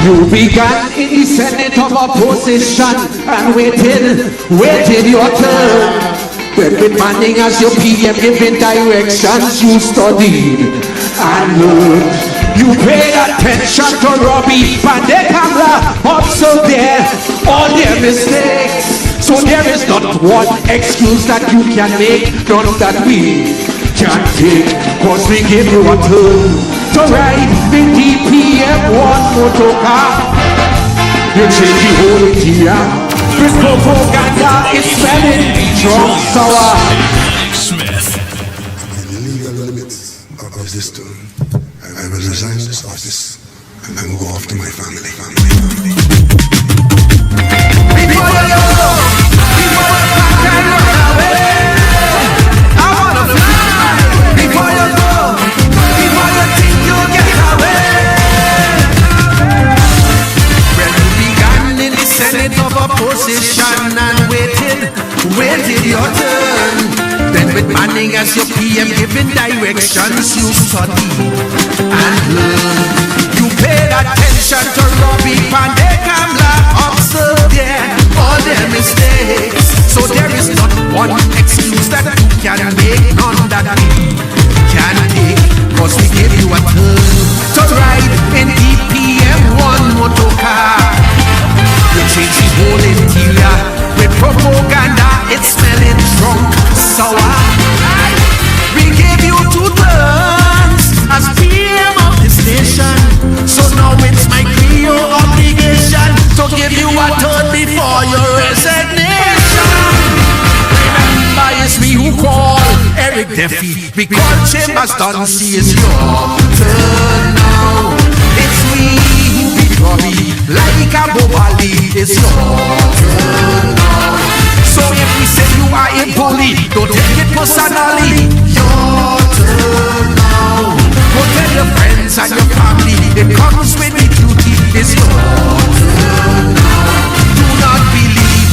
You began in the Senate of opposition and waited your turn. When demanding as your PM giving directions, you studied and learned. You paid attention to Robbie and the camera, observe there all their mistakes. So there is not one excuse that you can make, none that we can take, cause we give you a turn to ride the DPM1 motor car. You change the whole idea. This propaganda is smelling strong sour. In the legal limits of this term, I will resign this office and then go off to my family. Before you go, before you pack and run away, I wanna fly. Before you go, before you think you'll get away. When you began in the Senate of opposition and waited your turn. Then with Manning as your PM giving directions, you studied and learned. You paid attention to Robbie and the camera, observed all their mistakes. So there is not one excuse that you can make, none that we can take, cause we give you a turn to ride in DPM1 motor car. You change the whole interior with propaganda, it's smelling drunk, sour. We gave you 2 turns as PM of this nation, so now it's my clear obligation to give you a turn before your resignation. Remember, it's me who call Eric Duffy. We call Chambers Duncy, it's your turn now. It's me who beat Robbie like a Bobali, it's your turn now. So if we say you are a bully, don't take it personally. Your turn now. Go tell your friends and your family, it comes with the duty, it's your turn now. Do not believe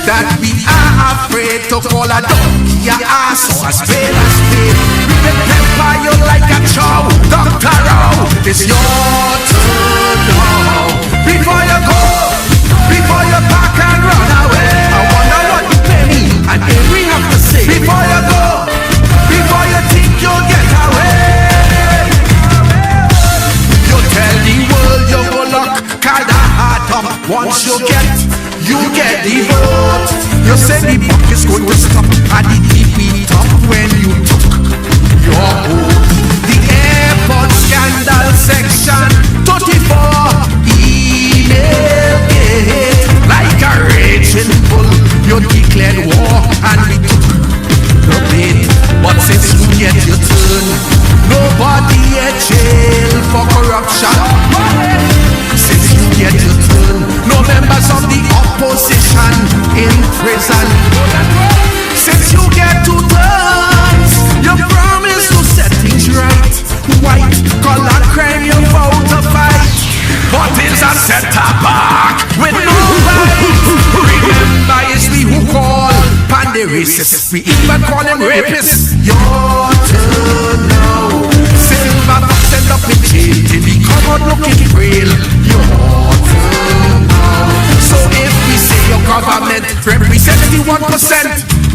that we are afraid to call a donkey a ass or a spade a spade. We will pepper you like a chow, Dr. Row. It's your turn now. Before you go, before you pack and run away, I wonder what you pay me, and then we have to say, before you go, before you think you'll get away. You tell the world you go lock, call the heart up. Once you get the vote. You said the buck is going to stop at the DP top when you took your oath. The airport scandal section 34 email gate. Like a raging bull, you declared war and we took the bait. But since you get your turn, nobody at jail for corruption. Since you get your turn, no members of the opposition in prison. Since you get 2 turns, you promise to set things right. White collar crime you vow to fight, but it's a setback with no right. Remember, it's we who call Pandy racist. We even call them rapists. Your turn now. Silver fox end up in jail till he come out looking frail. Your turn now. So if we say your government represents 1%,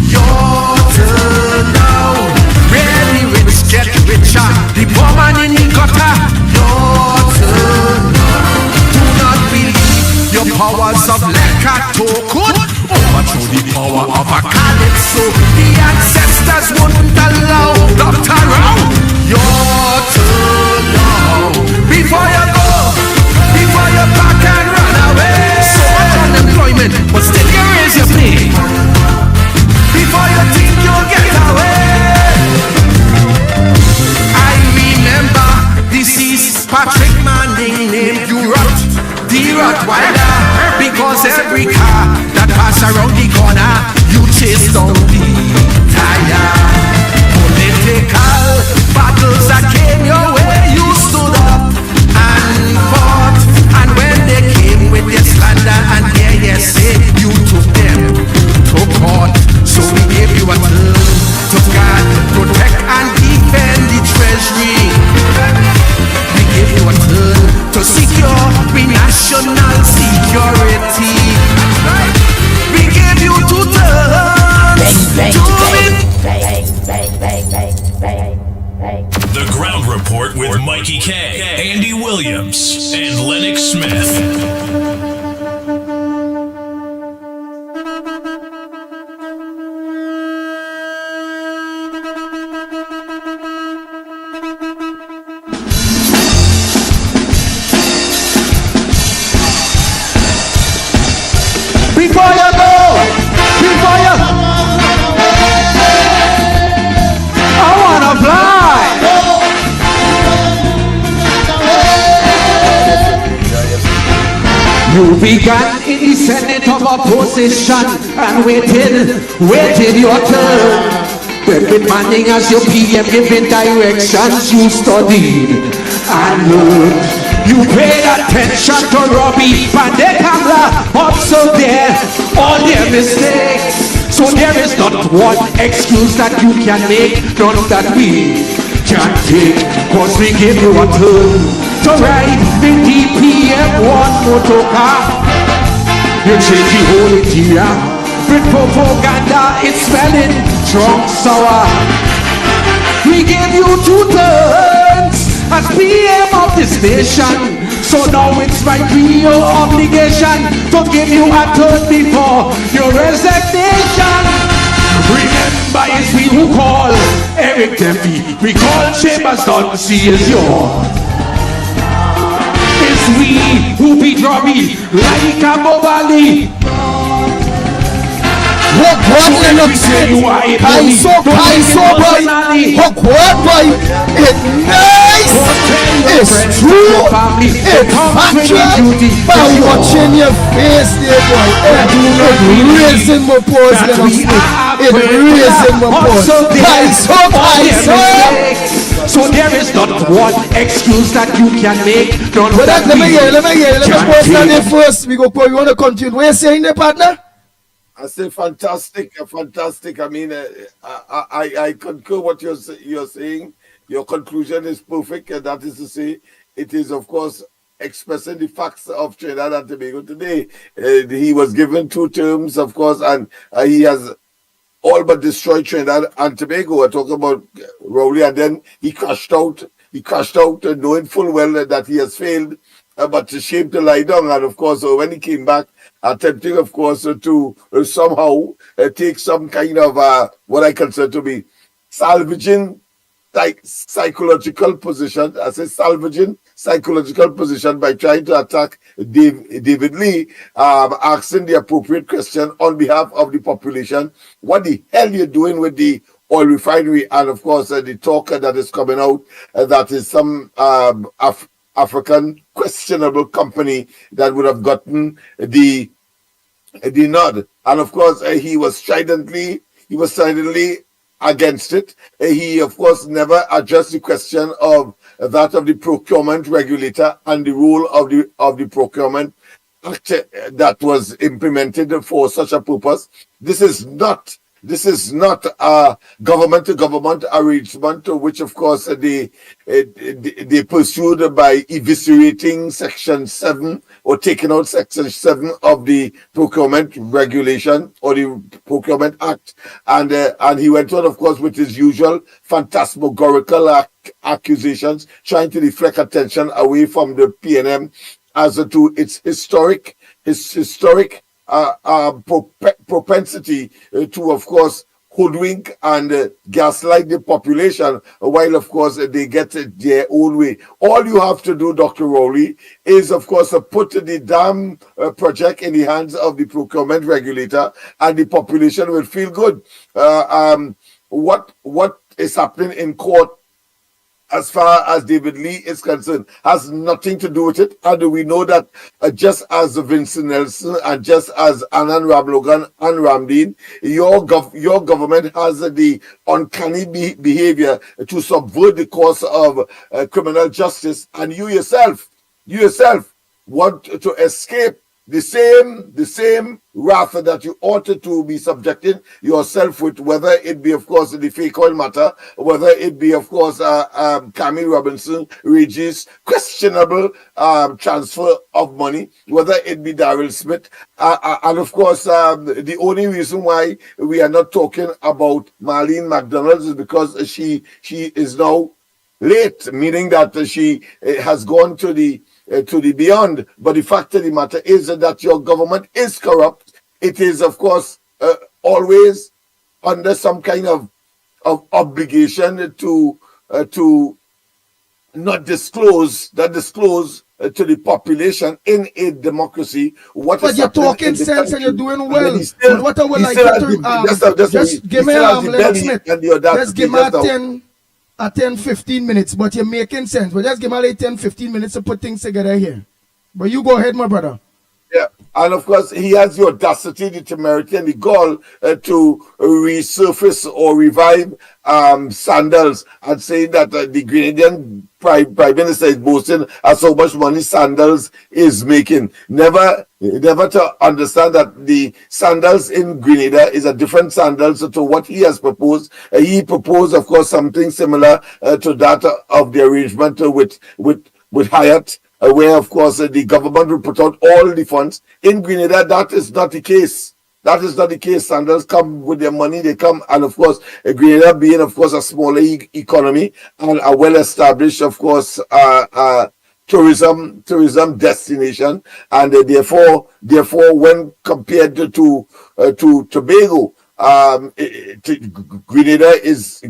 your turn now. Really rich get richer, the poor man in the gutter. Your turn now. Do not believe your powers of Leccato could overthrow the power of a Calypso. The ancestors wouldn't allow. Dr. Row, your turn now. Before you go, before you pack and run away. So much unemployment, but still you raise your pay. with Mickie K, Andy Williams, and Lennox Smith. Before you go, I wanna fly. You began in the Senate of opposition and waited your turn. Then demanding as your PM giving directions, you studied and learned. You paid attention to Robbie and the camera, observe all their mistakes. So there is not one excuse that you can make, none that we can take. Cause we give you a turn to ride the DPM1 motor car. You change the whole interior with propaganda, it's smelling strong sour. We gave you 2 turns as PM of this nation, so now it's my real obligation to give you a turn before your resignation. Remember, it's we who call Eric Dempsey, we call Chambers Duncy is yours. It's we who beat Robbie like a Bobali. What Lennox Kaiso boy. What boy. It's nice. It's true. It's factual. By watching your face there, boy. It raising my pose, Lennox. It raising my pose. Kaiso. So there is not one excuse that you can make. Let me post on there first. We want to continue. What are you saying there, partner? I say fantastic. I mean, I concur what you're saying. Your conclusion is perfect, and that is to say, it is of course expressing the facts of Trinidad and Tobago today. He was given 2 terms, of course, and he has all but destroyed Trinidad and Tobago. We're talking about Rowley, and then he crashed out. Knowing full well that he has failed, but to shame to lie down. And of course, when he came back, attempting, of course, to somehow take some kind of what I consider to be salvaging psychological position. I say salvaging psychological position by trying to attack David Lee, asking the appropriate question on behalf of the population. What the hell you doing with the oil refinery? And of course, the talk that is coming out that is some African questionable company that would have gotten the nod. And of course, he was stridently against it. He, of course, never addressed the question of that of the procurement regulator and the role of the procurement act that was implemented for such a purpose. This is not a government-to-government arrangement, which, of course, they pursued by eviscerating Section 7 or taking out Section 7 of the Procurement Regulation or the Procurement Act. And he went on, of course, with his usual phantasmagorical accusations, trying to deflect attention away from the PNM as to its historic propensity to, of course, hoodwink and gaslight the population, while, of course, they get their own way. All you have to do, Dr. Rowley, is, of course, put the damn project in the hands of the procurement regulator, and the population will feel good. What is happening in court as far as David Lee is concerned has nothing to do with it. And we know that just as Vincent Nelson and just as Anand Ramlogan and Ramdeen, your government has the uncanny behavior to subvert the course of criminal justice, and you yourself want to escape the same wrath that you ought to be subjecting yourself with, whether it be, of course, the fake oil matter, whether it be, of course, Camille Robinson, Regis, questionable transfer of money, whether it be Daryl Smith, and of course, the only reason why we are not talking about Marlene McDonald is because she is now late, meaning that she has gone to the beyond. But the fact of the matter is that your government is corrupt. It is, of course, always under some kind of obligation to not disclose to the population in a democracy what but is you're happening talking in the sense country. and you're doing And well. then he still- But what I would he like still you has to the- just give me he still has the Lennox belly Smith. and the audacity Just give me just now. a 10, 15 minutes, but you're making sense. But just give me like 10, 15 minutes to put things together here. But you go ahead, my brother. Yeah, and of course, he has the audacity, the temerity, and the gall to resurface or revive Sandals and saying that the Grenadian Prime Minister is boasting at so much money Sandals is making. Never to understand that the Sandals in Grenada is a different Sandals to what he has proposed. He proposed, of course, something similar to that of the arrangement with Hyatt. Where, of course, the government will put out all the funds. In Grenada, that is not the case. That is not the case. Sandals come with their money, they come, and of course, Grenada being, of course, a smaller economy and a well-established, of course, tourism destination, and therefore, when compared to Tobago, Grenada is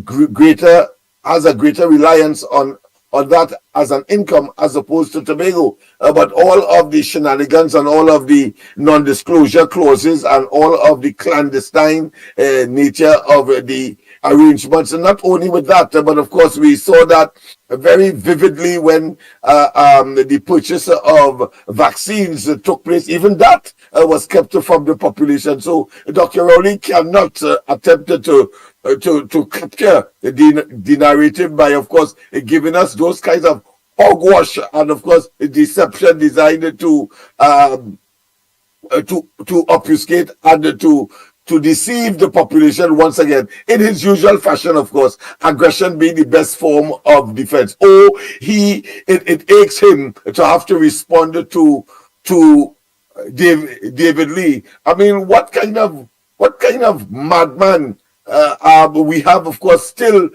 has a greater reliance on that as an income as opposed to Tobago. But all of the shenanigans and all of the non-disclosure clauses and all of the clandestine nature of the arrangements, and not only with that, but of course we saw that very vividly when the purchase of vaccines took place. Even that was kept from the population. So Dr. Rowley cannot attempt to capture the narrative by, of course, giving us those kinds of hogwash and, of course, deception designed to obfuscate and to deceive the population once again in his usual fashion. Of course, aggression being the best form of defense. It aches him to have to respond to David Lee. I mean, what kind of madman we have, of course, still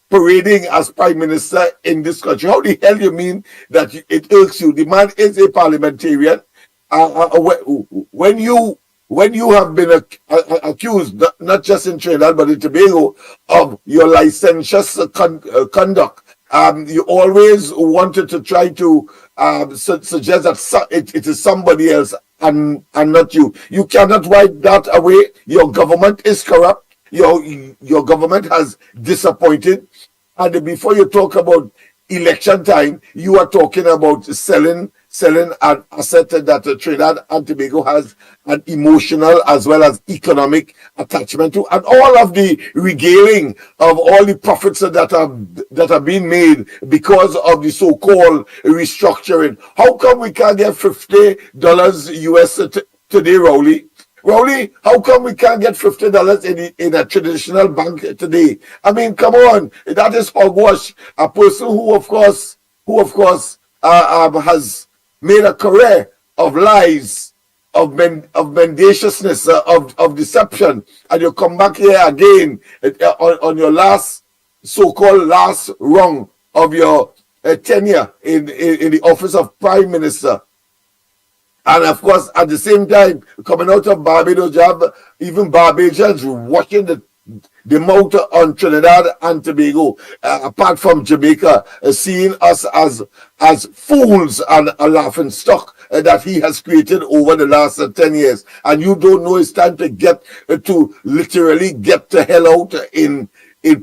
parading as prime minister in this country? How the hell you mean that it irks you? The man is a parliamentarian. When you have been accused, not just in Trinidad but in Tobago, of your licentious conduct, you always wanted to try to suggest that it is somebody else and not you. You cannot wipe that away. Your government is corrupt. Your government has disappointed. And before you talk about election time, you are talking about selling an asset that Trinidad and Tobago has an emotional as well as economic attachment to, and all of the regaling of all the profits that are being made because of the so-called restructuring. How come we can't get $50 US today, Rowley? Rowley, how come we can't get $50 in a traditional bank today? I mean, come on, that is hogwash. A person who of course has made a career of lies, of mendaciousness, of deception, and you come back here again on your so-called last rung of your tenure in the office of Prime Minister. And of course, at the same time, coming out of Barbados job, even Barbadians watching the mouth on Trinidad and Tobago, apart from Jamaica, seeing us as fools and a laughing stock that he has created over the last 10 years. And you don't know it's time to literally get the hell out in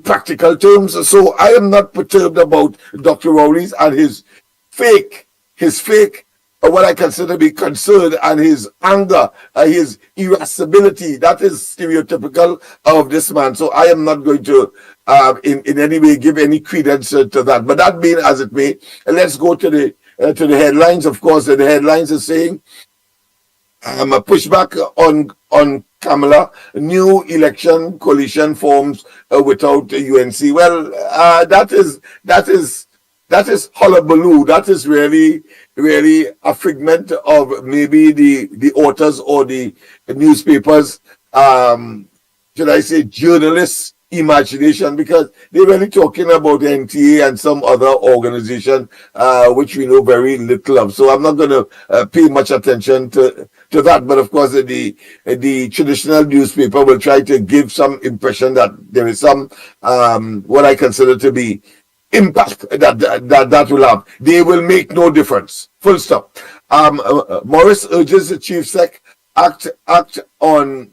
practical terms. So I am not perturbed about Dr. Rowley's and his fake, what I consider to be concern, and his anger, his irascibility. That is stereotypical of this man. So I am not going to in any way give any credence to that. But that being as it may, let's go to the headlines. Of course, the headlines are saying a pushback on Kamala, new election coalition forms without UNC. Well, that is hullabaloo. That is really a figment of maybe the authors or the newspapers, should I say, journalists imagination, because they're really talking about NTA and some other organization which we know very little of. So I'm not going to pay much attention to that. But of course, the traditional newspaper will try to give some impression that there is some what I consider to be impact that will have. They will make no difference. Full stop. Morris urges the chief sec act on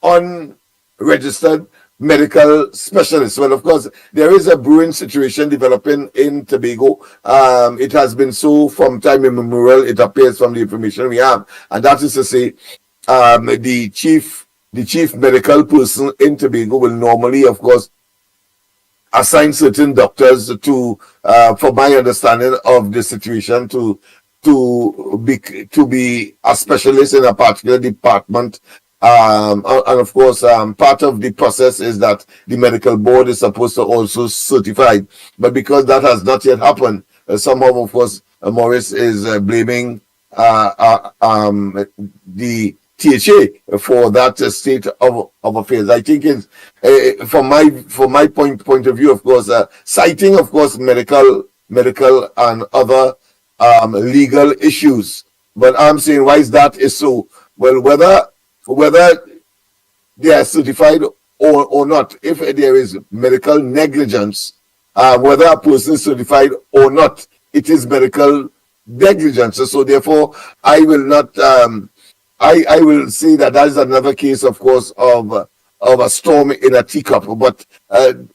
unregistered medical specialists. Well, of course, there is a brewing situation developing in Tobago. It has been so from time immemorial, it appears from the information we have. And that is to say, the chief medical person in Tobago will normally, of course, assign certain doctors to, for my understanding of the situation, to be a specialist in a particular department. And of course, part of the process is that the medical board is supposed to also certify. But because that has not yet happened, somehow, of course, Morris is blaming the THA for that state of affairs. I think it's from my point of view, of course, citing, of course, medical and other legal issues. But I'm saying, why is that is so? Well, whether they are certified or not, if there is medical negligence, whether a person is certified or not, it is medical negligence. So therefore, I will not. I will say that is another case, of course, of a storm in a teacup. But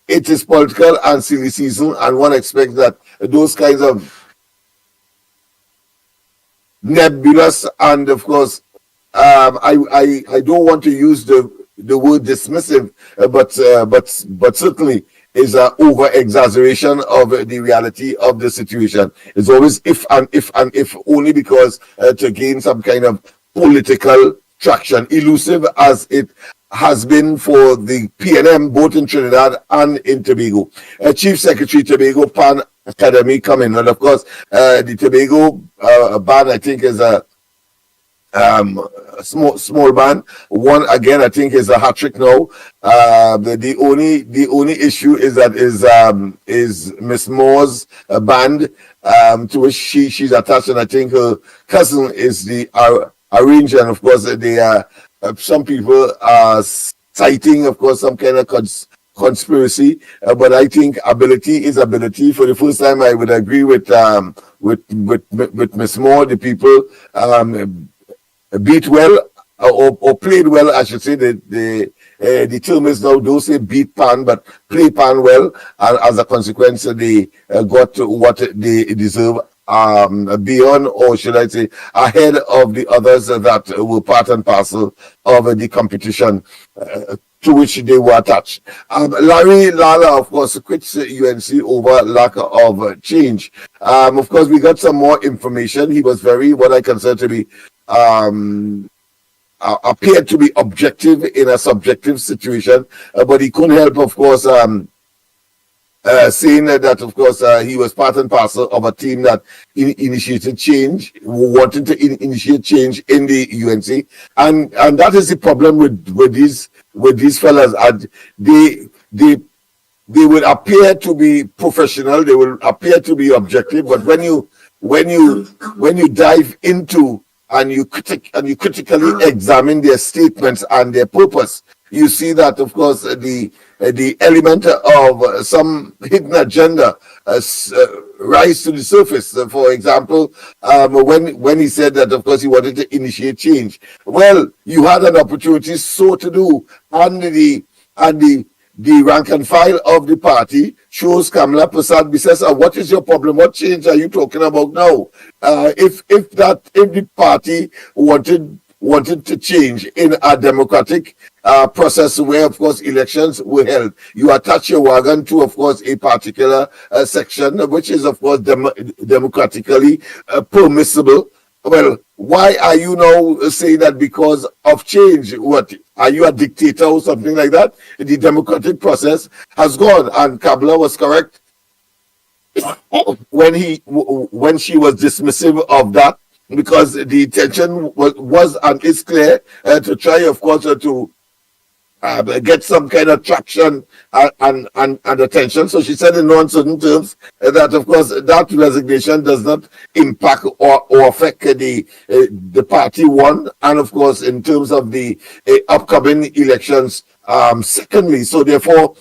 it is political and silly season, and one expects that those kinds of nebulous and, of course, I don't want to use the word dismissive, but certainly is an over exaggeration of the reality of the situation. It's always if only because to gain some kind of political traction, elusive as it has been for the PNM both in Trinidad and in Tobago. Chief Secretary Tobago Pan Academy coming, and of course the Tobago ban, I think, is a small ban. One again, I think, is a hat trick now. The only issue is that is Miss Moore's band, to which she's attached, and I think her cousin is the arranger. And of course, they are some people are citing, of course, some kind of conspiracy. But I think ability is ability. For the first time, I would agree with Miss Moore. The people beat well or played well, I should say. The term is now, don't say beat pan, but play pan well, and as a consequence, they got what they deserve, beyond, or should I say, ahead of the others that were part and parcel of the competition to which they were attached. Larry Lala, of course, quits UNC over lack of change. Of course, we got some more information. He was very, what I consider to be, appeared to be objective in a subjective situation, but he couldn't help, of course, saying that, of course, he was part and parcel of a team that initiated change, wanted to initiate change in the UNC, and that is the problem with these fellas. They would appear to be professional, they will appear to be objective, but when you dive into and you critically examine their statements and their purpose, you see that, of course, the element of some hidden agenda rise to the surface. For example, when he said that, of course, he wanted to initiate change. Well, you had an opportunity so to do, and the rank and file of the party shows Kamala Prasad says, what is your problem? What change are you talking about now? If the party wanted to change in a democratic process where, of course, elections were held, you attach your wagon to, of course, a particular section, which is, of course, democratically permissible. Well, why are you now saying that because of change? What, are you a dictator or something like that? The democratic process has gone, and Kabla was correct when she was dismissive of that, because the intention was and is clear to try, of course, to get some kind of traction and attention. So she said in no uncertain terms that, of course, that resignation does not impact or affect the party one, and of course, in terms of the upcoming elections, secondly. So therefore,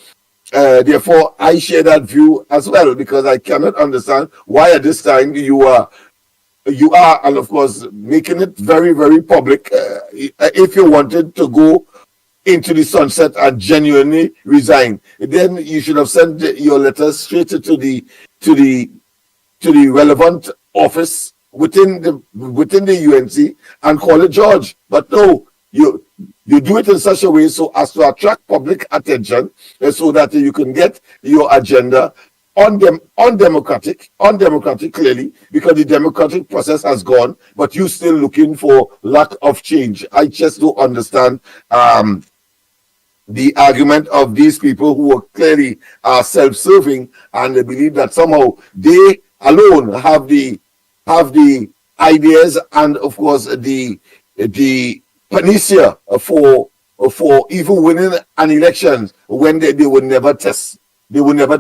I share that view as well, because I cannot understand why at this time you are, and of course, making it very, very public. If you wanted to go into the sunset and genuinely resign, then you should have sent your letter straight to the relevant office within the UNC and call it George. But no, you do it in such a way so as to attract public attention, so that you can get your agenda undemocratic clearly, because the democratic process has gone, but you still looking for lack of change. I just don't understand the argument of these people who are clearly self-serving, and they believe that somehow they alone have the ideas and of course the panacea for even winning an election, when they were never tested. They were never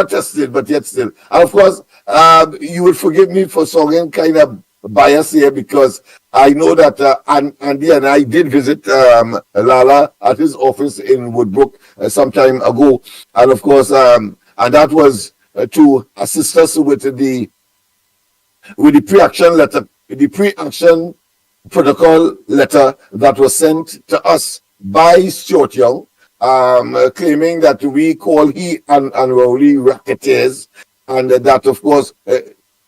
tested, but yet still. And of course, you would forgive me for sounding kind of bias here, because I know that Andy and I did visit Lala at his office in Woodbrook some time ago, and of course, and that was to assist us with the pre-action letter, the pre-action protocol letter that was sent to us by Stuart Young, claiming that we call he and Rowley racketeers, and that of course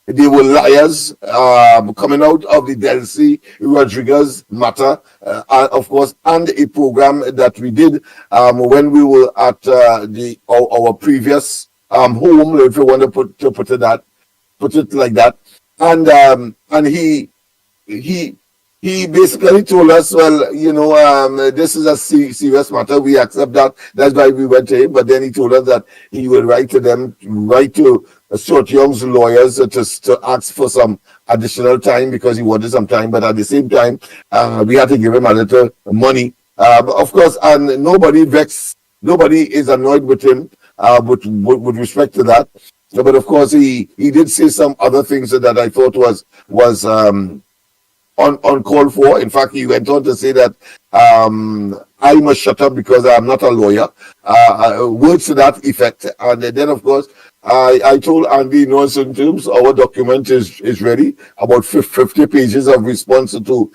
they were liars, coming out of the Delcy Rodriguez matter, of course, and a program that we did when we were at our previous home, if you want to put it like that, and he basically told us, well, this is a serious matter. We accept that. That's why we went to him. But then he told us that he will write to Stuart Young's lawyers to ask for some additional time, because he wanted some time. But at the same time, we had to give him a little money. Of course, and nobody is annoyed with him with respect to that. But of course, he did say some other things that I thought was uncalled for. In fact, he went on to say that I must shut up because I am not a lawyer. Words to that effect. And then, of course, I told Andy, in no certain terms, our document is ready. About 50 pages of response to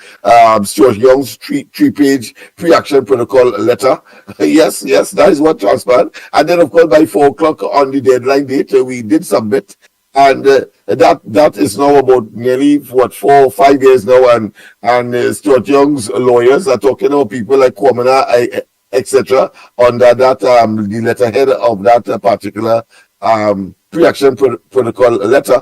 Stuart Young's three-page pre-action protocol letter. Yes, that is what transpired. And then, of course, by 4 o'clock on the deadline date, we did submit. And that is now about nearly 4 or 5 years now, and Stuart Young's lawyers are talking about people like Kwamina, etc. under that the letterhead of that particular pre-action protocol letter.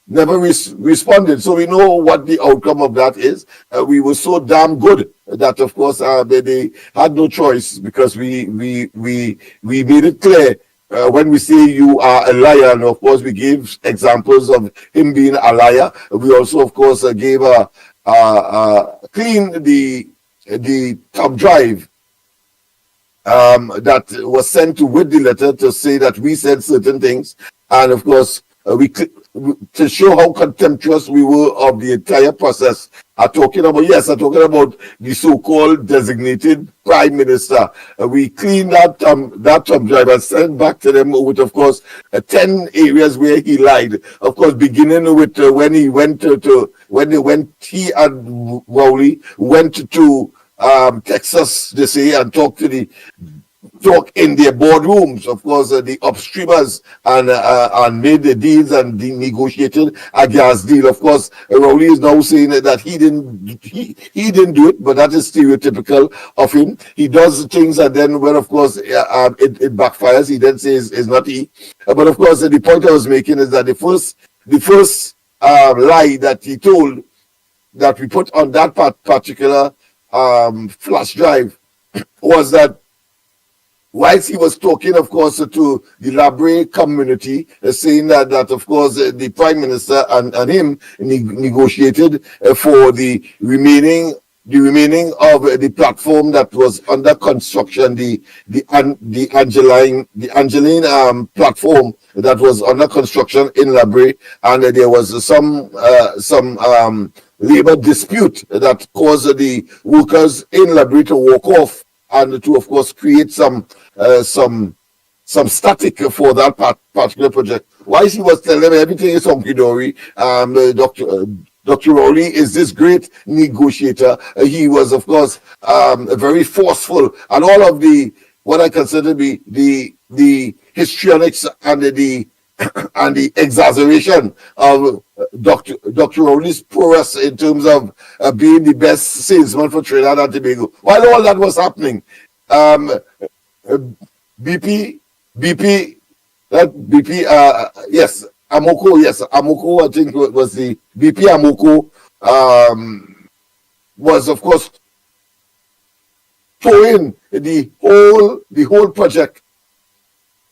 Never responded. So we know what the outcome of that is. We were so damn good that, of course, they had no choice, because we made it clear. When we say you are a liar, and of course we gave examples of him being a liar, we also, of course, gave clean the thumb drive that was sent with the letter to say that we said certain things, and of course to show how contemptuous we were of the entire process. Talking about the so-called designated prime minister. We cleaned that thumb drive and sent back to them with, of course, 10 areas where he lied. Of course, beginning with when he and Rowley went to Texas, they say, and talk in their boardrooms, of course, the upstreamers, and made the deals and negotiated a gas deal. Of course, Rowley is now saying that he didn't do it, but that is stereotypical of him. He does things, and then when, of course, it backfires, he then says it's not he. But of course, the point I was making is that the first lie that he told, that we put on that particular flash drive, was that whilst he was talking, of course, to the Labre community, saying that of course the Prime Minister and him negotiated for the remaining remaining of the platform that was under construction, the Angeline platform that was under construction in Labrie, and there was some labor dispute that caused the workers in Labrie to walk off and to, of course, create some static for that particular project. Why she was telling them everything is hunky-dory, Dr. Rowley is this great negotiator. He was, of course, very forceful, and all of the what I consider to be the histrionics and the exaggeration of Dr. Rowley's prowess in terms of being the best salesman for Trinidad and Tobago. While all that was happening, yes, Amoco, I think it was the BP Amoco, was, of course, throwing the whole project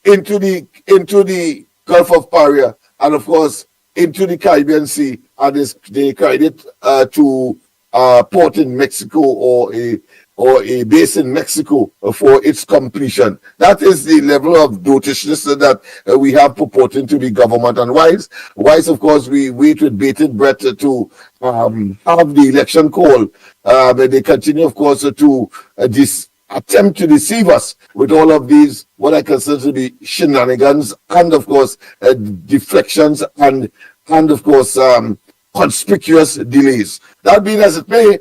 into the Gulf of Paria, and of course into the Caribbean Sea, and they carried it to a port in Mexico or a base in Mexico for its completion. That is the level of dotishness that we have purporting to be government. And whilst of course we wait with bated breath to have the election call, they continue, of course, to attempt to deceive us with all of these, what I consider to be shenanigans, and of course deflections, and of course conspicuous delays. That being as it may,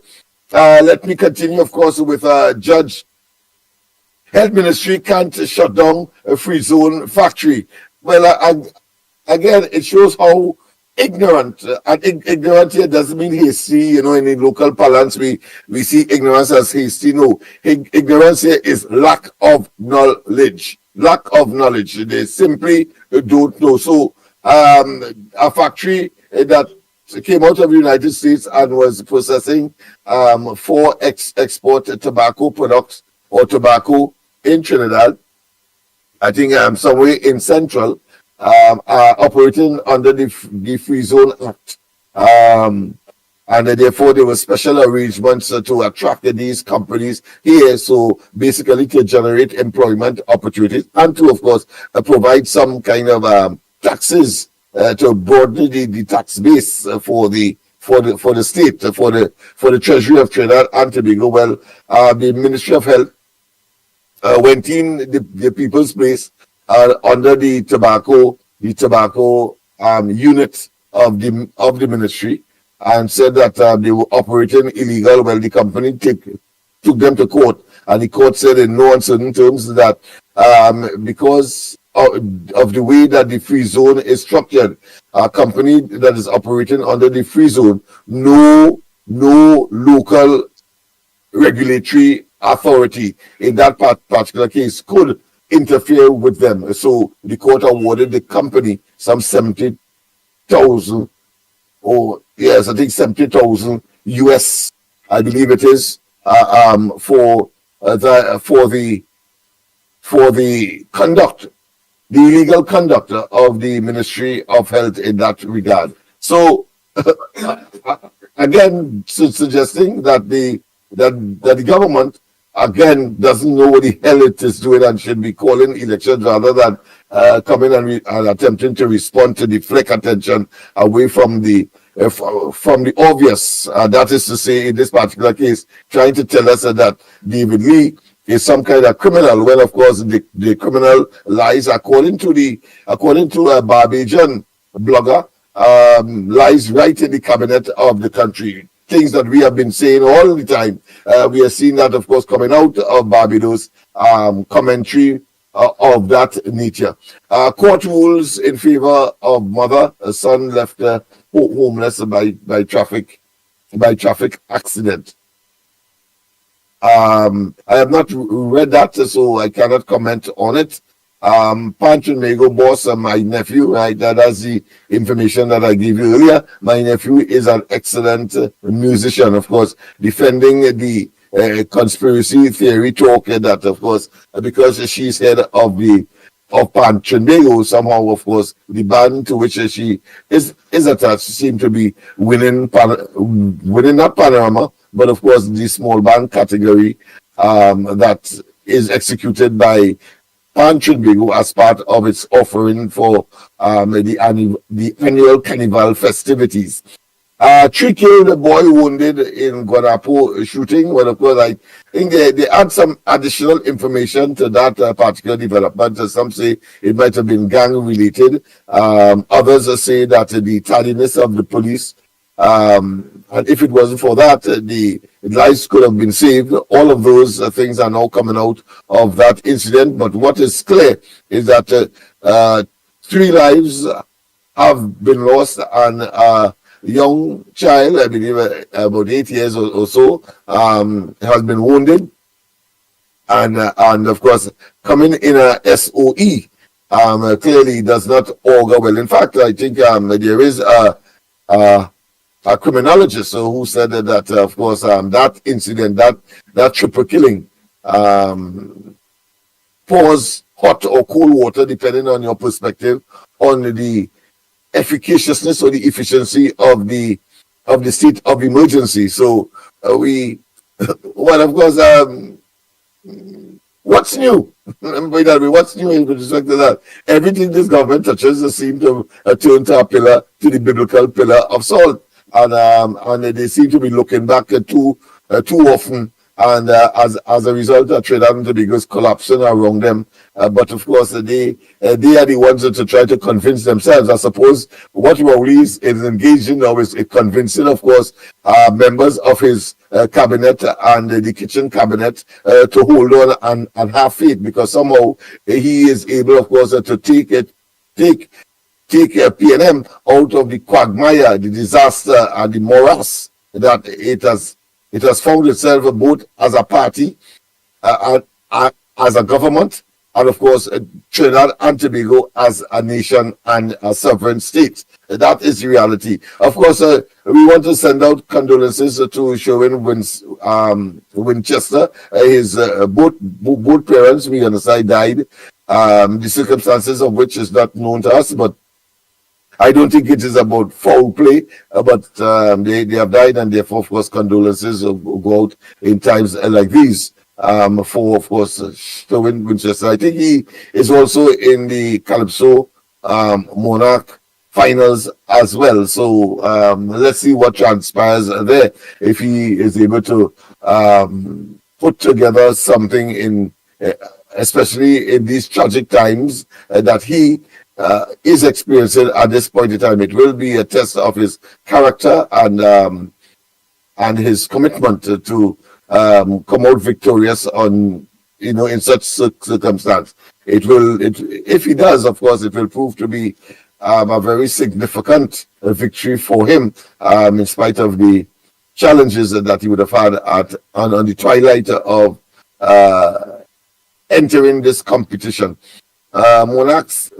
let me continue, of course, with Judge. Health Ministry can't shut down a free zone factory. Well, again, it shows how ignorant, and ignorant here doesn't mean hasty. In the local parlance, we see ignorance as hasty. No, ignorance here is lack of knowledge. Lack of knowledge. They simply don't know. So, a factory that came out of the United States and was processing for export tobacco products or tobacco in Trinidad, I think somewhere in Central, operating under the Free Zone Act. And therefore there were special arrangements to attract these companies here, so basically to generate employment opportunities and to, of course, provide some kind of taxes to broaden the tax base for the state, for the Treasury of Trinidad and Tobago. Well, the Ministry of Health went in the people's place under the tobacco unit of the ministry, and said that they were operating illegal. Well, the company took them to court, and the court said in no uncertain terms that because of the way that the free zone is structured, a company that is operating under the free zone, no local regulatory authority in that particular case could interfere with them. So the court awarded the company some 70,000, or yes, I think 70,000 US, I believe it is, for the conduct, the illegal conduct of the Ministry of Health in that regard. So again, suggesting that the government again doesn't know what the hell it is doing and should be calling elections rather than coming and attempting to respond to deflect attention away from the obvious. That is to say, in this particular case, trying to tell us that David Lee is some kind of criminal, when of course the criminal lies, according to a Barbadian blogger, lies right in the cabinet of the country. Things that we have been saying all the time. We are seeing that, of course, coming out of Barbados, commentary of that nature. Court rules in favor of mother. A son left homeless by traffic accident. I have not read that, so I cannot comment on it. Panchinago boss, my nephew, right? That's the information that I gave you earlier. My nephew is an excellent musician, of course, defending the conspiracy theory talk that, of course, because she's head of Panchinago, somehow, of course, the band to which she is attached seem to be winning not Panorama, but of course the small band category that is executed by Trinbago as part of its offering for the annual Carnival festivities. 3 killed, a boy wounded in Guanapo shooting. Well, of course, I think they add some additional information to that particular development. Some say it might have been gang-related. Others say that the tardiness of the police, and if it wasn't for that, the lives could have been saved. All of those things are now coming out of that incident. But what is clear is that 3 lives have been lost, and young child, I believe about 8 years or so, has been wounded, and of course coming in a SOE clearly does not augur well. In fact, I think there is a criminologist who said that of course that incident, that triple killing, pours hot or cold water depending on your perspective on the efficaciousness or the efficiency of the state of emergency. So well, of course, what's new? By that way, what's new with respect to that? Everything this government touches seems to turn to the biblical pillar of salt, and they seem to be looking back too often. And as a result, Trinidad and Tobago is collapsing around them. But of course, they are the ones to try to convince themselves. I suppose what Rowley is engaged in now is convincing, of course, members of his cabinet and the kitchen cabinet to hold on and have faith, because somehow he is able, of course, to take PNM out of the quagmire, the disaster, and the morass that it has found itself both as a party, as a government, and of course Trinidad and Tobago as a nation and a sovereign state. That is the reality. Of course, we want to send out condolences to Sherwin Winchester. His both parents, we understand, died. The circumstances of which is not known to us, but I don't think it is about foul play, but they have died, and therefore, of course, condolences go out in times like these for, of course, Sherwin Winchester. I think he is also in the Calypso Monarch finals as well. So let's see what transpires there, if he is able to put together something in, especially in these tragic times that he is experiencing at this point in time. It will be a test of his character and his commitment to come out victorious on, in such circumstance. If he does, of course, it will prove to be a very significant victory for him, in spite of the challenges that he would have had on the twilight of entering this competition. Monarchs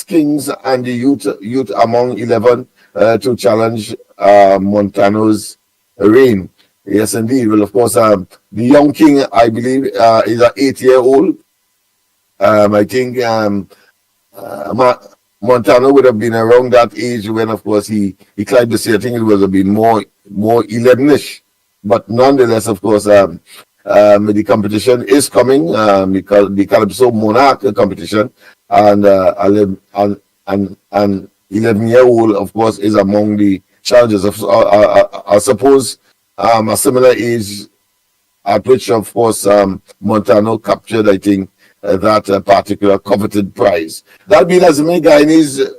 Kings and the youth among 11 to challenge Montano's reign. Yes, indeed. Well, of course, the young king, I believe, is an 8-year-old. I think Montano would have been around that age when, of course, he climbed the sea. I think it would have been more 11ish. But nonetheless, of course, the competition is coming, the Calypso Monarch competition, and 11-year-old, of course, is among the challenges. I suppose a similar age at which, of course, Montano captured, I think, that particular coveted prize. That being as the Guyanese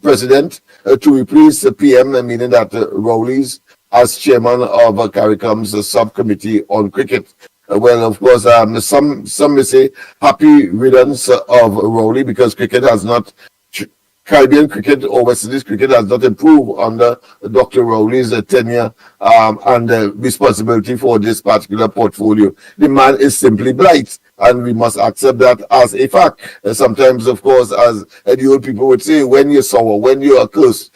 president to replace the PM, meaning that Rowley's as chairman of CARICOM's subcommittee on cricket. Well, of course, some may say happy riddance of Rowley, because cricket has not, Caribbean cricket or West Indies cricket has not improved under Dr. Rowley's tenure and responsibility for this particular portfolio. The man is simply blight, and we must accept that as a fact. Sometimes, of course, as the old people would say, when you're sour, when you're cursed,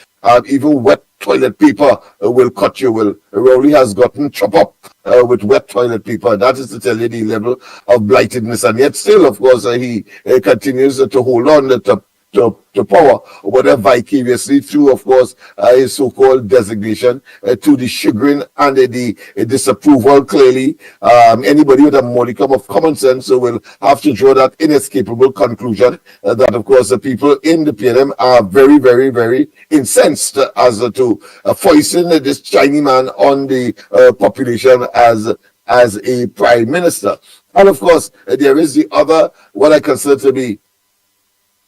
even wet toilet paper will cut you. Well, Rowley has gotten chopped up with wet toilet paper. That is to tell you the level of blightedness. And yet still, of course, he continues to hold on to to power, whether vicariously through, of course, his so-called designation, to the chagrin and the disapproval. Clearly, anybody with a modicum of common sense will have to draw that inescapable conclusion that, of course, the people in the PNM are very, very, very incensed as to foisting this Chinese man on the population as a prime minister. And of course, there is the other, what I consider to be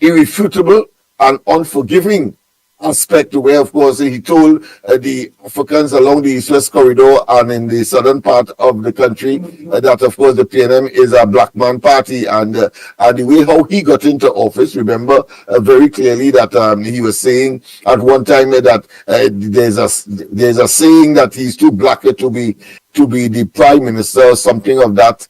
irrefutable and unforgiving aspect, where, of course, he told the Africans along the East-West corridor and in the southern part of the country that, of course, the PNM is a black man party, and the way how he got into office, remember very clearly that he was saying at one time that there's a saying that he's too black to be the prime minister, or something of that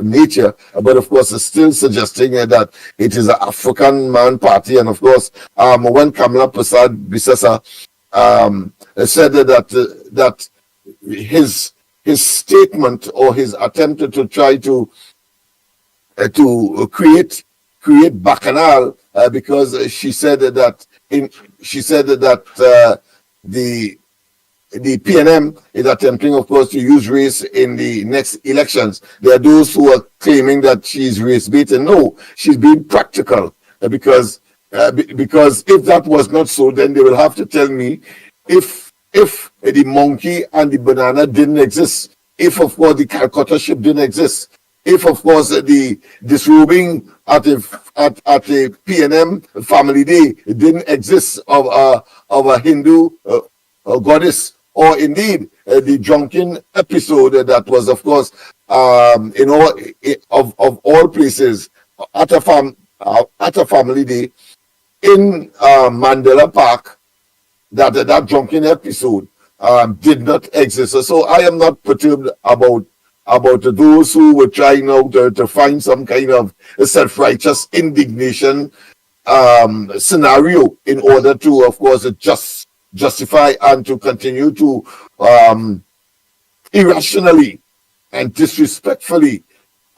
nature. But of course, it's still suggesting that it is an African man party. And of course, when Kamala Bissessa said that his statement, or his attempt to try to create bacchanal, because she said that the PNM is attempting, of course, to use race in the next elections. There are those who are claiming that she's race-bait, and no, she's being practical, because if that was not so, then they will have to tell me if the monkey and the banana didn't exist, if, of course, the Calcutta ship didn't exist, if, of course, the disrobing at a PNM family day didn't exist of a Hindu goddess, or indeed the drunken episode that was, of course, of all places at a family day in Mandela Park, that drunken episode did not exist. So I am not perturbed about those who were trying now to find some kind of self-righteous indignation scenario in order to, of course, justify and to continue to irrationally and disrespectfully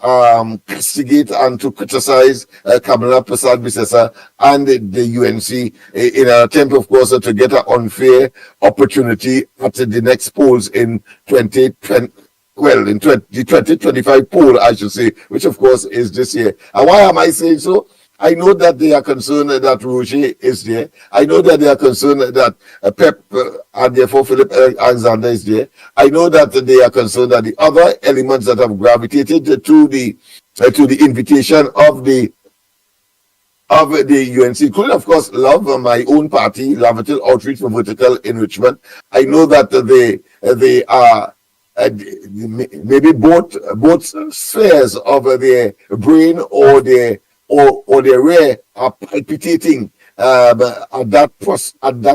castigate and to criticize Kamala Bissessa and the UNC in an attempt, of course, to get an unfair opportunity at the next polls in 2020. Well, in the 2025 poll, I should say, which of course is this year. And why am I saying so? I know that they are concerned that Roger is there. I know that they are concerned that Pep and therefore Philip Alexander is there. I know that they are concerned that the other elements that have gravitated to the invitation of the UNC, including, of course, Love, my own party, Lavatil Outreach for Vertical Enrichment. I know that they are maybe both spheres of their brain or their rare are palpitating at that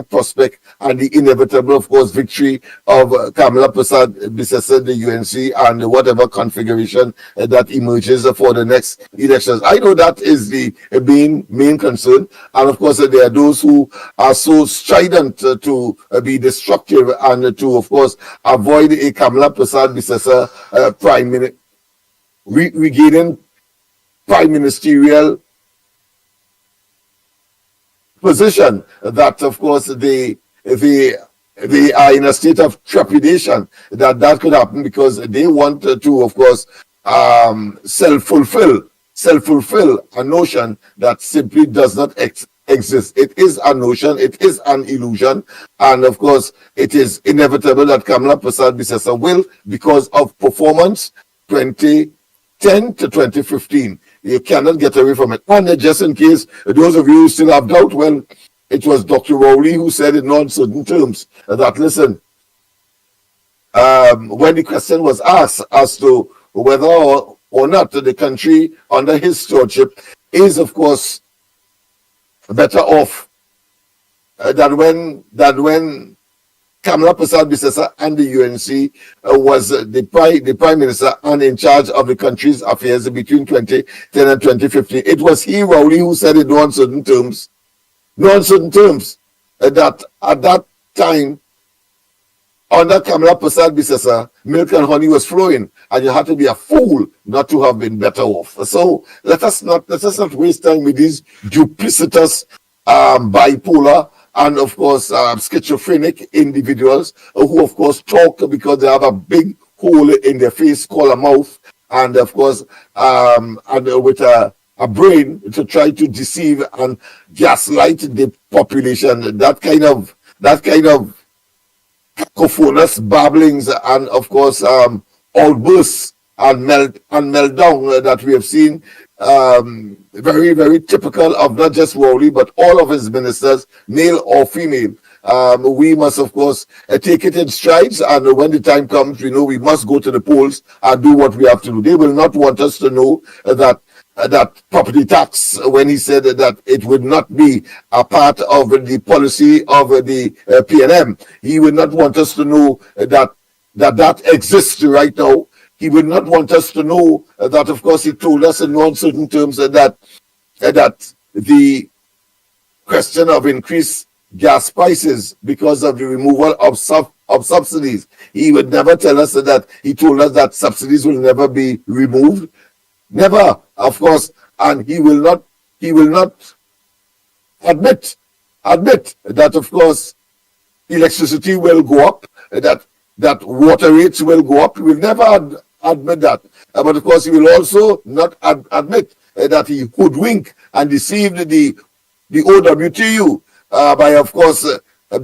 prospect and the inevitable, of course, victory of Kamala Bissessa, the UNC, and whatever configuration that emerges for the next elections. I know that is the main concern, and of course there are those who are so strident to be destructive and to, of course, avoid a Kamala Bissessa regaining prime ministerial position, that, of course, they are in a state of trepidation that could happen, because they want to, of course, self-fulfill a notion that simply does not exist. It is a notion, it is an illusion, and of course it is inevitable that Kamala Bissessa will, because of performance 2010 to 2015. You cannot get away from it. And just in case those of you who still have doubt, well, it was Dr. Rowley who said in non-certain terms that, listen, when the question was asked as to whether or not the country under his stewardship is, of course, better off than when Kamala Bissessa and the UNC was the prime minister and in charge of the country's affairs between 2010 and 2015. It was he, Rowley, who said in no uncertain terms, that at that time under Kamala Prasad Bisesa, milk and honey was flowing, and you had to be a fool not to have been better off. So let us not waste time with these duplicitous, bipolar, and of course schizophrenic individuals who of course talk because they have a big hole in their face called a mouth, and of course and with a brain to try to deceive and gaslight the population. That kind of cacophonous babblings and of course outbursts and meltdown that we have seen, very, very typical of not just Rowley but all of his ministers, male or female. We must of course take it in strides, and when the time comes, we know we must go to the polls and do what we have to do. They will not want us to know that property tax, when he said that it would not be a part of the policy of the PNM. He would not want us to know that exists right now. He would not want us to know that, of course, he told us in non-certain terms that the question of increased gas prices because of the removal of subsidies. He would never tell us that. He told us that subsidies will never be removed. Never, of course, and he will not admit that, of course, electricity will go up, that water rates will go up. He will never admit that. But of course, he will also not admit that he hoodwinked and deceived the OWTU by, of course,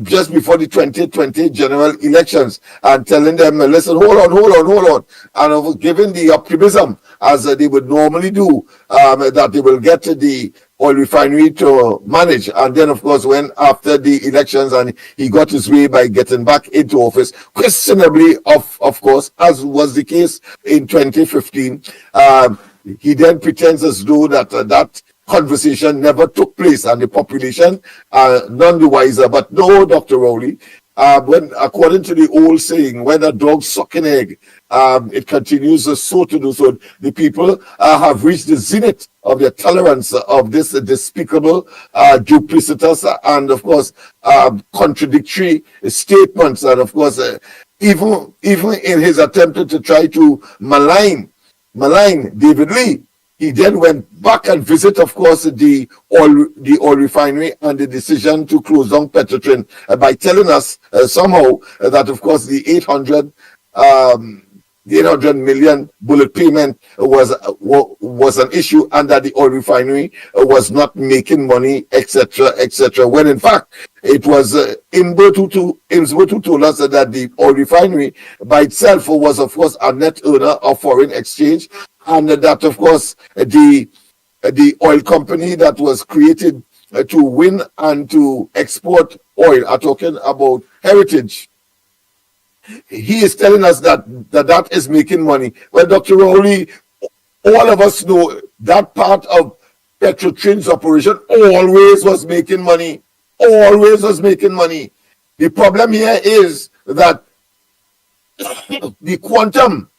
just before the 2020 general elections, and telling them, listen, hold on, and giving the optimism as they would normally do, that they will get the oil refinery to manage. And then, of course, when after the elections and he got his way by getting back into office, questionably, of course, as was the case in 2015, he then pretends as though that conversation never took place, and the population are none the wiser. But no, Dr. Rowley, when, according to the old saying, when a dog sucks an egg, it continues so to do. So the people have reached the zenith of their tolerance of this despicable, duplicitous, and of course contradictory statements. And of course, even in his attempt to try to malign David Lee, he then went back and visit, of course, the oil refinery and the decision to close down Petrotrin by telling us somehow that, of course, the 800 million bullet payment was an issue, and that the oil refinery was not making money, etc. When in fact it was Imbertu told us that the oil refinery by itself was, of course, a net earner of foreign exchange, and that, of course, the oil company that was created to win and to export oil are talking about Heritage. He is telling us that is making money. Well, Dr. Rowley, all of us know that part of Petrotrin's operation always was making money. Always was making money. The problem here is that the quantum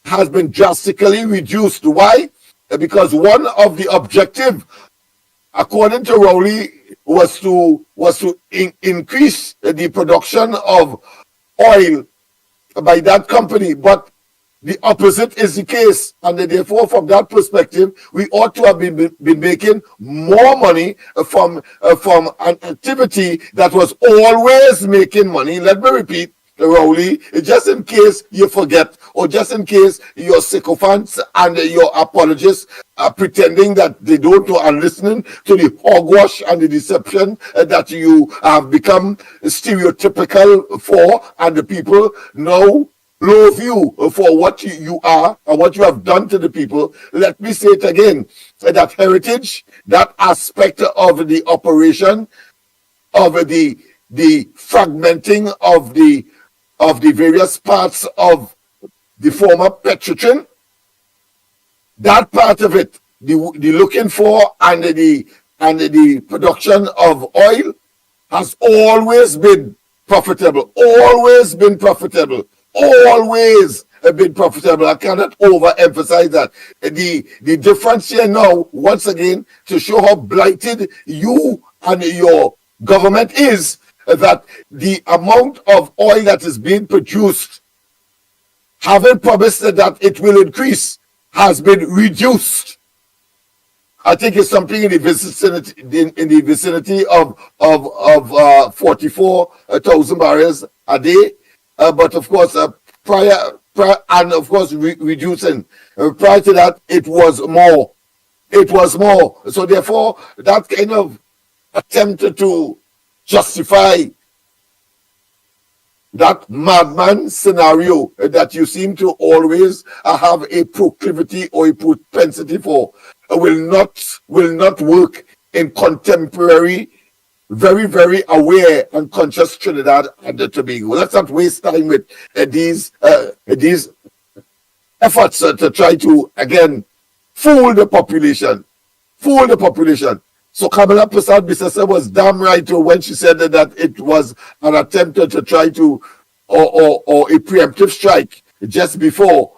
has been drastically reduced. Why? Because one of the objectives, according to Rowley, was to increase the production of oil by that company, but the opposite is the case, and therefore, from that perspective, we ought to have been making more money from an activity that was always making money. Let me repeat, Rowley, just in case you forget, or just in case your sycophants and your apologists are pretending that they don't know and listening to the hogwash and the deception that you have become stereotypical for, and the people now loathe you for what you are and what you have done to the people. Let me say it again, that Heritage, that aspect of the operation, of the fragmenting of the various parts of the former Petrotrin, that part of it, the looking for and the production of oil has always been profitable. Always been profitable. Always been profitable. I cannot overemphasize that. The difference here now, once again, to show how blighted you and your government is, that the amount of oil that is being produced, having promised that it will increase, has been reduced. I think it's something in the vicinity of 44,000 barrels a day. But of course, prior and of course reducing. Prior to that, it was more. It was more. So therefore, that kind of attempt to justify that madman scenario that you seem to always have a proclivity or a propensity for will not work in contemporary, very, very aware and conscious Trinidad and Tobago. Let's not waste time with these efforts to try to, again, fool the population. So Kamala Prasad-Bissessar was damn right when she said that it was an attempt to try to, or a preemptive strike just before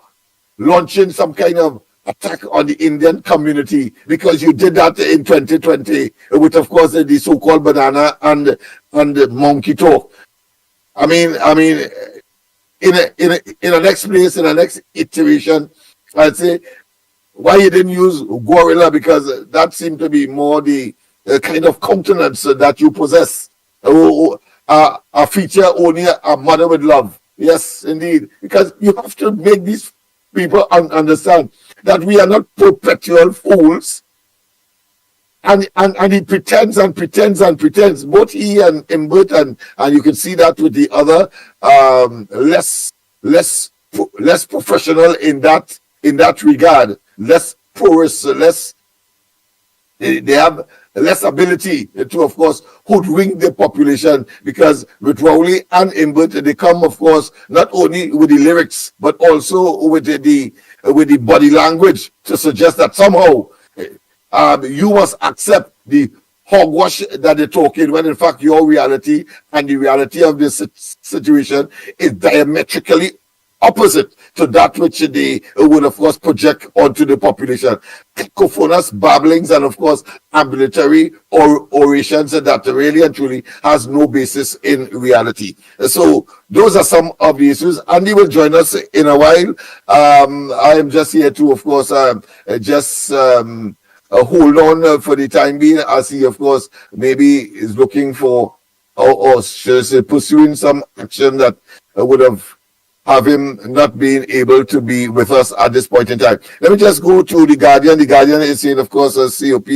launching some kind of attack on the Indian community, because you did that in 2020 with, of course, the so-called banana and monkey talk. I mean, in the next place, in the next iteration, I'd say, why you didn't use gorilla, because that seemed to be more the kind of countenance that you possess, a feature only a mother would love. Yes, indeed, because you have to make these people understand that we are not perpetual fools. And he pretends, both he and Imbert, and you can see that with the other less professional in that regard, less porous, they have less ability to, of course, hoodwink the population, because with Rowley and Imbert, they come, of course, not only with the lyrics, but also with the body language to suggest that somehow you must accept the hogwash that they're talking, when in fact your reality and the reality of this situation is diametrically opposite to that which they would, of course, project onto the population. Cacophonous babblings and, of course, ambulatory orations that really and truly has no basis in reality. So those are some of the issues. Andy will join us in a while. I am just here to, of course, hold on for the time being, as he, of course, maybe is looking for or should I say, pursuing some action that would have him not being able to be with us at this point in time. Let me just go to The Guardian. The Guardian is saying, of course, COP,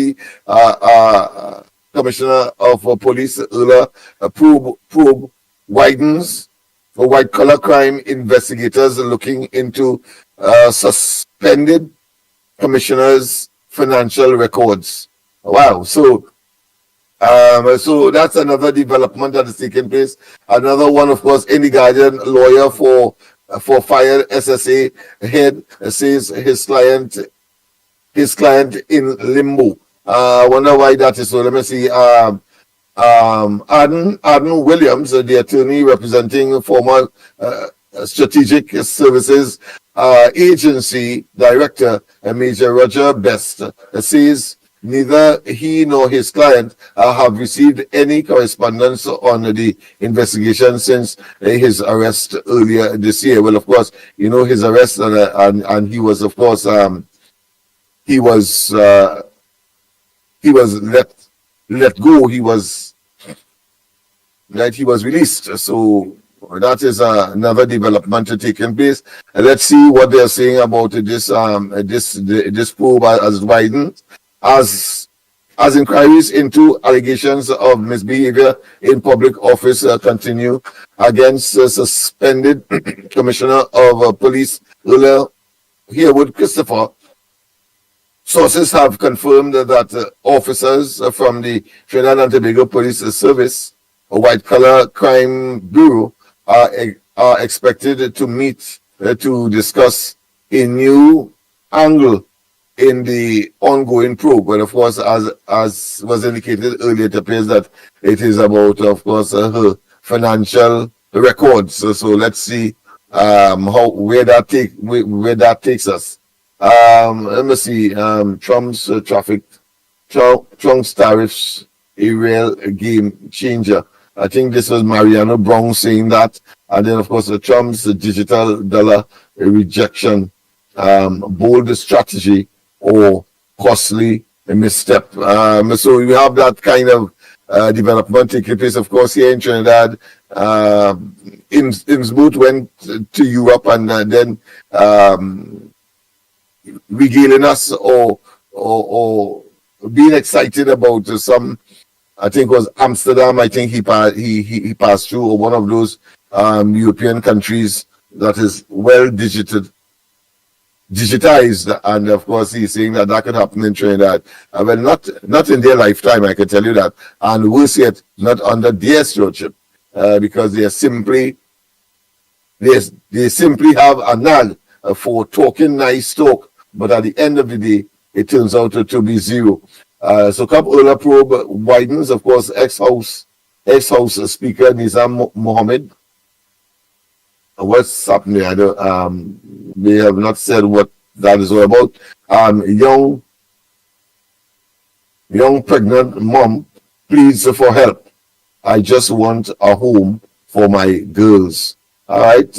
Commissioner of Police, earlier, probe widens for white-collar crime. Investigators looking into suspended commissioners' financial records. Wow. So that's another development that is taking place. Another one, of course, in The Guardian, lawyer for fired SSA head says his client in limbo. I wonder why that is. So let me see. Arden Williams, the attorney representing former Strategic Services Agency Director Major Roger Best, says neither he nor his client have received any correspondence on the investigation since his arrest earlier this year. Well, of course, you know, his arrest and he was, of course, he was let go. He was released. So that is another development taking place. Let's see what they're saying about this probe as widened. As inquiries into allegations of misbehavior in public office continue against suspended Commissioner of Police Herwood Christopher, sources have confirmed that officers from the Trinidad and Tobago Police Service, a white-collar crime bureau, are expected to meet to discuss a new angle in the ongoing probe. But of course, as was indicated earlier, it appears that it is about, of course, her financial records. So let's see where that takes us. Let me see. Trump's tariffs, a real game changer. I think this was Mariano Brown saying that. And then, of course, Trump's digital dollar rejection, bold strategy or costly misstep. So we have that kind of development taking place, of course, here in Trinidad. Innsbruck went to Europe and then regaling us or being excited about some, I think it was Amsterdam, I think he passed through, or one of those European countries that is well digitized, and of course he's saying that could happen in Trinidad. Well, not in their lifetime, I can tell you that, and worse yet, not under their stewardship, because they simply have a nag for talking nice talk, but at the end of the day, it turns out to be zero. So Cap Ola probe widens, of course, ex-House Speaker Nizam Mohammed. What's happening? I don't. They have not said what that is all about. Young pregnant mom pleads for help. I just want a home for my girls. All right.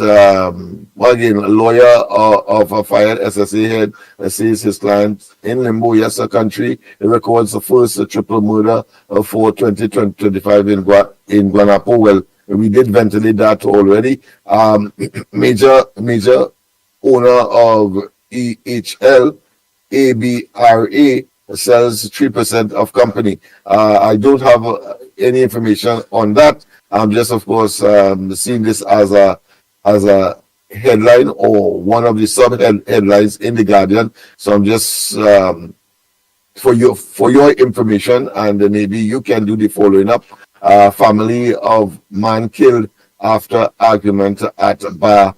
Again, a lawyer of a fired SSA head says his client in limbo, yes, a country. It records the first triple murder for 2025 in Guanapo. Well, we did ventilate that already. Major owner of EHL, ABRA, sells 3% of company. I don't have any information on that. I'm just, of course, seeing this as a headline or one of the sub-headlines in The Guardian. So I'm just, for your information, and maybe you can do the following up. Family of man killed after argument at bar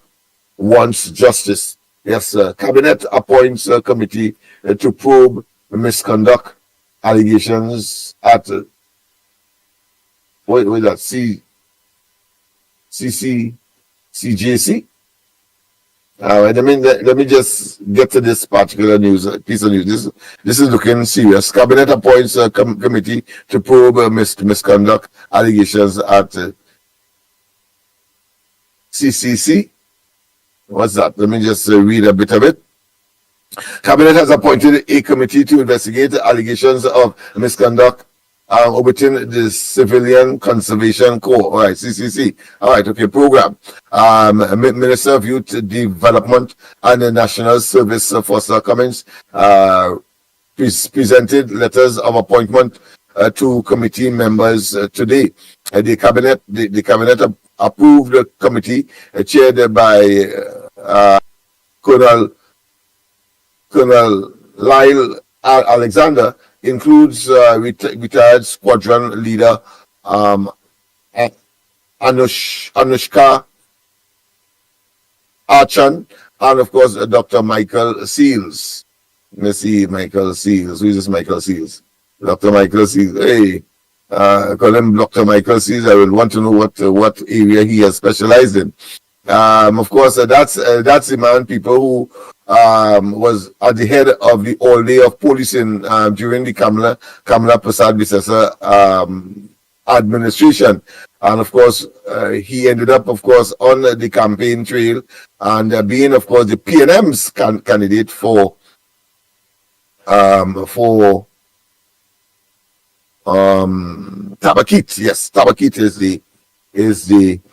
wants justice. Yes, Cabinet appoints a committee to probe misconduct allegations at CJC. Let me just get to this particular piece of news. This is looking serious. Cabinet appoints a committee to probe misconduct allegations at CCC. What's that? Let me just read a bit of it. Cabinet has appointed a committee to investigate allegations of misconduct within the Civilian Conservation Corps. All right, CCC. All right, okay, program. Minister of Youth Development and the National Service, Foster Cummins, presented letters of appointment to committee members today. The cabinet approved the committee chaired by Colonel Lyle Alexander. Includes retired squadron leader Anushka Archan, and of course Dr. Michael Seals. Let me see, Michael Seals. Who is this Michael Seals? Dr. Michael Seals. Hey, call him Dr. Michael Seals. I would want to know what area he has specialized in. Of course, that's the man, people who was at the head of the all day of policing during the Kamala Prasad Bisesa administration, and of course he ended up, of course, on the campaign trail and being, of course, the PNM's candidate for Tabakit. Yes, Tabakit is the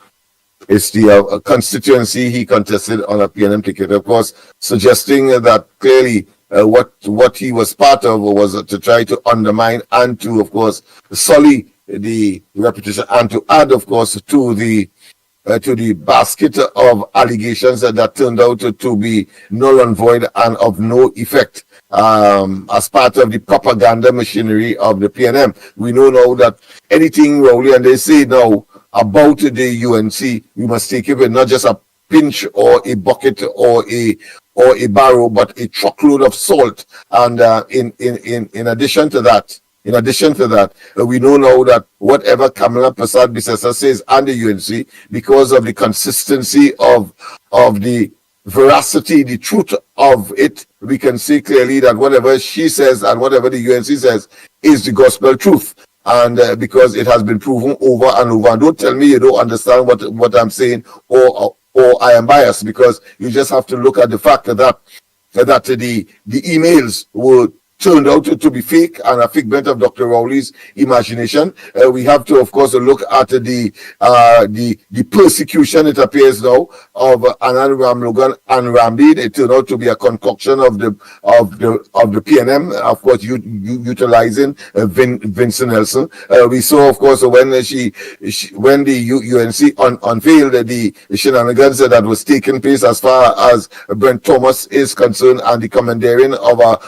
constituency he contested on a PNM ticket, of course, suggesting that clearly what he was part of was to try to undermine and to, of course, sully the reputation and to add, of course, to the basket of allegations that turned out to be null and void and of no effect as part of the propaganda machinery of the PNM. We know now that anything, Rowley, and they say now, about the UNC, we must take it with not just a pinch or a bucket or a barrel, but a truckload of salt. And in addition to that, we know now that whatever Kamala Prasad Bisesa says and the UNC, because of the consistency of the veracity, the truth of it, we can see clearly that whatever she says and whatever the UNC says is the gospel truth. and because it has been proven over and over. And don't tell me you don't understand what I'm saying, or I am biased, because you just have to look at the fact that the emails were turned out to be fake and a figment of Dr. Rowley's imagination. We have to, of course, look at the persecution, it appears now, of Anand Ramlogan and Ramdeed. It turned out to be a concoction of the PNM, of course, utilizing Vincent Nelson. We saw, of course, when when the UNC unveiled the shenanigans that was taking place as far as Brent Thomas is concerned, and the commandeering of a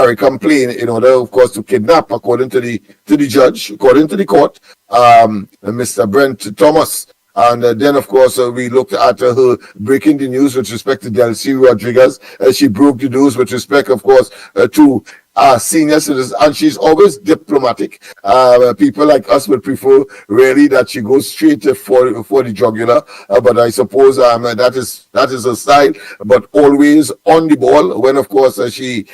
CARICOM plane in order, of course, to kidnap, according to the judge, according to the court, Mr. Brent Thomas. And then, of course, we looked at her breaking the news with respect to Delcy Rodriguez. She broke the news with respect, of course, to senior citizens, and she's always diplomatic. People like us would prefer really that she goes straight for the jugular, but I suppose that is her style, but always on the ball. When, of course, she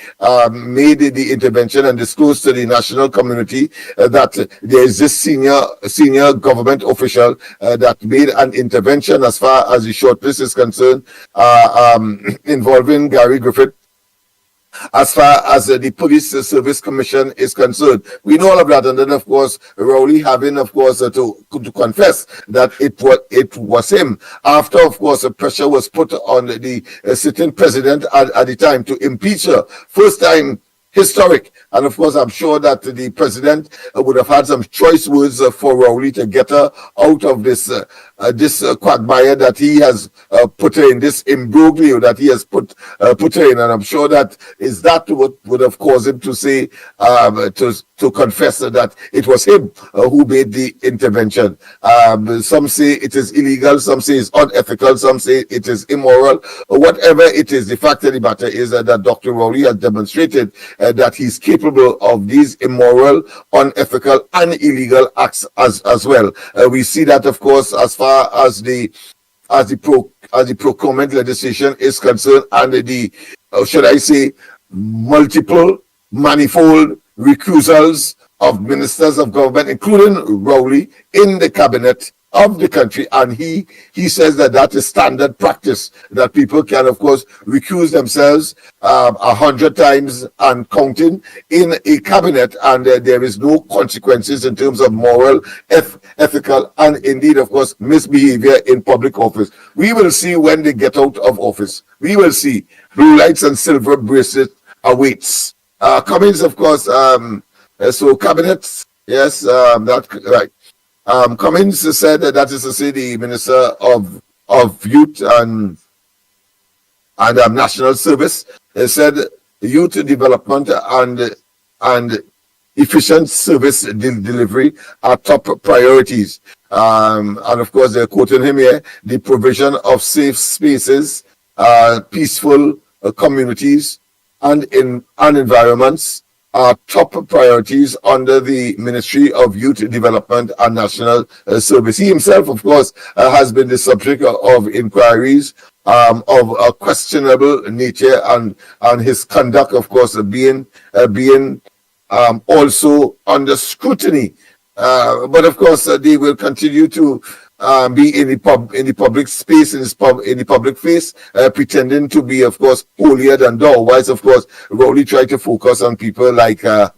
made the intervention and disclosed to the national community that there is this senior government official that made an intervention as far as the shortlist is concerned, involving Gary Griffith. As far as the Police Service Commission is concerned, we know all of that. And then, of course, Rowley having, of course, to confess that it was him. After, of course, the pressure was put on the sitting president at the time to impeach her. First time historic. And of course, I'm sure that the president would have had some choice words for Rowley to get her out of this quagmire that he has put her in, this imbroglio that he has put her in. And I'm sure that is that what would have caused him to say, to confess that it was him who made the intervention. Some say it is illegal, some say it's unethical, some say it is immoral. Whatever it is, the fact of the matter is that Dr. Rowley has demonstrated that he's capable of these immoral, unethical, and illegal acts as well. We see that, of course, as far as the procurement legislation is concerned, and the should I say manifold recusals of ministers of government, including Rowley, in the cabinet of the country. And he says that is standard practice, that people can, of course, recuse themselves 100 times and counting in a cabinet, and there is no consequences in terms of moral, ethical, and indeed, of course, misbehavior in public office. We will see when they get out of office. We will see. Blue lights and silver bracelet awaits. Cummings, of course, so cabinets, yes, that right. Cummings said that is to say the Minister of Youth and National Service said youth development and efficient service delivery are top priorities. And of course, they're quoting him here: the provision of safe spaces, peaceful communities, and environments are top priorities under the Ministry of Youth Development and National Service. He himself, of course, has been the subject of inquiries of a questionable nature, and his conduct, of course, being also under scrutiny. But of course, they will continue to be in the public space, in the public face, pretending to be, of course, holier than thou. Whilst, of course, Rowley tried to focus on people like, of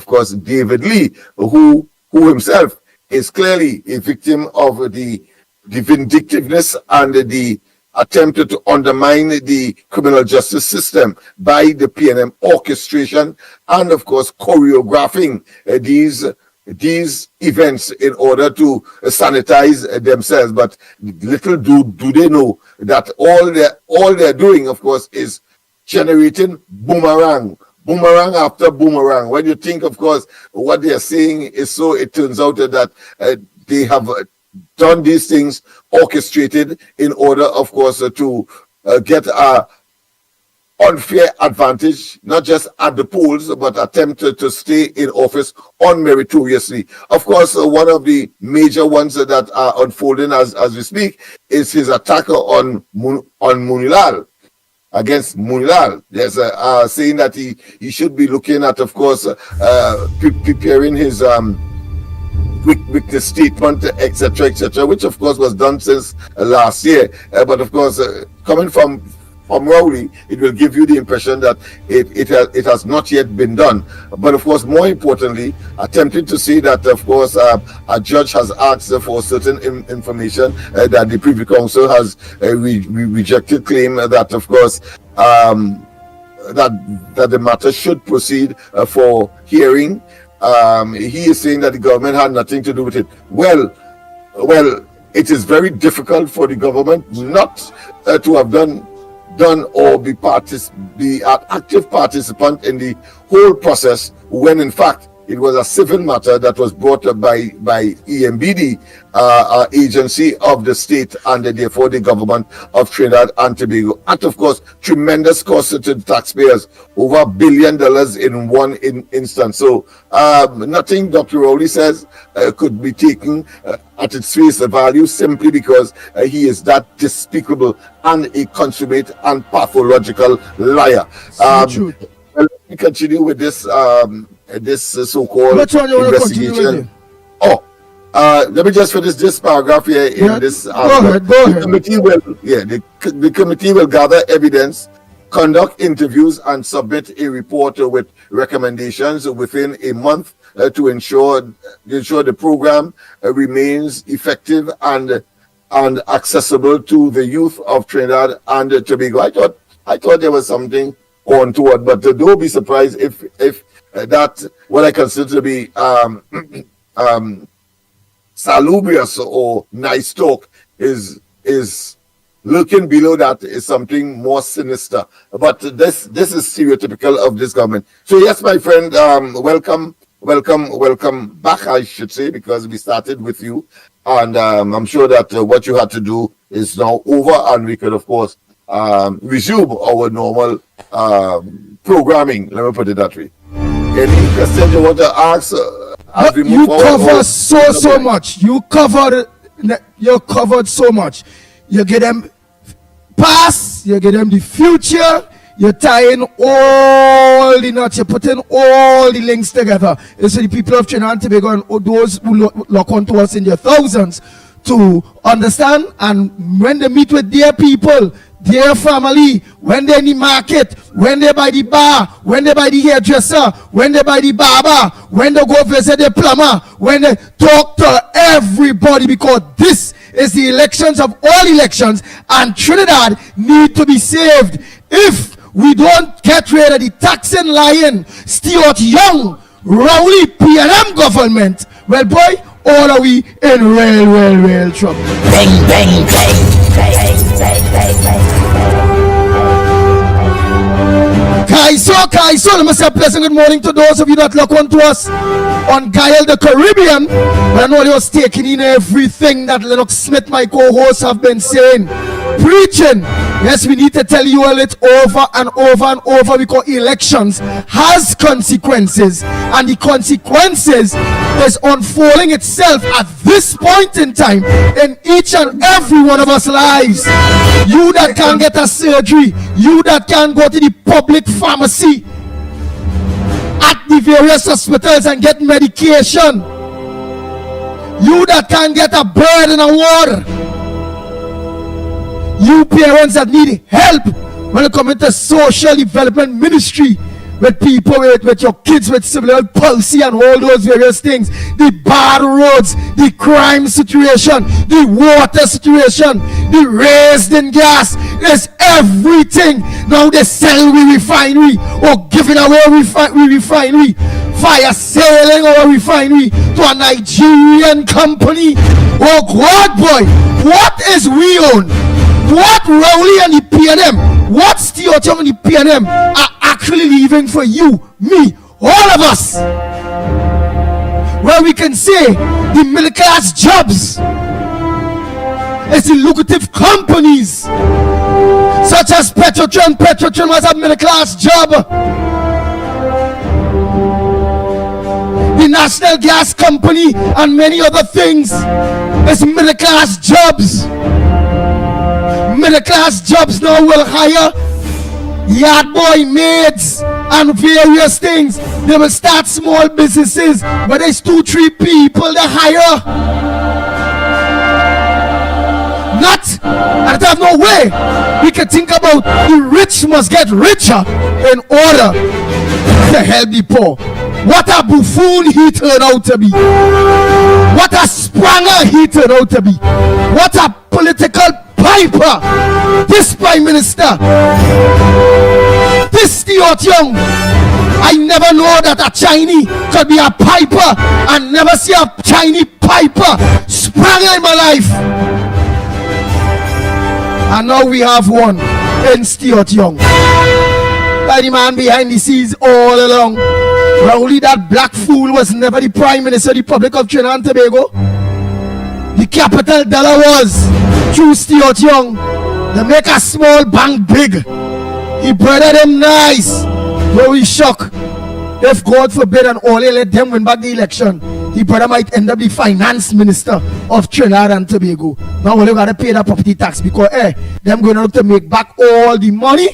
course, David Lee, who himself is clearly a victim of the vindictiveness and the attempt to undermine the criminal justice system by the PNM orchestration and, of course, choreographing these events in order to sanitize themselves. But little do they know that all they're doing, of course, is generating boomerang after boomerang. When you think, of course, what they are saying is so, it turns out that they have done these things orchestrated in order, of course, to get a unfair advantage, not just at the polls, but attempted to stay in office unmeritoriously. Of course, one of the major ones that are unfolding as we speak is his attack on Munilal. against Munlal. There's saying that he should be looking at, of course, preparing his witness statement, etc., which of course was done since last year. But of course, coming from Rowley, it will give you the impression that it has not yet been done. But of course, more importantly, attempting to say that, of course, a judge has asked for certain information that the Privy Council has rejected, claim that, of course, that the matter should proceed for hearing. He is saying that the government had nothing to do with it. Well, it is very difficult for the government not to have done or be an active participant in the whole process, when in fact it was a civil matter that was brought up by EMBD, agency of the state, and therefore the government of Trinidad and Tobago. At, of course, tremendous cost to the taxpayers, over $1 billion in one instance. So nothing Dr. Rowley says could be taken at its face value, simply because he is that despicable and a consummate and pathological liar. Well, let me continue with this so-called investigation. Let me just finish this paragraph here in this. Go ahead. The committee will gather evidence, conduct interviews, and submit a report with recommendations within a month to ensure the program remains effective and accessible to the youth of Trinidad and Tobago. I thought there was something on toward, but don't be surprised if that what I consider to be salubrious or nice talk is lurking below that is something more sinister. But this is stereotypical of this government. So yes, my friend, welcome back, I should say, because we started with you, and I'm sure that what you had to do is now over, and we could, of course, resume our normal programming. Let me put it that way. Any questions you want to ask? You cover so much. You covered so much. You get them past, you get them the future. You're tying all the knots. You're putting all the links together. It's the people of Trinidad and Tobago and those who lock onto us in their thousands to understand. And when they meet with their people, their family, when they're in the market, when they're by the bar, when they're by the hairdresser, when they're by the barber, when they go visit the plumber, when they talk to everybody, because this is the elections of all elections, and Trinidad need to be saved. If we don't get rid of the taxing lion, Stuart Young, Rowley, P&M government, well boy, all are we in real trouble. Bang, bang, bang. Kaiso, let me say a pleasant good morning to those of you that look on to us on Guile the Caribbean. But I know they was taking in everything that Lennox Smith, my co-host, have been saying, preaching. Yes, we need to tell you all it over and over, because elections has consequences, and the consequences is unfolding itself at this point in time in each and every one of us lives. You that can't get a surgery, you that can't go to the public pharmacy at the various hospitals and get medication, you that can't get a bed and a water, you parents that need help when it comes to social development ministry, with people with your kids with cerebral palsy and all those various things, the bad roads, the crime situation, the water situation, the raised in gas, there's everything. Now they sell we refinery or giving away we refinery, fire sailing our refinery to a Nigerian company. Oh God, boy, what is we own? What Rowley and the P&M, what Stuart Young and the P&M are actually leaving for you, me, all of us, where we can say the middle class jobs, it's the lucrative companies such as Petrotron was a middle class job, the National Gas Company and many other things, it's middle class jobs. Middle class jobs now will hire yard boy, maids, and various things. They will start small businesses where there's 2-3 people they hire. Not, and they have no way. We can think about the rich must get richer in order to help the poor. What a buffoon he turned out to be. What a spranger he turned out to be. What a political piper. This Prime Minister, this Stuart Young. I never know that a Chinese could be a piper and never see a Chinese piper spranger in my life. And now we have one in Stuart Young. The man behind the scenes all along. Only that black fool was never the Prime Minister of the Republic of Trinidad and Tobago. The capital dollar was through Stuart Young. They make a small bank big. He brother them nice. But we shock. If God forbid and only let them win back the election, the brother might end up the finance minister of Trinidad and Tobago. Now we gotta pay that property tax because them going to look to make back all the money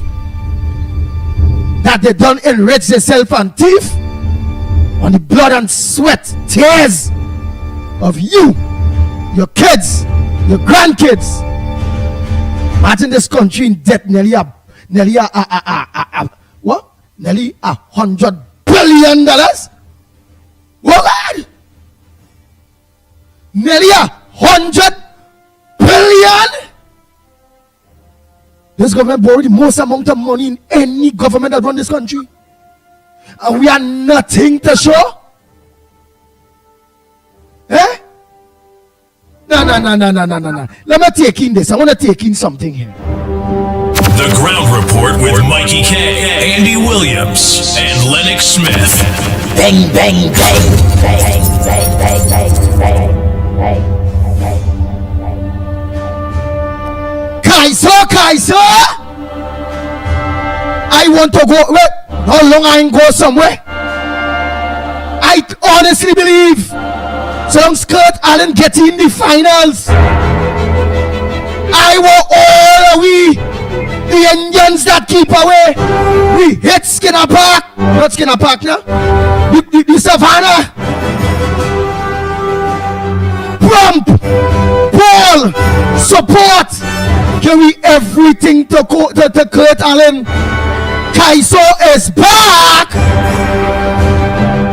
that they done enrich themselves and thief on the blood and sweat, tears of you, your kids, your grandkids. Imagine this country in debt nearly $100 billion. What? Nearly $100 billion. This government borrowed the most amount of money in any government that run this country. And we are nothing to show. Eh? No. Let me take in this. I want to take in something here. The Ground Report with Mickie K, Andy Williams, and Lennox Smith. Bang, bang, bang. Bang, bang, bang, bang, bang, bang. Kaiser! I want to go. Wait, how long I can go somewhere? I honestly believe some Skirt Allen get in the finals. I want all the Indians that keep away. We hit Skinner Park. Not Skinner Park now. The Savannah. Plump. Ball. Support. Give me everything to Kurt Allen. Kaiso is back.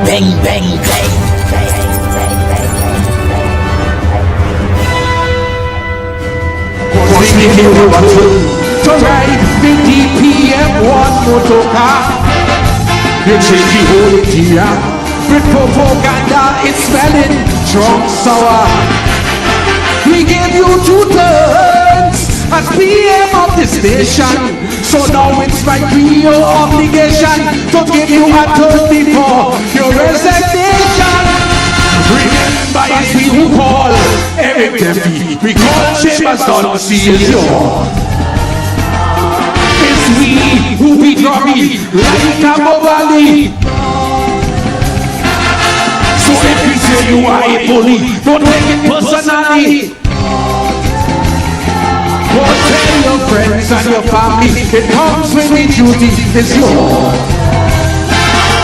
Bang, bang, bang. To ride the DPM-1 motor car. You change the whole idea. With propaganda, it's smelling strong sour. We gave you 2 turns as PM of the station. So now it's my real obligation to give you a turn before your resignation. Remember, it's we who call Eric Deputy. We call Chambers Don Celia. It's we who beat Robbie like a Mobali. So if you say you are a bully, don't take it personally. Go tell your friends and your family it comes when the duty is yours.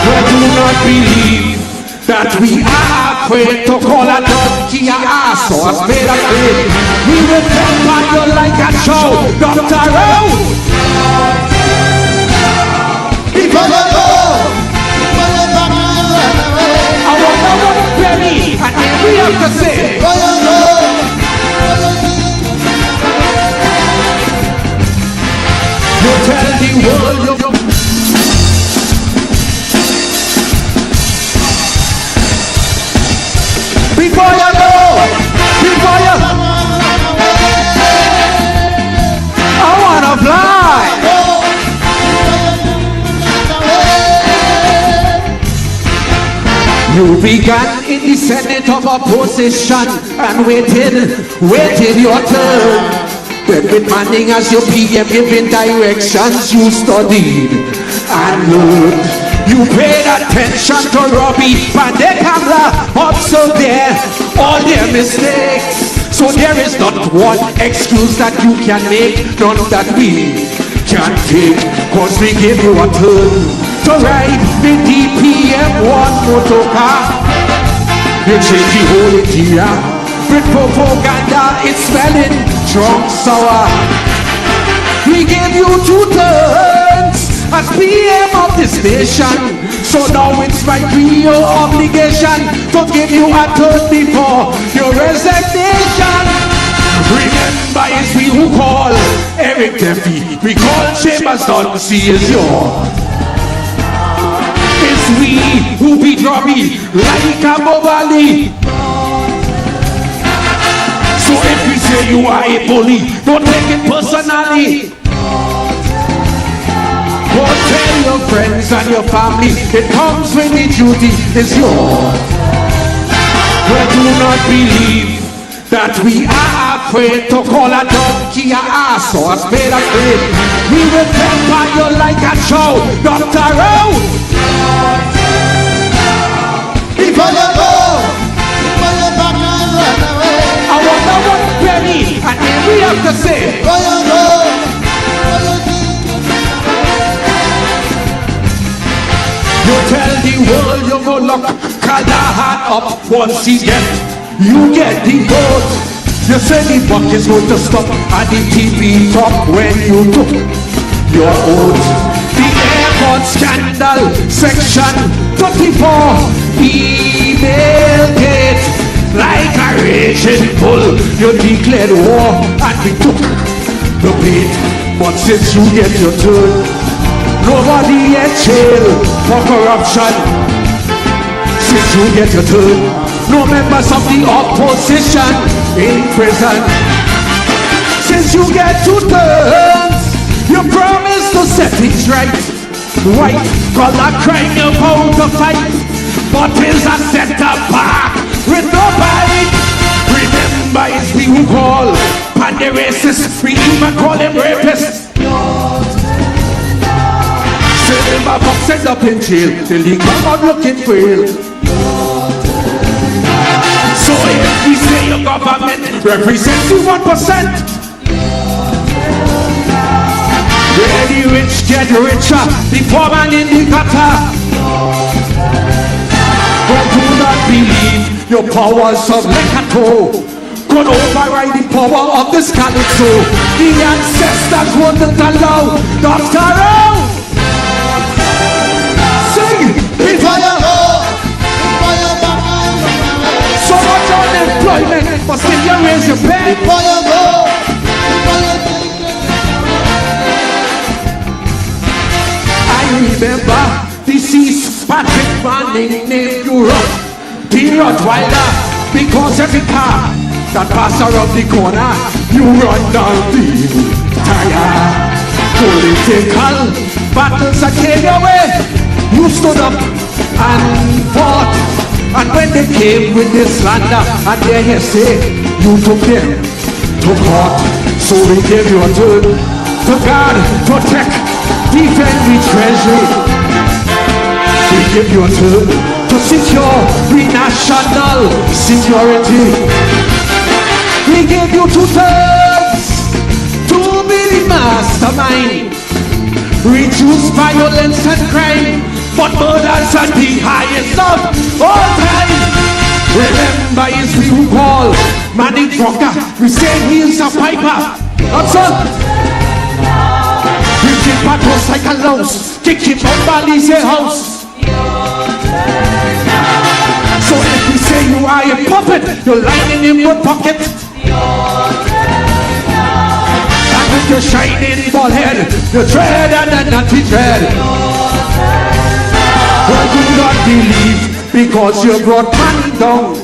But do not believe that we are afraid to call a donkey a ass or a spade a spade. We will jump on you like a show, Dr. Rose. Because I want no one penny, and then we have to say, you tell the world you before you I wanna fly. You began in the Senate of opposition and waited your turn. Then with Manning as your PM giving directions, you studied and learned. You paid attention to Robbie and the camera, observed all their mistakes. So there is not one excuse that you can make, none that we can't take, cause we give you a turn to ride the DPM-1 motor car. You change the whole interior with propaganda, it's smelling drunk sour. We gave you 2 turns as PM of this nation, so now it's my real obligation to give you a turn before your resignation. Remember, it's we who call Eric Duffy, we call Chambers Duncy is yours. It's we who beat Robbie like a Bobali. So if we say you are a bully, don't take it personally. Go tell your friends and your family, it comes when the duty is yours. But do not believe that we are afraid to call a donkey a ass or a spade a spade. We will pamper you like a show, Dr. Rowe. Before you go, before you back and run away. I wonder what Benny and we have to say. Before you go, before you you tell the world you go look Kadahan up once you get the vote. You say the buck is going to stop at the TV top when you took your oath. The airport scandal section 34 email gate. Like a raging bull, you declared war and we took the bait. But since you get your turn, nobody in jail for corruption. Since you get your turn, no members of the opposition in prison. Since you get 2 turns, you promise to set things right. White collar crime you're bound to fight, but is a center back with no bite. Remember, it's we who call Pandy racist, we even call him rapists. Silver box ends up in jail till he come out looking frail. So if we say your government represents you 1%, where the rich get richer, the poor man in the gutter. But do not believe your powers of Lecato could override the power of this Calypso. The ancestors wouldn't allow Dr. Rowe. Sing! before you go, before you back and run away. So much unemployment, but still you raise your pay. Before you go, before you think you I remember deceased Patrick Manning named Europe, the Rottweiler, because every car that pass around the corner, you run down the tire. Political battles that came your way, you stood up and fought. And when they came with this slander and their hearsay, you took them to court. So we gave you a turn to guard, protect, defend the treasury. We give you a turn to secure the national security. We gave you 2 turns to be the mastermind. Reduce violence and crime, but murders are the highest of all time. Remember, it's we who call Manny Drucker. We say he's a piper. Upson! We keep patrols like a louse, kick him out Bali's house. So if we say you are a puppet, you're lying in your pocket. And with your shining bald head, you tread and then not be tread. But do not believe, because you brought man down.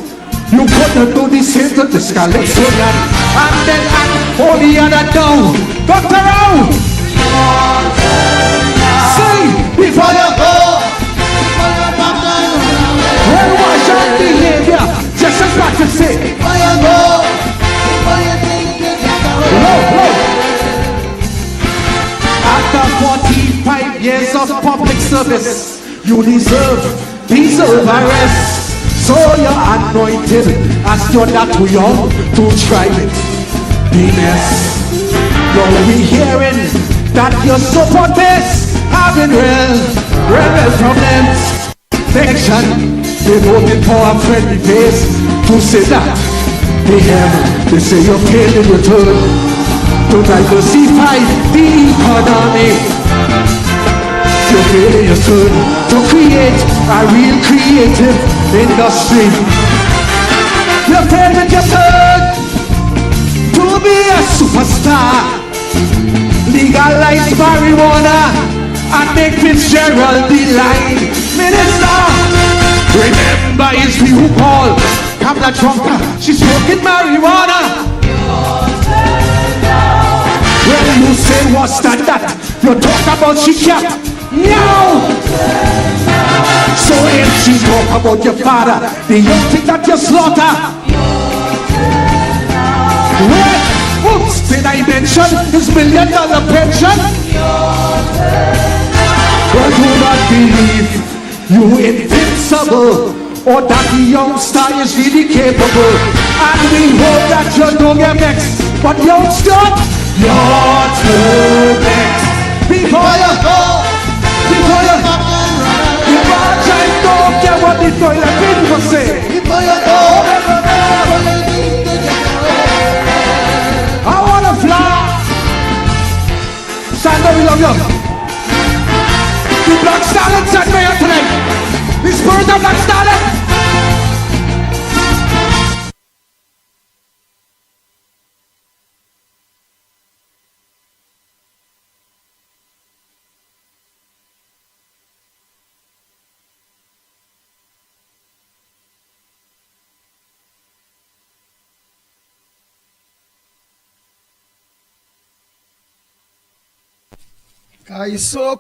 You couldn't do the same to this Calypso and then act all the other down. Dr. Rowe! Say, before you go, before you back and run away. well, watch your behavior, just as what you say. Before you go, before you think you get away. Low. After 45 years of public service, you deserve arrest. So you're anointed as you're not too young to try it. The mess. Now we hearing that your supporters have been rebel problems. Deflection, they voted for a friendly face to say that they say you're paying in return to diversify the economy. You're paying your turn to create a real creative industry. You're paying your turn to be a superstar. Legalize marijuana and make Fitzgerald the line minister. Remember it's we who call Kamala Trumper, she's smoking marijuana. When you say what's that, you talk about she kept meow. So if she talk about your father, the young thing that you slaughter. What? Oops, did I mention his $1 million pension? But do not believe you invincible, or that the youngster is really capable. And we hope that you don't get vexed, but youngster, your turn next. Before you go, I don't care what the toilet people say. Before you go, I wanna fly. Sandra, we love you. The Black Stallion set me up tonight. The spirit of Black Stallion.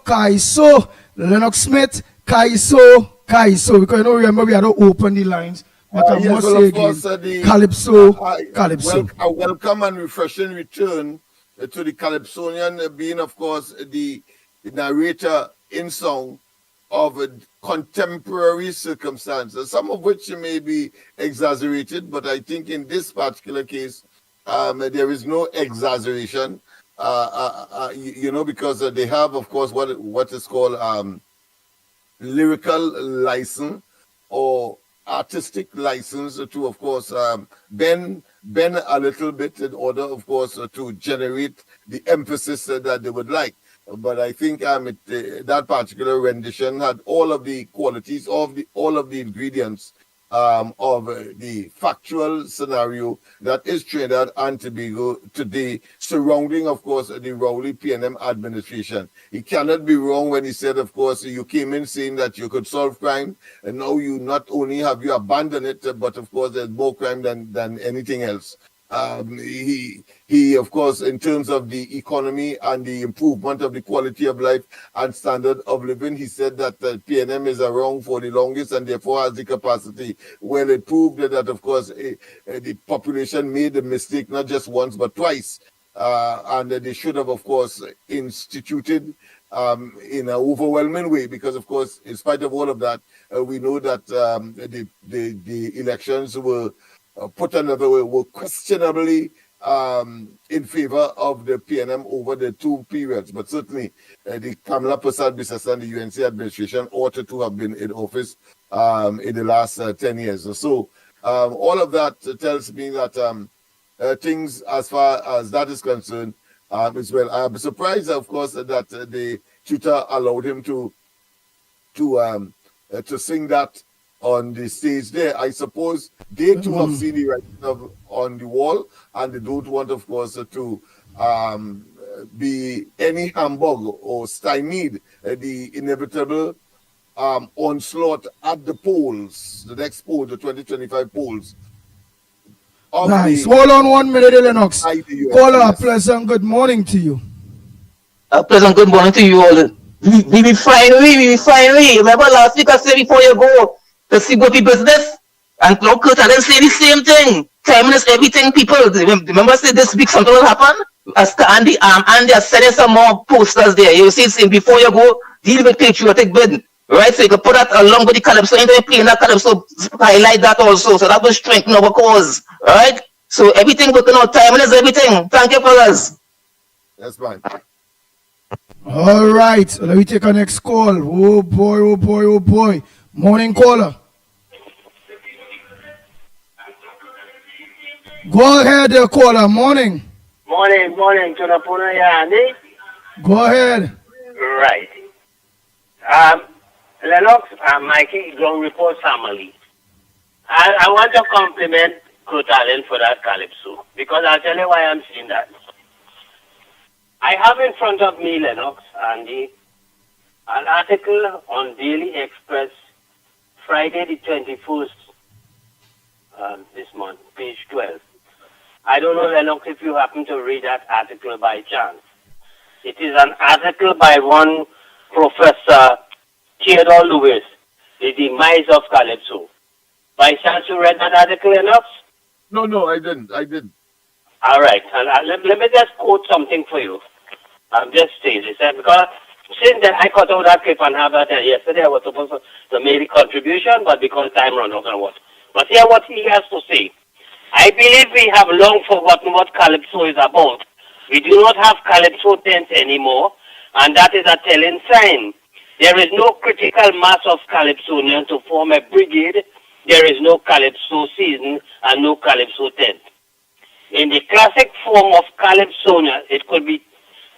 Calypso, Lennox Smith, Calypso. Because you don't remember we had to open the lines. But I must say again, Calypso. A welcome and refreshing return to the Calypsonian, being, of course, the narrator in song of contemporary circumstances, some of which may be exaggerated, but I think in this particular case, there is no exaggeration. Because they have, of course, what is called lyrical license or artistic license to, of course, bend a little bit in order, of course, to generate the emphasis that they would like. But I think that particular rendition had all of the qualities of all of the ingredients of the factual scenario that is Trinidad and Tobago today, surrounding, of course, the Rowley PNM administration. He cannot be wrong when he said, of course, you came in saying that you could solve crime, and now you not only have you abandoned it, but of course there's more crime than anything else. He, of course, in terms of the economy and the improvement of the quality of life and standard of living, he said that PNM is around for the longest and therefore has the capacity. Well, it proved that, of course, the population made a mistake not just once but twice. And they should have, of course, instituted in an overwhelming way, because, of course, in spite of all of that, we know that the elections were, put another way, were questionably in favor of the PNM over the two periods. But certainly, the Kamala Persad and the UNC administration ought to have been in office in the last 10 years or so. All of that tells me that things, as far as that is concerned, as well. I'm surprised, of course, that the tutor allowed him to sing that on the stage there. I suppose they too have seen the writing on the wall, and they don't want, of course, to be any humbug or stymied the inevitable onslaught at the polls, the next poll, the 2025 polls. Nice. Hold on 1 minute, Lennox. Caller, a pleasant good morning to you. A pleasant good morning to you all. We be fine. Remember last week I said before you go to see go business, and Cloud Curtin didn't say the same thing. Time is everything, people. Remember I said this week something will happen? And they are sending some more posters there. You see, before you go, deal with patriotic bid. Right, so you can put that along with the Calypso, and then playing that Calypso, highlight that also, so that will strengthen our cause, right? So everything working out, timing is everything. Thank you, fellas. That's fine. All right, so let me take our next call. Oh boy, oh boy, oh boy. Morning caller. Go ahead, caller. Morning. Morning, tunapuna yani. Go ahead. Right. Lennox and Mickie Ground Report family. I want to compliment Crotalin for that Calypso, because I'll tell you why I'm saying that. I have in front of me, Lennox, Andy, an article on Daily Express, Friday the 21st, this month, page 12. I don't know, Lennox, if you happen to read that article by chance. It is an article by one Professor Theodore Lewis, The Demise of Calypso. By chance you read that article, Lennox? No, I didn't. All right, and let me just quote something for you. I'm just saying this, because since then I cut out that clip and have that yesterday. I was supposed to make a contribution, but because time ran out and what. But hear what he has to say. I believe we have long forgotten what Calypso is about. We do not have Calypso tents anymore, and that is a telling sign. There is no critical mass of Calypsonians to form a brigade. There is no Calypso season and no Calypso tent. In the classic form of Calypsonia, it could be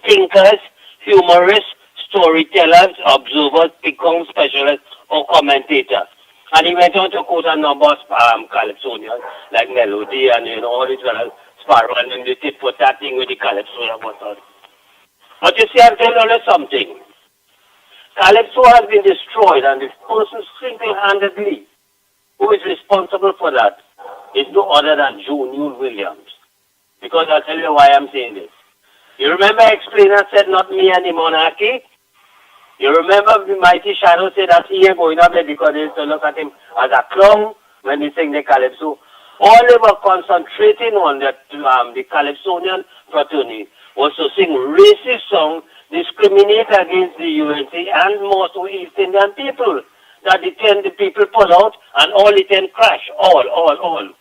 thinkers, humorists, storytellers, observers, picong specialists, or commentators. And he went on to quote a number of Calypsonians, like Melody and all these other Sparrow, and then they did put that thing with the Calypso and whatnot. But you see, I'm telling you something. Calypso has been destroyed, and this person single-handedly who is responsible for that is no other than June Williams. Because I'll tell you why I'm saying this. You remember Explainer said, not me and the monarchy? You remember the Mighty Shadow said that he ain't going up there because they used to look at him as a clown when they sing the Calypso. All they were concentrating on that the Calypsonian fraternity was to sing racist songs, discriminate against the UNC and more so East Indian people. That the people pull out and all the tent crash. All.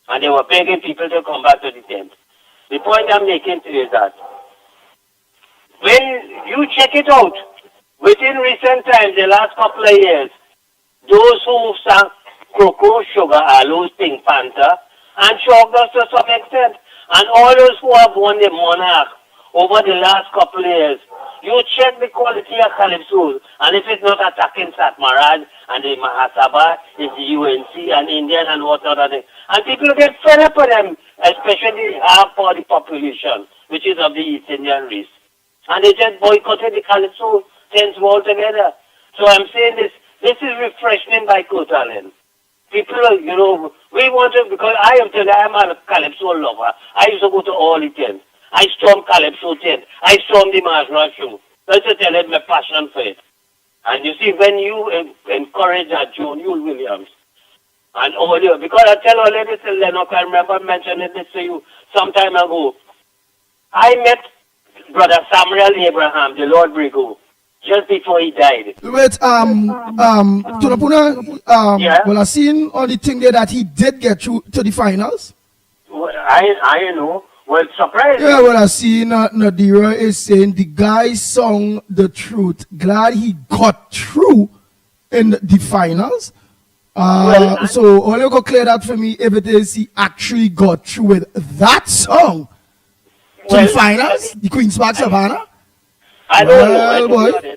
And they were begging people to come back to the tent. The point I'm making to you is that when you check it out, within recent times, the last couple of years, those who sang Croco, Sugar, Aloes, Pink Panther, and Shoggers to some extent, and all those who have won the Monarch over the last couple of years, you check the quality of Calypso, and if it's not attacking Satmaraj and the Mahasabha, it's the UNC and Indian and what other thing. And people get fed up with them, especially half of the population, which is of the East Indian race. And they just boycotted the Calypso tents altogether. So I'm saying this is refreshing by Crotalin. People, we want to, because I am telling you, I'm a Calypso lover. I used to go to all the tents. I stormed Calypso tent. I stormed the Masra show. That's to tell you my passion for it. And you see, when you encourage that June Williams, and all you, because I tell all ladies, Lennox, I remember mentioning this to you some time ago. I met Brother Samuel Abraham, the Lord Brigo, just before he died. Wait, Tunapuna, yeah? Well, I seen on the thing there that he did get through to the finals. Well, I know. Well, surprising. Yeah, well, I seen Nadira is saying the guy sung the truth. Glad he got through in the finals. So all you go clear that for me if it is he actually got through with that song to the finals, the Queen's Park Savannah. I don't know.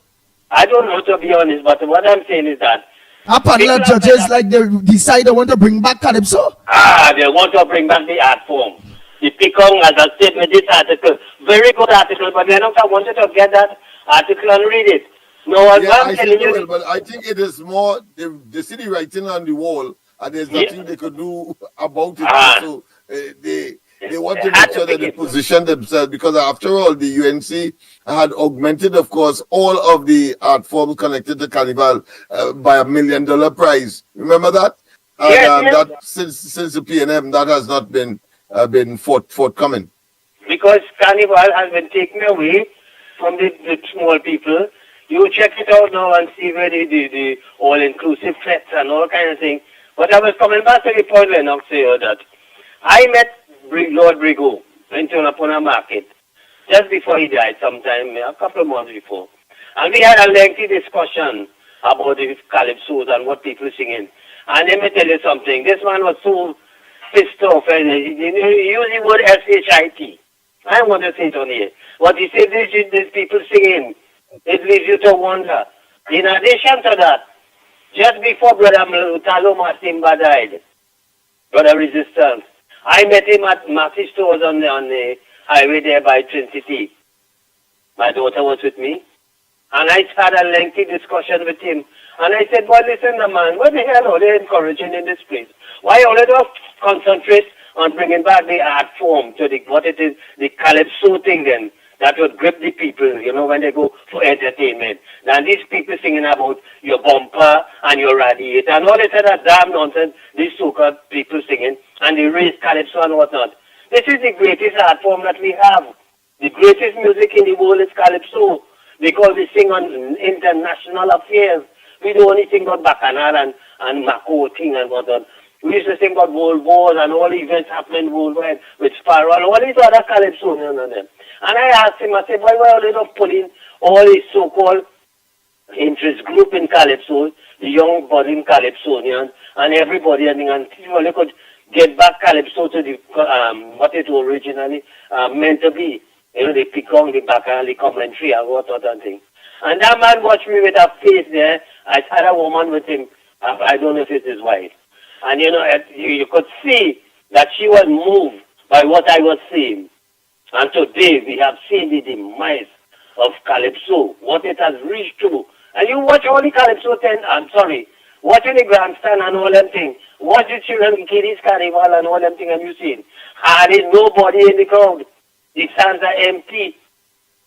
I don't know, to be honest, but what I'm saying is that a panel of judges like they decide they want to bring back Calypso. They want to bring back the art form. The Picong, as I said with this article, very good article, but I wanted to get that article and read it. No, I'm telling you. But I think it is more, they see the writing on the wall, and there's nothing they could do about it. So they want to make sure that they position themselves, because after all, the UNC had augmented, of course, all of the art forms connected to Carnival by $1 million prize. Remember that? And that since the PNM, that has not been forthcoming. Because Carnival has been taken away from the small people. You check it out now and see where the all-inclusive fets and all kind of things. But I was coming back to the point, Lennox, that I met Lord Brigo in Tunapuna Market. just before he died, sometime a couple of months before. And we had a lengthy discussion about the Calypsos and what people singing. And let me tell you something, this man was so pissed off, and he used the word S-H-I-T. I want to say it on here. What he said, these people singing, it leaves you to wonder. In addition to that, just before Brother Talo Matimba died, Brother Resistance, I met him at Maxi Stores on the highway there by Trinity. My daughter was with me. And I had a lengthy discussion with him. And I said, well, listen, man, what the hell are they encouraging in this place? Why all they don't concentrate on bringing back the art form to what it is, the Calypso thing then, that would grip the people, when they go for entertainment. Now these people singing about your bumper and your radiator and all this other damn nonsense, these so-called people singing, and they raise Calypso and whatnot. This is the greatest art form that we have. The greatest music in the world is Calypso, because we sing on international affairs. We do only sing about Bacchanal and Mako thing and whatnot. We used to sing about world wars and all events happening worldwide with Sparrow and all these other Calypsonians and them. And I asked him, I said, why are they not putting all these so-called interest group in Calypso, the young budding Calypsonians and everybody, and they could get back Calypso to the what it was originally meant to be. They pick on the Bacchanal, the commentary and what other thing. And that man watched me with a face there. I had a woman with him. I don't know if it's his wife. And you could see that she was moved by what I was saying. And today we have seen the demise of Calypso, what it has reached to. And you watch all the Calypso watching the grandstand and all them things. Watch the children kiddies Carnival and all them things, and you see there's nobody in the crowd. The stands are empty.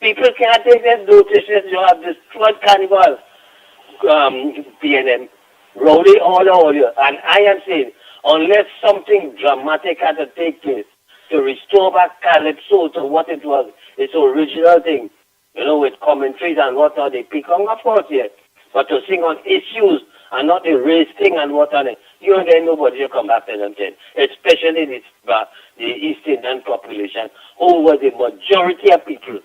People can't take this notice. You have destroyed Carnival, PNM, rowdy all over you. And I am saying, unless something dramatic had to take place to restore back Calypso to what it was, its original thing, with commentaries and whatnot, they pick on, of course, yes. But to sing on issues and not the race thing and whatnot, then nobody will come back to them then. Especially the East Indian population, who was the majority of people.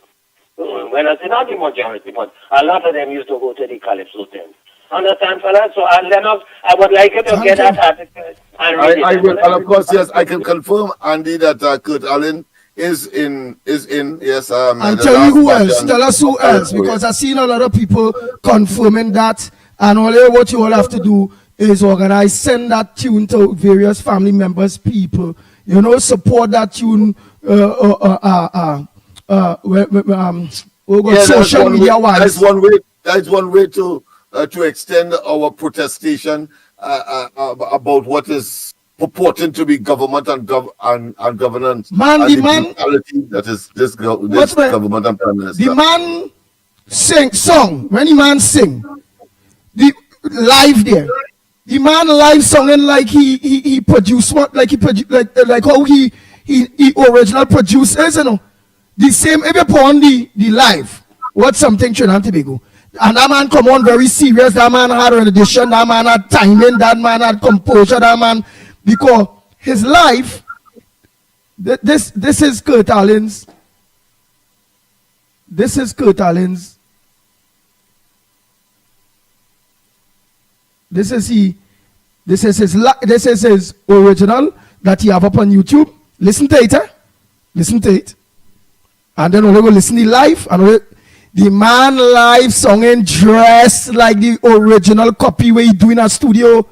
When I say not the majority, but a lot of them used to go to the Calypso tent. Understand, fellas? So, Lennox, I would like you to get that article and read it. I will, and of course, yes, I can confirm, Andy, that Kurt Allen is in, yes. And tell me who else, tell us who else, because I've seen a lot of people confirming that, and only what you all have to do is organize, send that tune to various family members, people, support that tune, social media wise. That's one way to extend our protestation about what is purporting to be government and governance. Man, and the man that is this government and prime minister. The man sing song when the man sing the live there. The man live songing like he produced what like how he original producers, the same every upon the live. What something Trinidad and Tobago. And that man come on very serious. That man had rendition. That man had timing. That man had composure. That man, because his life. This is Kurt Allen's. This is Kurt Allen's. This is his original that he have up on YouTube. Listen to it, listen to it, and then we will listen to live and the man live songing dressed like the original copy where he do in a studio.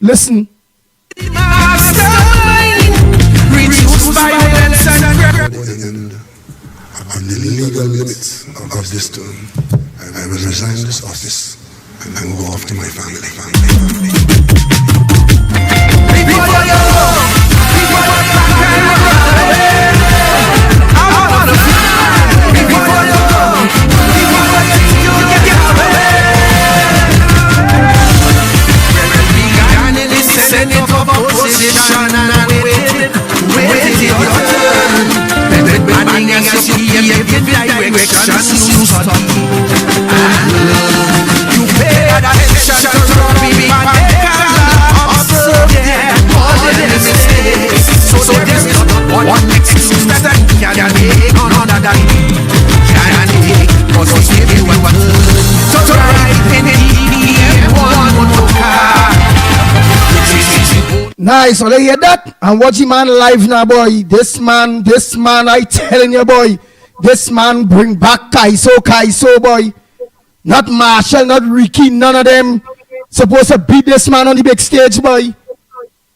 Listen. The end of the legal limits of this term, I will resign this office and go off to my family. You pay attention to me, so there's not one excuse that I can make on other than Alright, so they hear that? And watch him man live now, boy. This man, I telling you, boy. This man bring back Kaiso, boy. Not Marshall, not Ricky, none of them. Supposed to beat this man on the big stage, boy.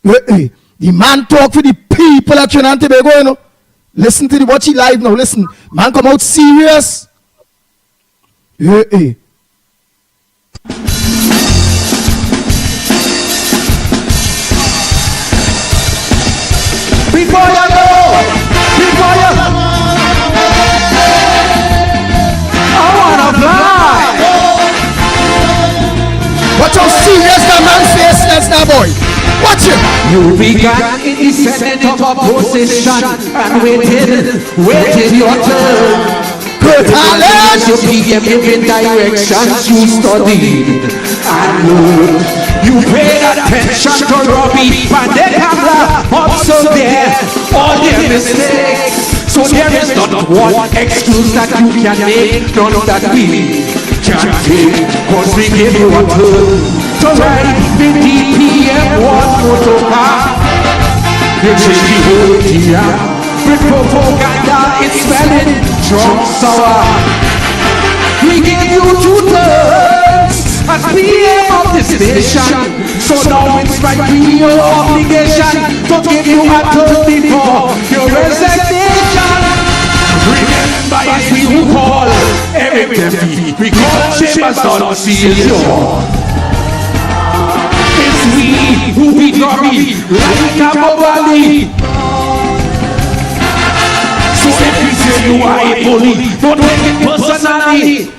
The man talk for the people at Trinidad and Tobago, you know. Listen to the watch he live now. Listen, man come out serious. Before you go, I wanna fly. Watch how serious that man face next now, boy. Watch it. You began in the Senate of opposition and waited your turn. Good As your PM giving directions, you studied and learned. You paid attention to Robbie and the camera observed there all their mistakes. So there is not one excuse that you can make, none that we can take, cause we give you a turn to ride the DPM1 motor car. You change the whole idea with propaganda, it's spelling drunk sour. We give you 2 turns as PM of the station, so now it's right to your obligation to give you a turn before your resignation. Remember, it's we who call every deputy, we call chambers not sealed. It's we who be glory like a bobali. So if you say you are a bully, don't take it personally.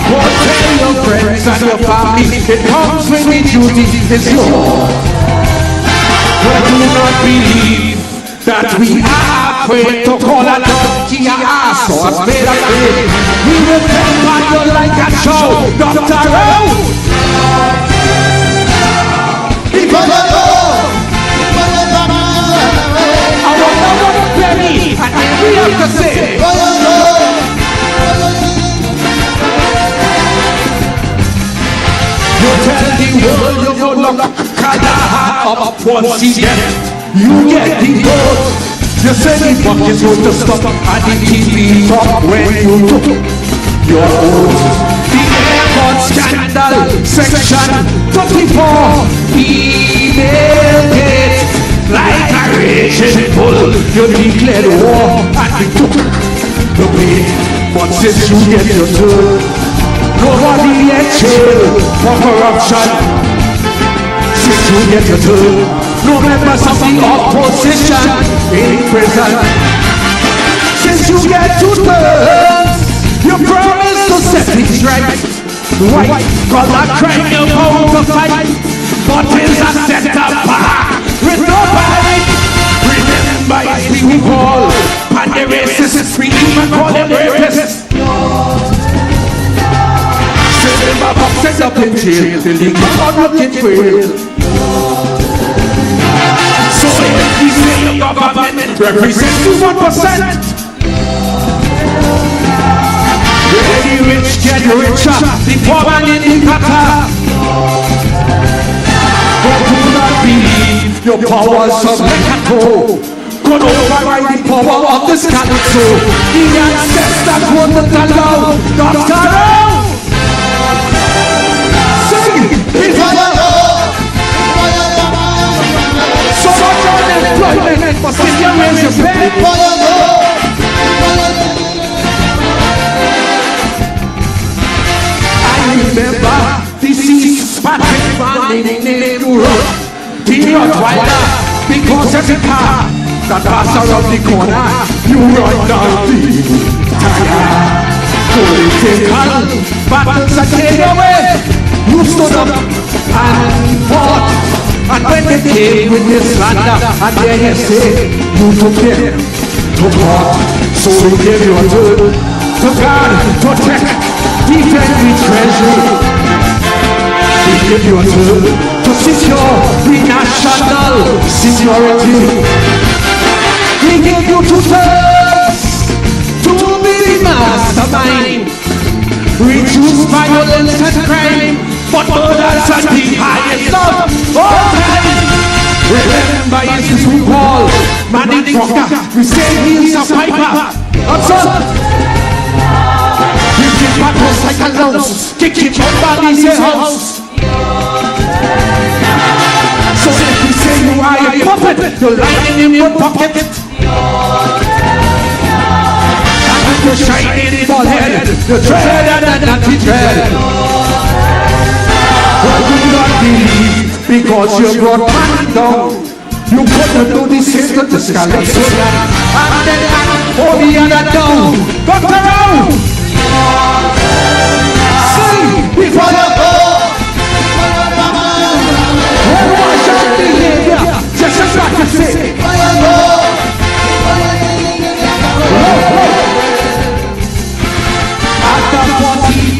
Go tell your friends and your family, it comes when the duty is yours. But do not believe that we are afraid to call a donkey a ass or a spade a spade. We will take you like a show, Dr. Rowe. And we have to say, you tell the world you go look at the heart of once you get the vote. You say the buck is going to stop at the TV talk when you took your oath. The airport scandal section 24 email it. Like a raging bull, you declared war and you took the bait. But since you get your turn, nobody in jail for corruption. Since you get your turn, no members of the opposition in prison. Since you get 2 turns, you promise to set things right. White collar crime you're bound to fight, but is a set-up bar with no fight. Remember it's we who call and the racists, we even call them rapists. Send them up, send up in jail till they come out looking for it. So if we say your government represents 1%, the rich get richer, the poor man in the gutter. But do not believe your powers of Lecato could override the power of this Calypso. The ancestors wouldn't allow Dr. Rowe. Sing it! So much unemployment, but still you raise your pay. I remember this is Patrick Manning named Europe. The Rottweiler, because every car that pass around the corner, you run down the tire. Political battles are taken away. You stood up and fought. And when they came with this slander, and then you say, you took them to court. So we gave you a turn to guard, protect, defend the treasury. We give you a turn to secure the national security. We give you 2 turns to be the mastermind. Reduce violence and crime but murder's at the highest love. Okay. Remember it's true Paul, Manning Crocker, we say he's a piper. Observe. We kick battles like a louse, kicking your bodies a house. So if we say you are a puppet, you're lying in your pocket. And with your shining bald head, you dread and naughty dread. Well, do not believe, because you brought man down. You couldn't do the same to the Calypso and then all the other down. Got around. See, before you go. Watch your behavior. Just as what you say. After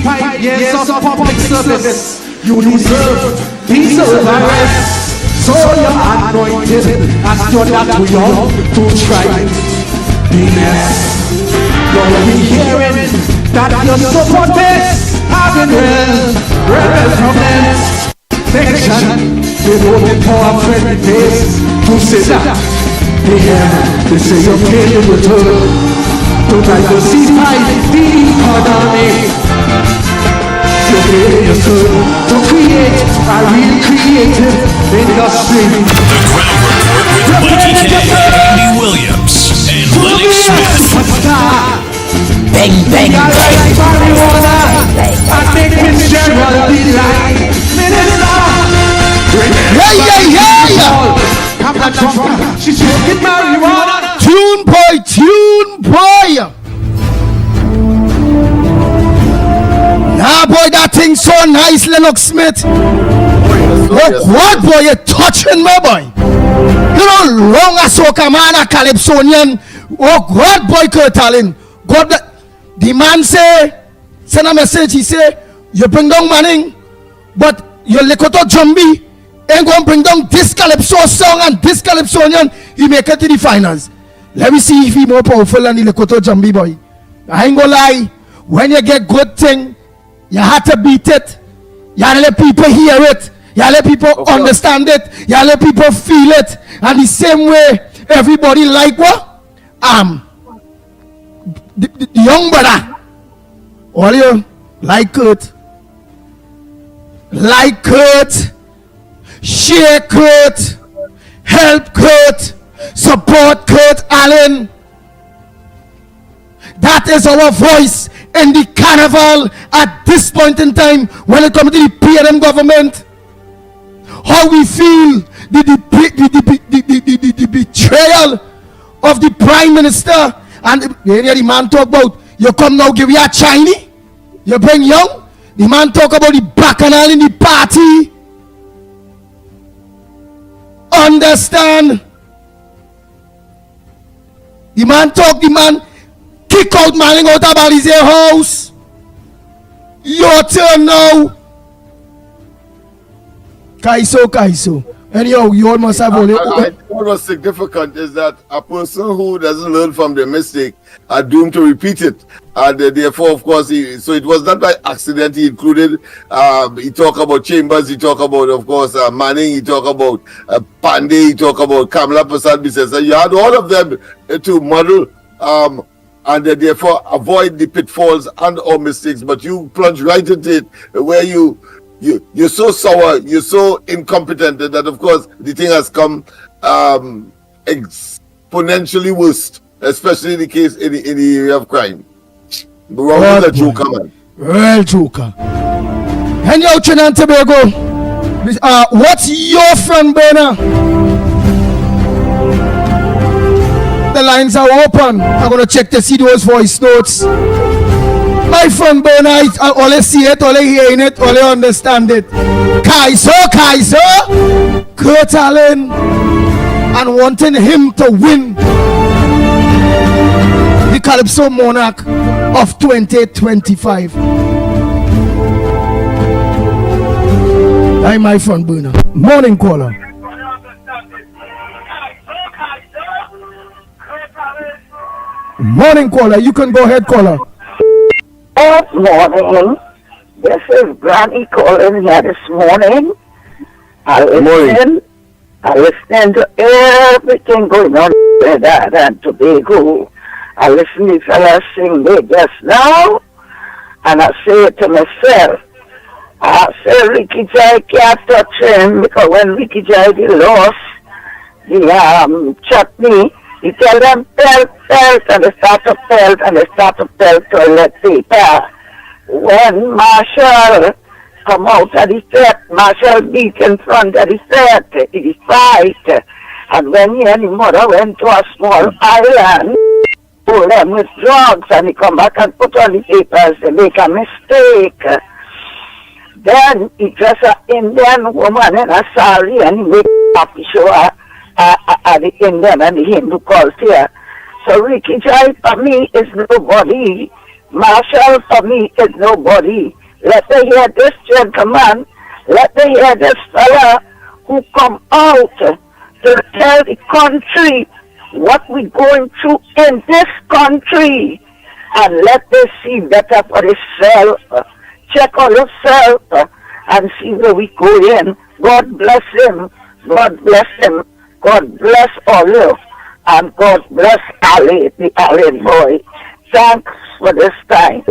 45 years of public service, you deserve arrest. So you're anointed and you're not too young to try the mess. You'll be hearing that your supporters having real problems. Deflection, they voted for a friendly face to say that. They say you're paid in return to diversify the economy. To create a real creative industry. The Ground Report with Mickie K, Andy Williams, and Lennox Smith. Bang, bang, bang. Marijuana and make Fitzgerald delight. Yeah. Come that drunk, she's smoking marijuana. Tune boy. Ah, boy, that thing so nice, Lennox Smith. What, boy, you touching me, boy? You know, long as soca man, a Calypsonian. Oh, God, boy, Kurt Allen. God, the man send a message, he say, you bring down Manning, but your Lekoto Jumbi ain't going to bring down this Calypso song and this Calypsonian, he make it to the finals. Let me see if he more powerful than the Lekoto Jumbi, boy. I ain't gonna lie, when you get good thing, you have to beat it. You have to let people hear it. You have to let people understand it. You have to let people feel it. And the same way, everybody like what? The young brother. All you like it. Like it. Share it. Help it. Support Kurt Allen. That is our voice in the Carnival at this point in time when it comes to the PNM government. How we feel the betrayal of the Prime Minister. And the man talk about, you come now give you a Chinese, you bring young. The man talk about the bacchanal in the party. Understand? The man kick out Manning out of Balize house. Your turn now. Kaiso. Anyhow, you all must have only. What was significant is that a person who doesn't learn from their mistake are doomed to repeat it. And therefore, of course, so it was not by accident. He included, he talked about Chambers, he talked about, of course, Manning, he talked about Pandey, he talked about Kamala Prasad Bisesa. You had all of them to model and therefore avoid the pitfalls and or mistakes, but you plunge right into it where you're so sour, you're so incompetent that of course the thing has come exponentially worse, especially in the case in the area of crime. Wrong with the joker, man. Real joker. And yo, Trinidad and Tobago, what's your friend burner? The lines are open. I'm gonna check to see those voice notes. My friend Bernard, I only see it, only hearing it, only understand it. Kaiso, Kurt Allen, and wanting him to win the Calypso Monarch of 2025. I'm my friend Bernard. Morning caller. Morning caller, you can go ahead, caller. Good morning. This is Granny calling here this morning. I listening to everything going on in Trinidad and Tobago. I listen to fellas sing there just now, and I say to myself, I say Ricky Jai can't touch him, because when Ricky Jai lost the chutney, he tell them pelt, and they start to pelt toilet paper. When Marshall come out of the set, Marshall beat in front of the set, he fight. And when he and his mother went to a small island, pull them with drugs, and he come back and put on the papers, they make a mistake. Then he dress an Indian woman in a sari, and he make a happy show at the Indian and the Hindu culture. So Ricky Jai for me is nobody. Marshall for me is nobody. Let me hear this gentleman, let me hear this fella who come out to tell the country what we're going through in this country, and let me see better for yourself. Check on yourself and see where we go in. God bless him. God bless him. God bless all you. And God bless Ali, the Ali boy. Thanks for this time.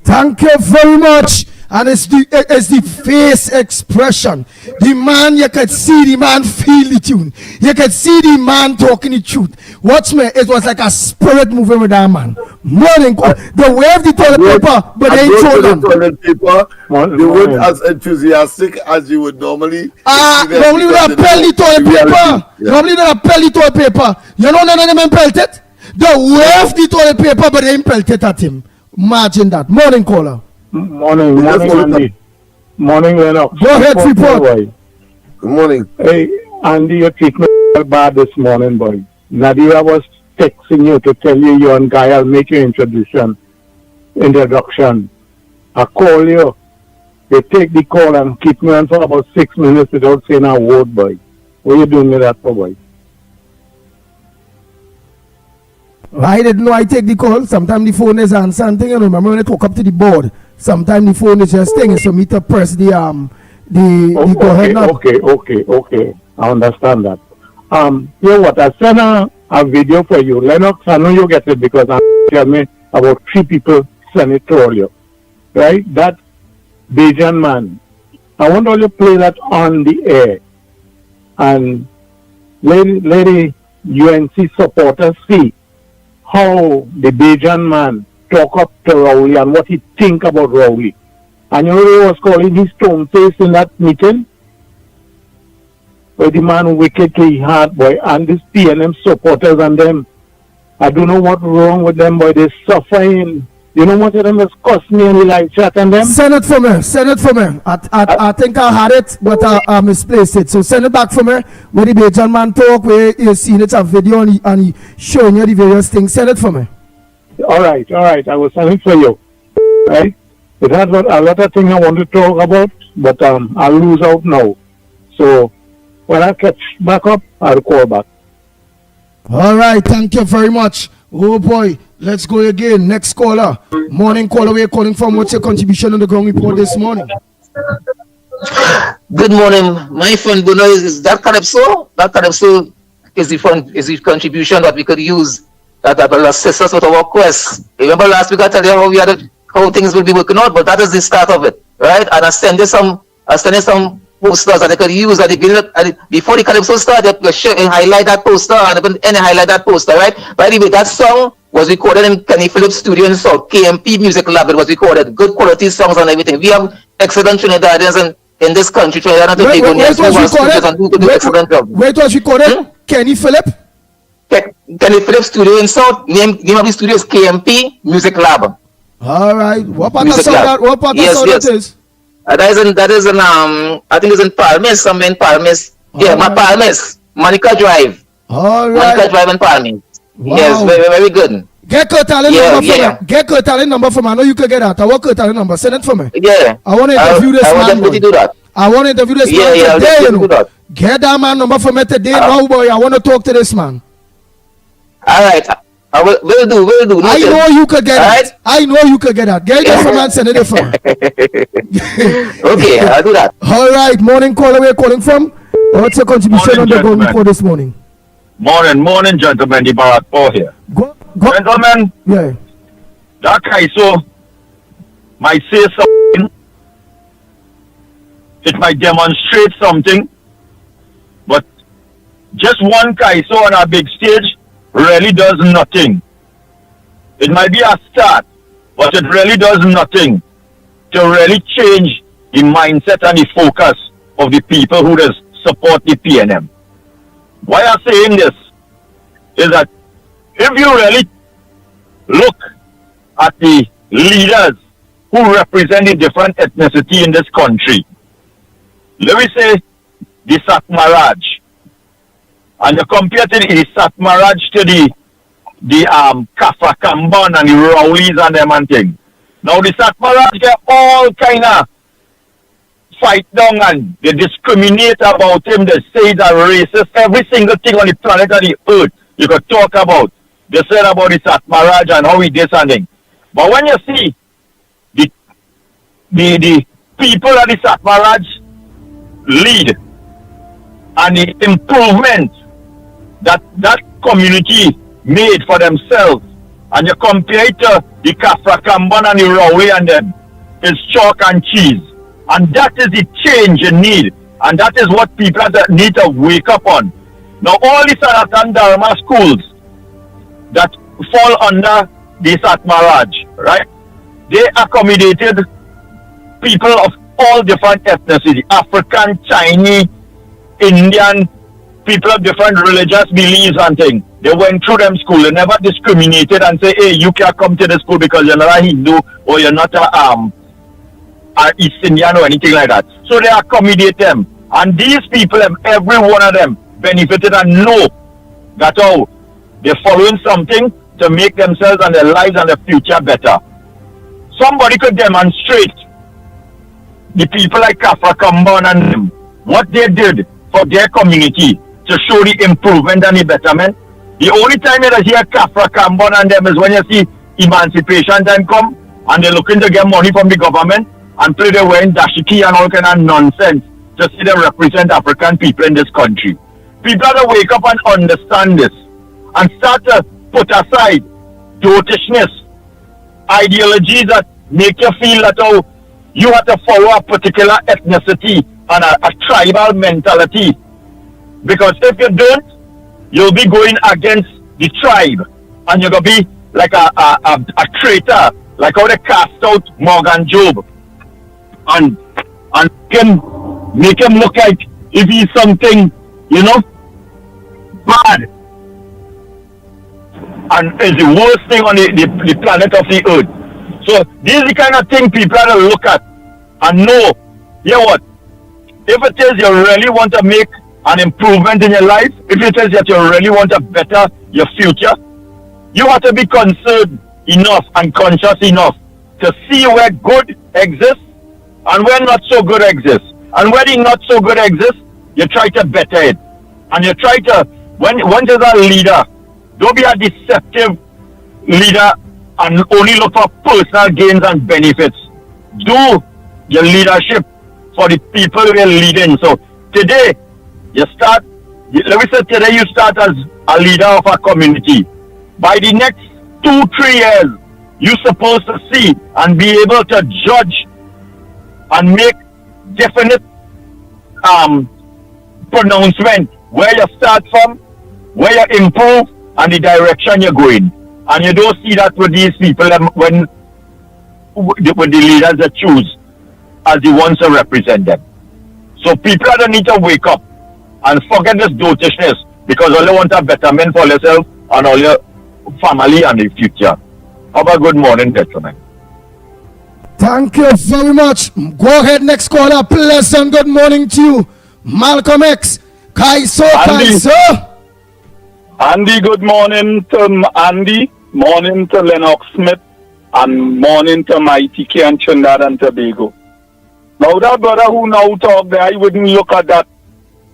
Thank you very much. And it's the face expression. The man, you can see the man feel the tune. You can see the man talking the truth. Watch me, it was like a spirit moving with that man. Morning, they wave the toilet paper, but they ain't told them. Toilet paper, they weren't as enthusiastic as you would normally. Normally with a pelly toilet paper. Normally with a pelly toilet paper. You know none of them pelt it? They wave the toilet paper, but they ain't pelt it at him. Imagine that. Morning, caller. Morning, Andy. Morning, Lennox. Go ahead, report. Good morning. Hey, Andy, you treat me bad this morning, boy. Nadia was texting you to tell you and Guy, I'll make your introduction. I call you. They take the call and keep me on for about 6 minutes without saying a word, boy. What are you doing with that for, boy? I didn't know I take the call. Sometimes the phone is answering thing. I remember when I talk up to the board. Sometimes the phone is just thing. So me to press the go ahead now. Okay. I understand that. You know what? I sent a video for you. Lennox, I know you get it because I tell me about 3 people send it to all you. Right? That Bajan man. I want all you play that on the air. And lady UNC supporters see how the Bajan man talk up to Rowley and what he think about Rowley. And you know he was calling his stone face in that meeting? Where the man wickedly hard, boy, and this PNM supporters and them. I don't know what's wrong with them, boy. They're suffering. You know what them has cost me in the live chat and them? Send it for me. I think I had it, but I misplaced it. So send it back for me. Where the Bajan man talk, where you seen it a video and he showing you the various things. Send it for me. All right. I will send it for you. Right? It has a lot of things I want to talk about, but I'll lose out now. So when I catch back up, I'll call back. All right. Thank you very much. Oh boy. Let's go again. Next caller. Morning caller. Where you calling from? What's your contribution on the ground report this morning? Good morning. My friend Bruno, is that Calypso? That Calypso is the contribution that we could use that will assist us with our quest. Remember last week I told you how things will be working out, but that is the start of it, right? And I sent you some posters that they could use at the beginning, before the Calypso started. You highlight that poster and highlight that poster, right? By the way, that song was recorded in Kenny Phillips' studio in South KMP Music Lab. It was recorded. Good quality songs and everything. We have excellent Trinidadians in this country. Trinidad and Tobago. Where it was recorded? Kenny Phillips? Kenny Phillips' studio in South. Name of the studio is KMP Music Lab. All right. What part of South that is? That is in I think it's in Palmis, somewhere in Palmis. Yeah, Palmis. Monica Drive. All right. Monica Drive in Palmis. Wow. Yes, very, very good. Get Curtalin number for me. Get Curtalin number for me. I know you can get that. I want Curtalin number. Send it for me. Yeah. I want to interview this man. I will definitely do that. I want to interview this man today. You know. Get that man number for me today. Now, boy, I want to talk to this man. All right. I will do. I know you could get that. I know you could get that. Get it from and send it from. Okay, I'll do that. All right, morning caller, where calling from? What's your contribution on the Gold Report this morning? Morning, gentlemen. The Barack Paul here. Gentlemen, yeah. That Calypso might say something. It might demonstrate something. But just one Calypso on a big stage really does nothing. It might be a start, but it really does nothing to really change the mindset and the focus of the people who does support the PNM. Why I'm saying this is that if you really look at the leaders who represent the different ethnicity in this country, let me say the Satmaraj, and you compare the Satmaraj to the Kafra Kamban and the Rowleys and them and thing. Now the Satmaraj get all kind of fight down and they discriminate about him, they say he's a racist. Every single thing on the planet of the earth you could talk about. They said about the Satmaraj and how he did something. But when you see the people that the Satmaraj lead and the improvement that community made for themselves, and you compare it to the Kafra Kamban and the Rowley and them, it's chalk and cheese. And that is the change you need. And that is what people need to wake up on. Now all the Sanatan Dharma schools that fall under the Satmaraj, right? They accommodated people of all different ethnicity, African, Chinese, Indian, people of different religious beliefs and things. They went through them school. They never discriminated and say, hey, you can't come to the school because you're not a Hindu or you're not a East Indian or anything like that. So they accommodate them. And these people, every one of them, benefited and know that they're following something to make themselves and their lives and their future better. Somebody could demonstrate the people like Kafra Kamban and them, what they did for their community to show the improvement and the betterment. The only time you hear Kafra Kamban and them is when you see emancipation time come and they're looking to get money from the government and play their wearing dashiki and all kind of nonsense to see them represent African people in this country. People have to wake up and understand this and start to put aside dotishness, ideologies that make you feel that you have to follow a particular ethnicity and a tribal mentality. Because if you don't, you'll be going against the tribe and you're going to be like a traitor, like how they cast out Morgan Job and make him look like if he's something, bad. And is the worst thing on the planet of the earth. So this is the kind of thing people have to look at and know, what? If it is you really want to make an improvement in your life, if it is that you really want to better your future, you have to be concerned enough and conscious enough to see where good exists and where not so good exists. And where the not so good exists, you try to better it. And you try to, once you're a leader, don't be a deceptive leader and only look for personal gains and benefits. Do your leadership for the people you're leading. So today, you start as a leader of a community. By the next 2-3 years, you're supposed to see and be able to judge and make definite pronouncement where you start from, where you improve, and the direction you're going. And you don't see that with these people when with the leaders that choose as the ones to represent them. So people don't need to wake up and forget this dotishness because all they want a betterment for yourself and all your family and the future. Have a good morning, gentlemen. Thank you very much. Go ahead, next caller. Pleasant good morning to you. Malcolm X. Calypso. Andy, good morning to Andy. Morning to Lennox Smith. And morning to Mickie and Trinidad and Tobago. Now that brother who now talk there, I wouldn't look at that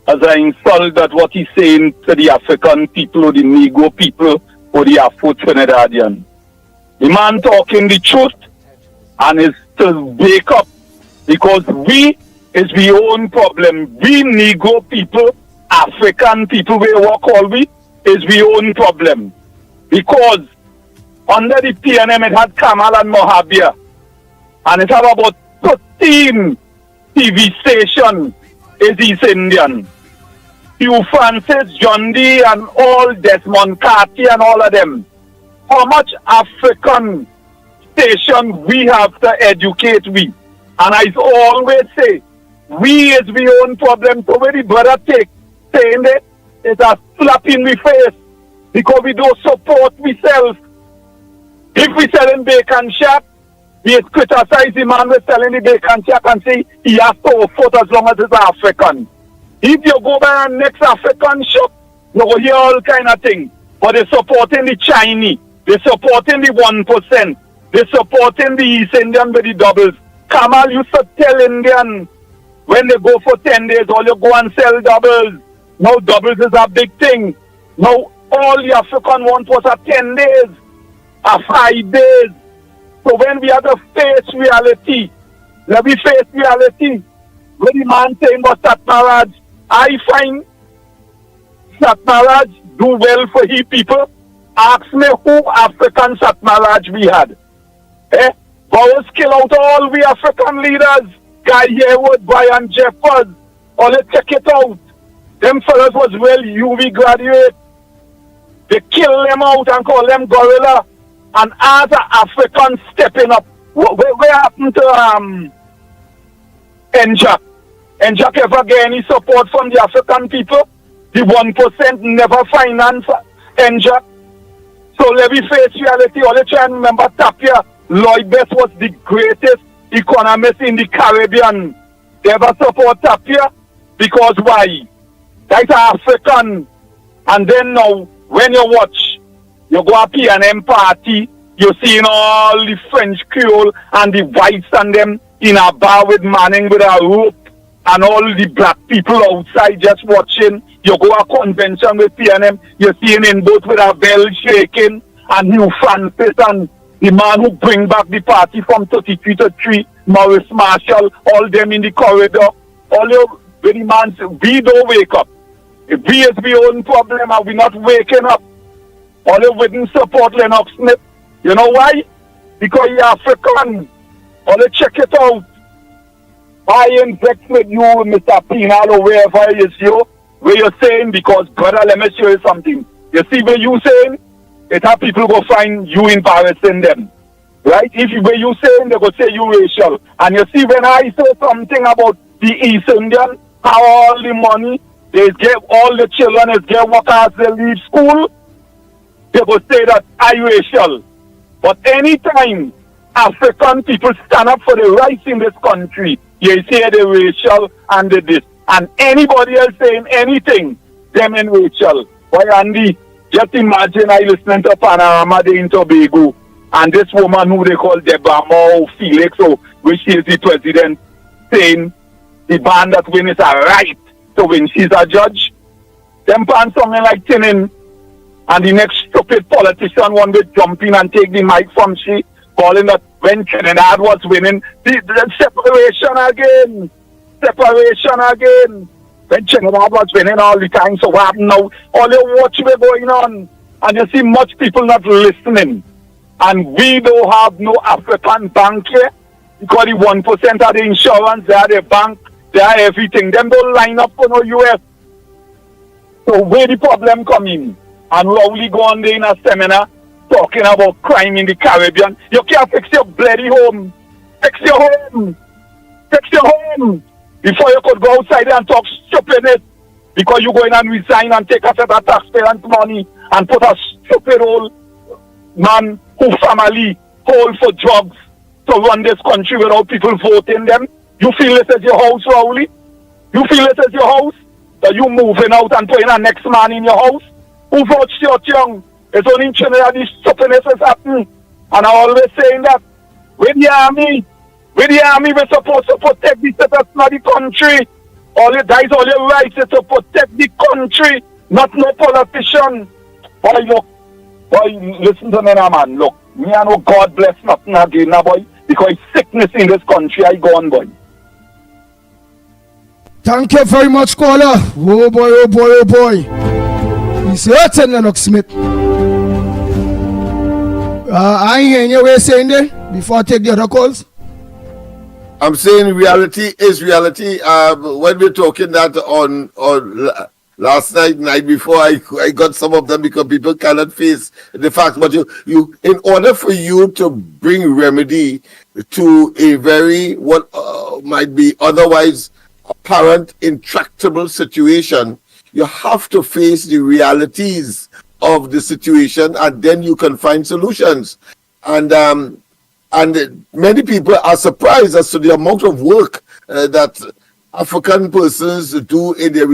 as an insult that what he's saying to the African people or the Negro people for the Afro-Trinidadian. The man talking the truth and is to wake up, because we is we own problem. We Negro people, African people, we work all we, is we own problem. Because under the PNM it had Kamal and Mohabia, and it had about 13 TV stations is East Indian. Hugh Francis, John D, and all Desmond Carty and all of them. How much African station we have to educate we? And I always say, we is we own problem. So when the brother take saying that, it's a slap in the face because we don't support ourselves. If we selling bacon shack, we criticize the man we're selling the bacon shack and say he has to afford as long as it's African. If you go by a next African shop, you will hear all kind of things. But they're supporting the Chinese, they're supporting the 1%, they're supporting the East Indian with the doubles. Kamal used to tell Indian when they go for 10 days, all you go and sell doubles. Now doubles is a big thing. Now all the African want was a 10 days, a 5 days. So when we have to face reality, let me face reality. When the man saying about Satmaraj, I find Satmaraj do well for he people. Ask me who African Satmaraj we had. Bowers kill out all we African leaders. Guy Harewood, Brian Jeffers. All they check it out. Them fellas was well UV graduate. They kill them out and call them gorilla. And other Africans stepping up. Where happened to NJAC? NJAC ever get any support from the African people? The 1% never finance NJAC. So let me face reality. All you try and remember Tapia, Lloyd Best was the greatest economist in the Caribbean. They ever support Tapia? Because why? That's African. And then now, when you watch, you go up PNM party, you seeing all the French Creole and the whites and them in a bar with Manning with a rope, and all the black people outside just watching. You go a convention with PNM, you're seeing in both with a bell shaking, and Hugh Francis and the man who bring back the party from 33 to 3, Maurice Marshall, all them in the corridor. All you, when the man say, we don't wake up. If we is the own problem and we not waking up, all you wouldn't support Lennox Smith. You know why? Because you're African. All you check it out. I ain't vexed with you, Mr. Pinal, or wherever it is you, where you're saying, because, brother, let me show you something. You see where you saying? It have people go find you embarrassing them. Right? If you where you saying, they go say you racial. And you see when I say something about the East Indian, how all the money, they get all the children is get work as they leave school, they go say that I racial. But anytime African people stand up for the rights in this country, you say the racial and the this. And anybody else saying anything, them in racial. Why, Andy, just imagine I listening to Panorama Day in Tobago, and this woman who they call Debunking, Felix, which is the president, saying the band that win is a right to win. She's a judge. Them pan something like Tinin, and the next stupid politician one will jump in and take the mic from she, calling that when Trinidad was winning, the separation again. Separation again. When Trinidad was winning all the time, so what happened now? All you watch what's going on, and you see much people not listening. And we don't have no African bank here, because the 1% of the insurance, they are the bank, they are everything. Them don't line up for no US. So where the problem come in? And Rowley go on there in a seminar talking about crime in the Caribbean. You can't fix your bloody home. Fix your home. Fix your home. Before you could go outside and talk stupidness, because you go in and resign and take a set of taxpayers' money and put a stupid old man who family hold for drugs to run this country without people voting them. You feel this is your house, Rowley? You feel this is your house? That you moving out and putting a next man in your house? Who votes your young? It's only in Trinidad this stupidness is happening. And I'm always saying that with the army, we're supposed to protect the citizens of the country. All your guys, all your rights is to protect the country, not no politician. Boy, look, Boy, listen to me now, man. Look, me I know God bless nothing again now, boy. Because sickness in this country, I gone, boy. Thank you very much, caller. Oh boy, oh boy, oh boy. He's hurting Lennox Smith. I ain't hearing you saying there before I take the other calls. I'm saying reality is reality. When we're talking that on last night before, I got some of them because people cannot face the fact. But you in order for you to bring remedy to a very what might be otherwise apparent intractable situation, you have to face the realities of the situation, and then you can find solutions. And many people are surprised as to the amount of work that African persons do in their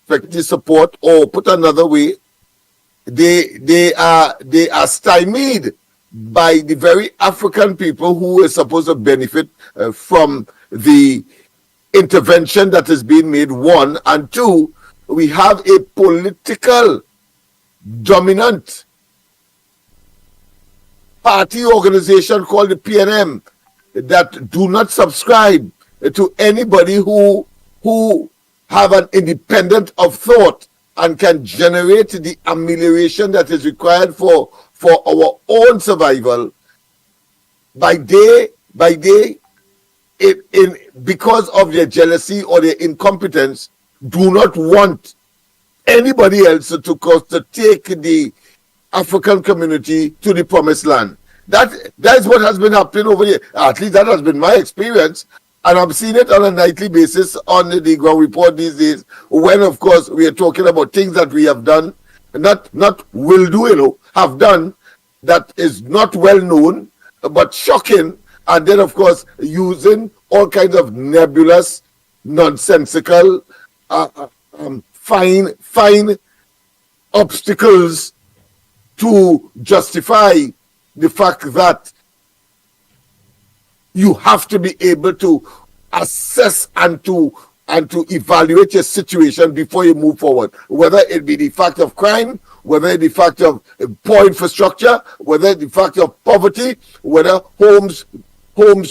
respective support, or put another way, they are stymied by the very African people who is supposed to benefit from the intervention that is being made, one, and two, we have a political dominant party organization called the PNM that do not subscribe to anybody who have an independent of thought and can generate the amelioration that is required for our own survival by day, because of their jealousy or their incompetence, do not want anybody else to take the African community to the promised land. That is what has been happening over here. At least that has been my experience, and I'm seeing it on a nightly basis on the ground report these days. When, of course, we are talking about things that we have done, not will do, have done, that is not well known, but shocking, and then, of course, using all kinds of nebulous, nonsensical, fine obstacles to justify the fact that you have to be able to assess and to evaluate your situation before you move forward, whether it be the fact of crime, whether it be the fact of poor infrastructure, whether it be the fact of poverty, whether homes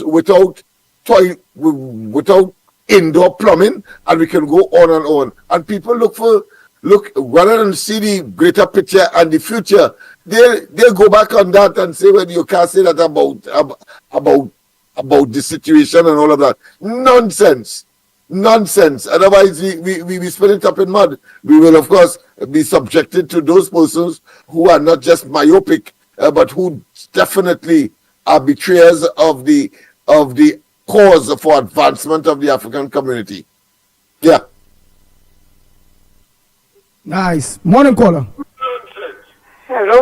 without indoor plumbing, and we can go on and on. And people look rather than see the greater picture and the future, they go back on that and say, well, you can't say that about the situation and all of that. Nonsense. Otherwise, we spin it up in mud. We will, of course, be subjected to those persons who are not just myopic, but who definitely are betrayers of the cause for advancement of the African community. Yeah. Nice. Morning, caller. Hello.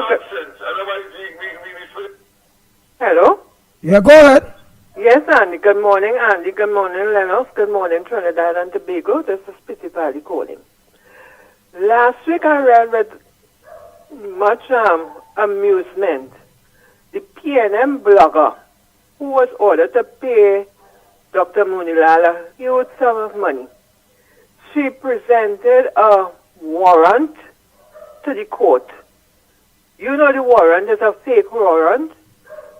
Hello. Yeah, go ahead. Yes, Andy. Good morning, Andy. Good morning, Lennox. Good morning, Trinidad and Tobago. This is Pity Valley calling. Last week I read with much amusement the PNM blogger who was ordered to pay Dr. Munilal a huge sum of money. She presented a warrant to the court. You know the warrant is a fake warrant.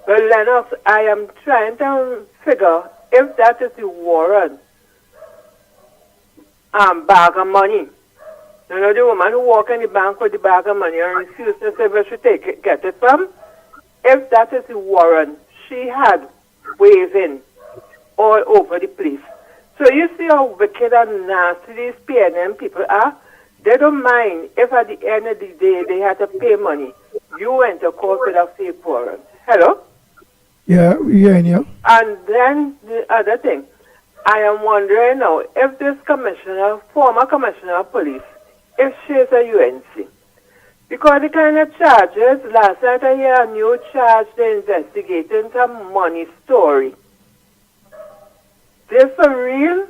Well, Lennox, I am trying to figure if that is the warrant bag of money. You know the woman who walked in the bank with the bag of money and refused to say where she get it from? If that is the warrant she had waving all over the place. So you see how wicked and nasty these PNM people are? They don't mind if at the end of the day they had to pay money. You went to court with a fake warrant. Hello? Yeah, yeah. And then the other thing, I am wondering now if this former commissioner of police, if she is a UNC. Because the kind of charges, last night I hear a new charge they're investigating some money story. They're for real?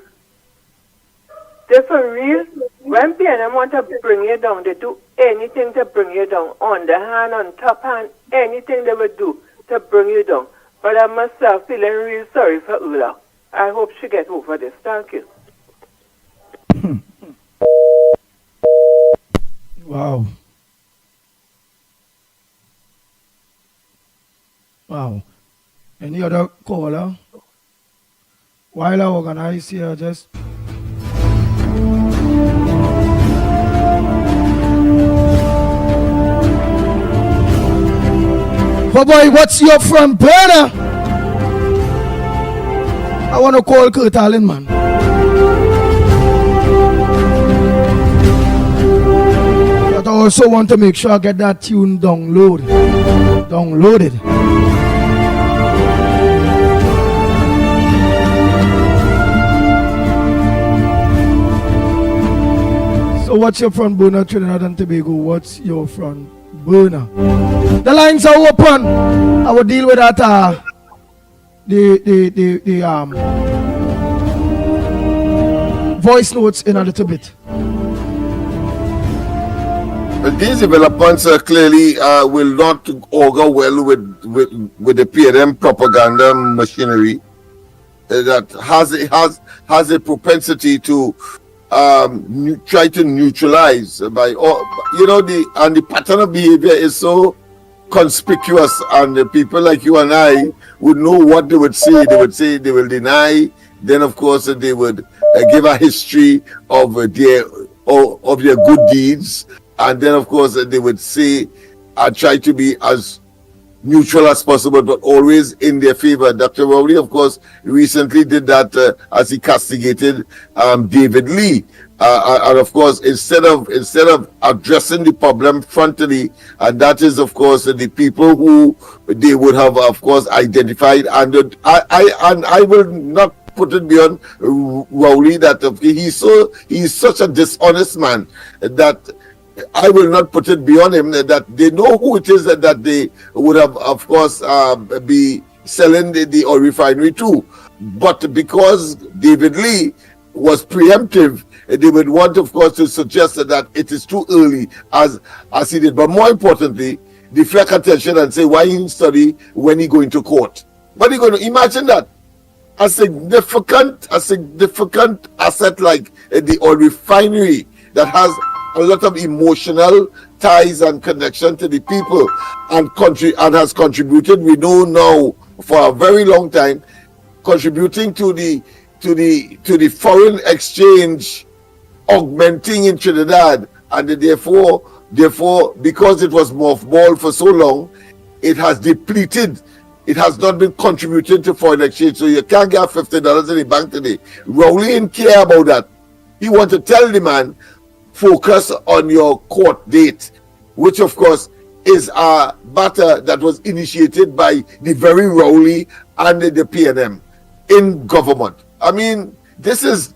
When PNM want to bring you down, they do anything to bring you down. On the hand, on top hand, anything they would do to bring you down. But I must start feeling real sorry for Ula. I hope she gets over this. Thank you. Wow. Wow. Any other caller? While I organize here, just... Oh boy, what's your front burner? I want to call Kurt Allen, man. But I also want to make sure I get that tune downloaded. So what's your front burner, Trinidad and Tobago? What's your front burner? The lines are open. I will deal with that the voice notes in a little bit. These developments clearly will not augur well with the PNM propaganda machinery that has a propensity to try to neutralize by the pattern of behavior is so conspicuous, and the people like you and I would know what they would say. They would say they will deny, then of course they would give a history of their good deeds, and then of course they would say try to be as neutral as possible, but always in their favor. Dr. Rowley, of course, recently did that as he castigated David Lee. And of course, instead of addressing the problem frontally, and that is of course the people who they would have of course identified, and I will not put it beyond Rowley that he's such a dishonest man that I will not put it beyond him that they know who it is that they would have of course be selling the oil refinery to, but because David Lee was preemptive, they would want, of course, to suggest that it is too early, as he did. But more importantly, deflect attention and say, why he didn't study when he going to court? What are you going to imagine that? A significant asset like the oil refinery that has a lot of emotional ties and connection to the people and has contributed, we know now for a very long time, contributing to the foreign exchange augmenting in Trinidad, and therefore because it was mothballed for so long, it has depleted. It has not been contributed to foreign exchange, so you can't get $50 in the bank today. Rowley didn't care about that. He want to tell the man, focus on your court date, which of course is a matter that was initiated by the very Rowley and the PNM in government. I mean, this is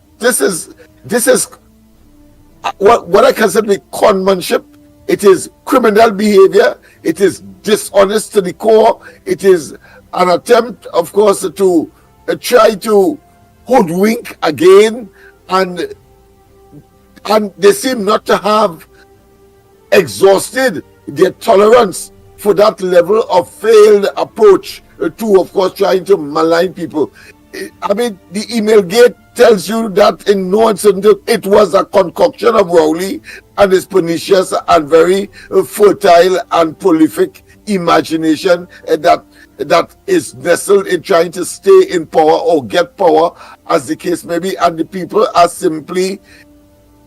what I consider to be conmanship. It is criminal behavior. It is dishonest to the core. It is an attempt, of course, to try to hoodwink again, and they seem not to have exhausted their tolerance for that level of failed approach to, of course, trying to malign people. I mean, the email gate tells you that in no incident it was a concoction of Rowley and his pernicious and very fertile and prolific imagination that is nestled in trying to stay in power or get power, as the case may be, and the people are simply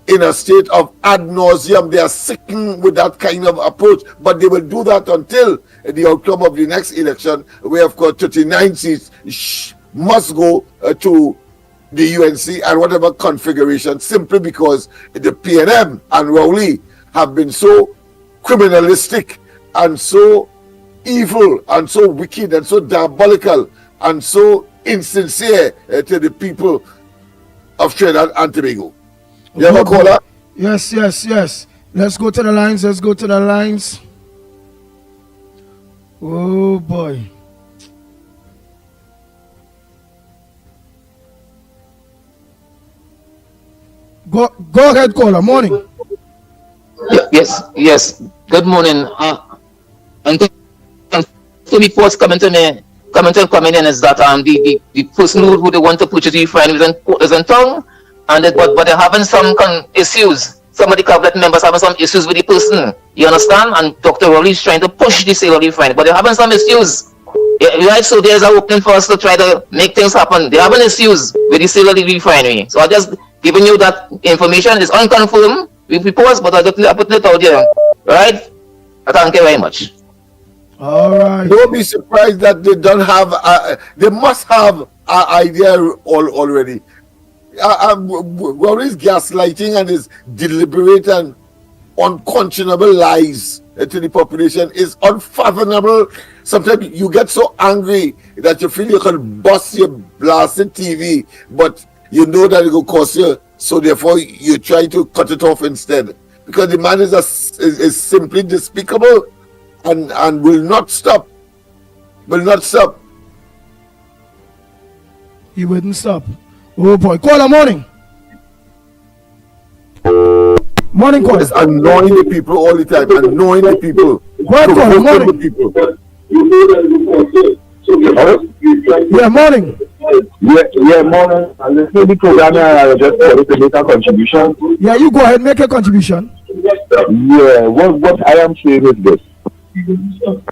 in a state of ad nauseum. They are sickened with that kind of approach, but they will do that until the outcome of the next election, where of course 39 seats must go to the UNC and whatever configuration, simply because the PNM and Rowley have been so criminalistic and so evil and so wicked and so diabolical and so insincere to the people of Trinidad and Tobago. You have a caller? Yes. Let's go to the lines. Oh boy. Go ahead, caller. Morning. Yes. Good morning. And to be first comment in is that the person who they want to purchase the refinery is in town, and but they're having some issues some of the cabinet members having some issues with the person. You understand? And Dr. Rowley is trying to push the sale of the refinery, but they're having some issues. Right, so there's an opening for us to try to make things happen. They're having issues with the sale of the refinery. So I just giving you that information. It's unconfirmed with reports, but I just put it out there. Right? Thank you very much. All right. Don't be surprised that they don't have. They must have an idea already. What is gaslighting and his deliberate and unconscionable lies to the population is unfathomable. Sometimes you get so angry that you feel you can bust your blasted TV, but you know that it will cost you, so therefore you try to cut it off instead. Because the man is simply despicable and will not stop. Will not stop. He wouldn't stop. Oh boy. Caller, morning. Morning, caller. It's annoying the people all the time. Annoying the people. What caller, morning. People. Yeah, morning. Yeah, morning. I listen to the program and I just wanted to make a contribution. Yeah, you go ahead, make a contribution. Yeah, what I am saying is this.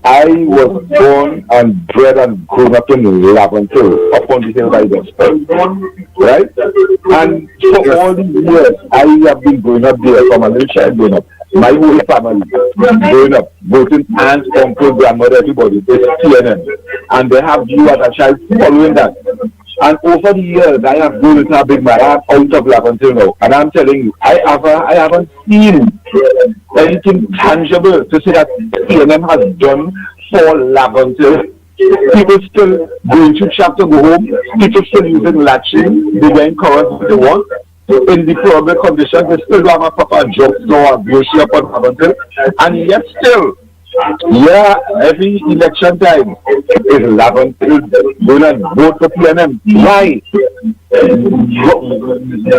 I was born and bred and grown up in Levantil, upon the hill by the right? And for all these years, I have been growing up there from a little child growing up. My whole family growing up, both in aunts, uncle, grandmother, everybody, it's TNN. And they have you as a child following that. And over the years, I have grown into a big man. I am out of Levantil now. And I'm telling you, I haven't seen anything tangible to say that TNM has done for Levantil. People still going to shop to go home. People still using latching. They wearing current what they want. In the probable conditions, they still have a proper drugstore, a grocery up on Levantil. And yet still, yeah, every election time is Levantil going to vote for PNM. Why?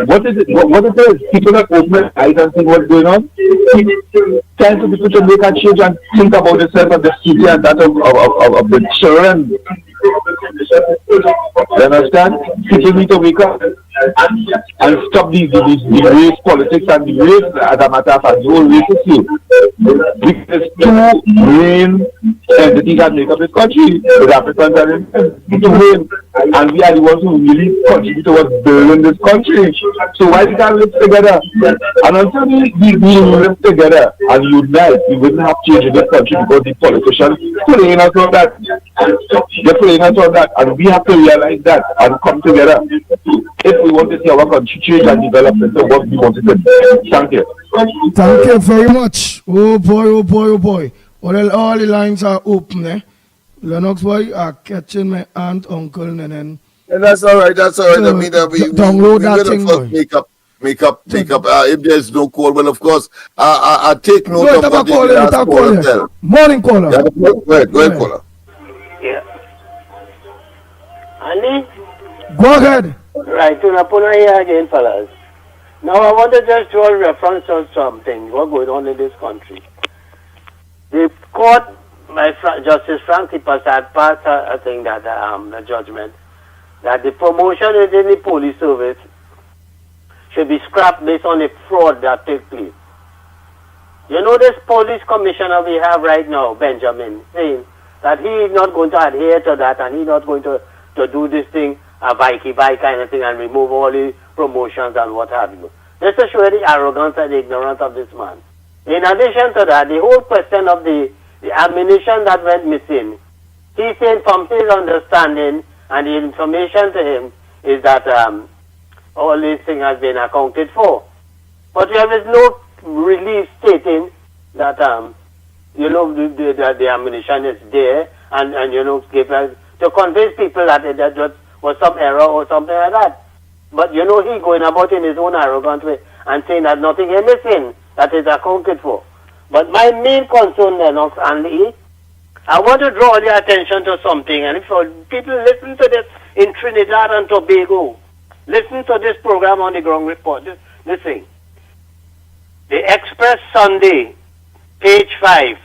What is it? What it is? People that open eyes and think what's going on. Time for people to make a change and think about themselves and the city and that of the children. You understand? People need to wake up and stop the race politics and the race as a matter of fact, the whole race issue. Because two main entities that make up this country, the Africans and the two main, and we are the ones who really contribute towards building this country. So why we can't live together? And until we live together and unite, we wouldn't have change in this country because the politicians playing us on that. They're playing us on that, and we have to realize that and come together if we want to see our country change and develop into what we want it to be. Thank you. Thank you very much. Oh boy, oh boy, oh boy. All the lines are open, eh? Lennox boy are catching my aunt, uncle, and then. And that's all right. That's all right. I mean, download that thing, boy. Make up. If there's no call, well, of course, I take note of what the last caller tell. Morning caller. Yeah, go ahead, caller. Yeah. Andy? Go ahead. Right, to Napuna here again, fellas. Now, I want to just draw a reference on something, what's going on in this country. The court, Justice Frank Tipasad passed a thing that, a judgment, that the promotion within the police service should be scrapped based on the fraud that took place. You know this police commissioner we have right now, Benjamin, saying that he is not going to adhere to that and he's not going to do this thing, a bikey kind of thing, and remove all the promotions and what have you. This is showing the arrogance and the ignorance of this man. In addition to that, the whole question of the ammunition that went missing, he's saying from his understanding and the information to him is that all these things has been accounted for. But there is no release stating that the ammunition is there and to convince people that that was some error or something like that. But he going about in his own arrogant way and saying that nothing is missing, that is accounted for. But my main concern, Lennox and Lee, I want to draw your attention to something, and if people listen to this in Trinidad and Tobago, listen to this program on the ground report, this thing. The Express Sunday, page 5,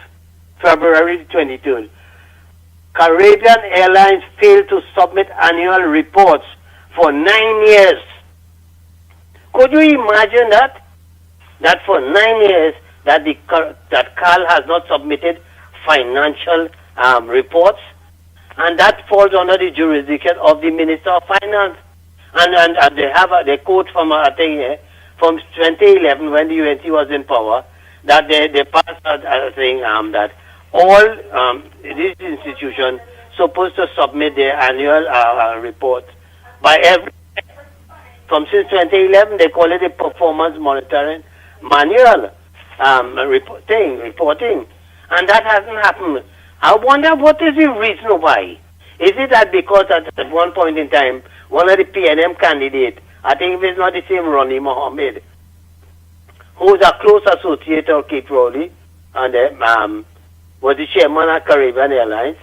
February 23rd. Caribbean Airlines failed to submit annual reports for 9 years. Could you imagine that? that for 9 years that that Carl has not submitted financial reports, and that falls under the jurisdiction of the Minister of Finance. And they have a quote from a thing here, from 2011 when the UNC was in power, that they passed a thing that all these institutions supposed to submit their annual reports by every. From since 2011, they call it a performance monitoring manual reporting, and that hasn't happened. I wonder what is the reason why. Is it that because at one point in time, one of the PNM candidates, I think it's not the same Ronnie Mohammed, who's a close associate of Kate Rowley, and was the chairman of Caribbean Airlines,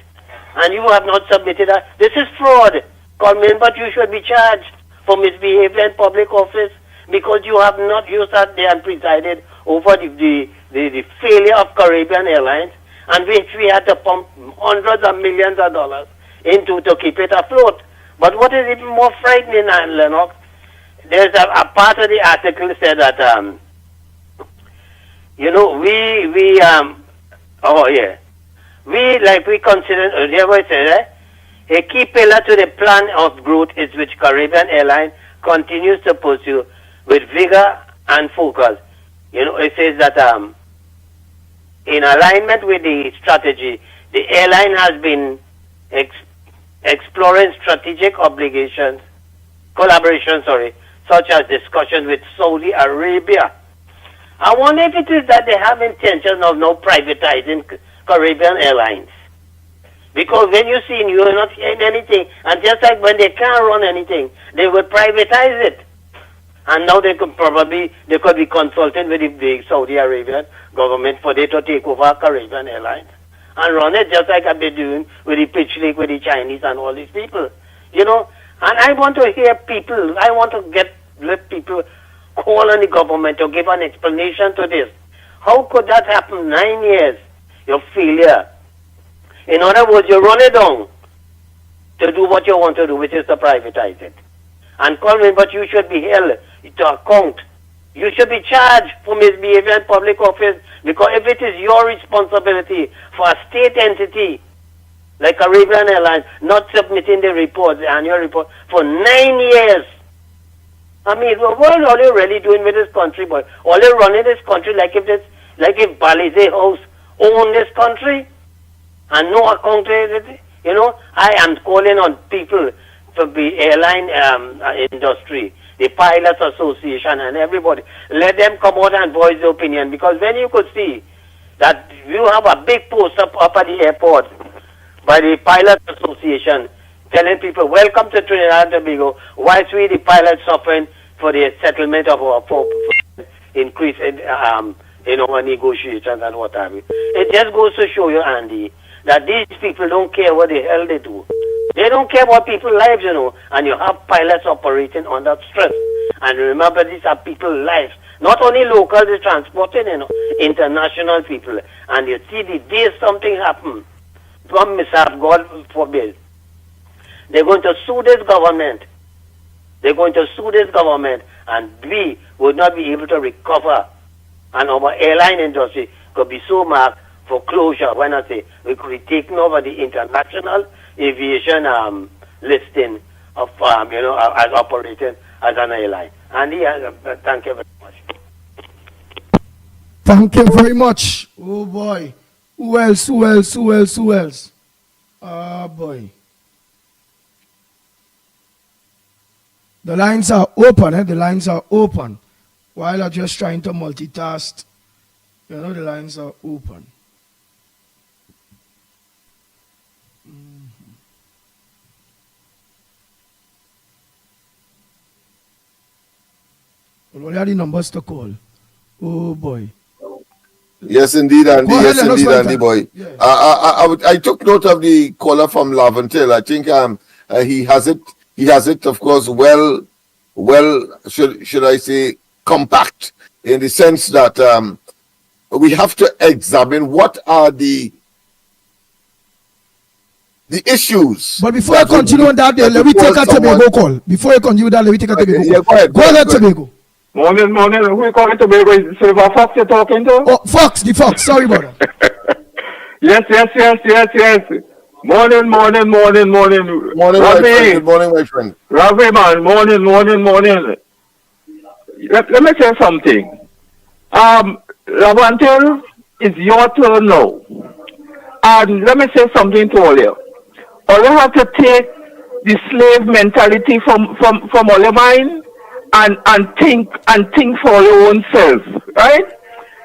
and you have not submitted that. This is fraud. Colman, but you should be charged for misbehavior in public office because you have not used that there and presided over the failure of Caribbean Airlines, and which we had to pump hundreds of millions of dollars into to keep it afloat. But what is even more frightening, Lennox, there's a part of the article said that, we consider, there was a key pillar to the plan of growth is which Caribbean Airlines continues to pursue with vigor and focus. It says that in alignment with the strategy, the airline has been exploring strategic collaboration, such as discussions with Saudi Arabia. I wonder if it is that they have intention of now privatizing Caribbean Airlines. Because when you see you are not hearing anything, and just like when they can't run anything, they will privatize it. And now they could be consulting with the Saudi Arabian government for them to take over Caribbean Airlines and run it just like I've been doing with the pitch league with the Chinese and all these people. And I want to hear people, I want to let people call on the government to give an explanation to this. How could that happen? 9 years, your failure. In other words, you run it down to do what you want to do, which is to privatize it. And call me, but you should be held to account. You should be charged for misbehavior in public office, because if it is your responsibility for a state entity like Caribbean Airlines not submitting the report, the annual report, for 9 years. I mean, what are they really doing with this country, boy? Are they running this country like if Balize House owned this country and no accountability? I am calling on people from the airline industry, the Pilots Association and everybody. Let them come out and voice their opinion, because when you could see that you have a big poster up at the airport by the Pilots Association telling people, welcome to Trinidad and Tobago, whilst we the pilots suffering for the settlement of our increase in our negotiations and what have you. It just goes to show you, Andy, that these people don't care what the hell they do. They don't care about people's lives, and you have pilots operating under stress. And remember, these are people's lives. Not only local, they're transporting, international people. And you see the day something happens, from mishap, God forbid, they're going to sue this government. They're going to sue this government, and we would not be able to recover. And our airline industry could be so marked for closure. When I say we could be taking over the international aviation listing of, as operating as an airline. Andy, thank you very much. Thank you very much. Oh boy. Who else? Ah boy. The lines are open, The lines are open. While I'm just trying to multitask, the lines are open. What are the numbers to call? Oh boy. Yes, indeed, Andy. Yes, indeed, Andy, boy. Yeah. I took note of the caller from Laventille. I think he has it. He has it, of course, well. Should I say, compact, in the sense that we have to examine what are the issues. But before I continue on that, let me take a Tobago call. Before I continue that, let me take a Tobago call. Yeah, go ahead, Tobago. Morning. Who you calling to be with? Silver Fox you're talking to? Oh, Fox, the Fox. Sorry, brother. Yes. Morning. Morning, Ravi. good morning, my friend. Ravi, man. Morning. Let me say something. Levantil, it's your turn now. And let me say something to all you. All you have to take the slave mentality from all your mind and think for your own self, right?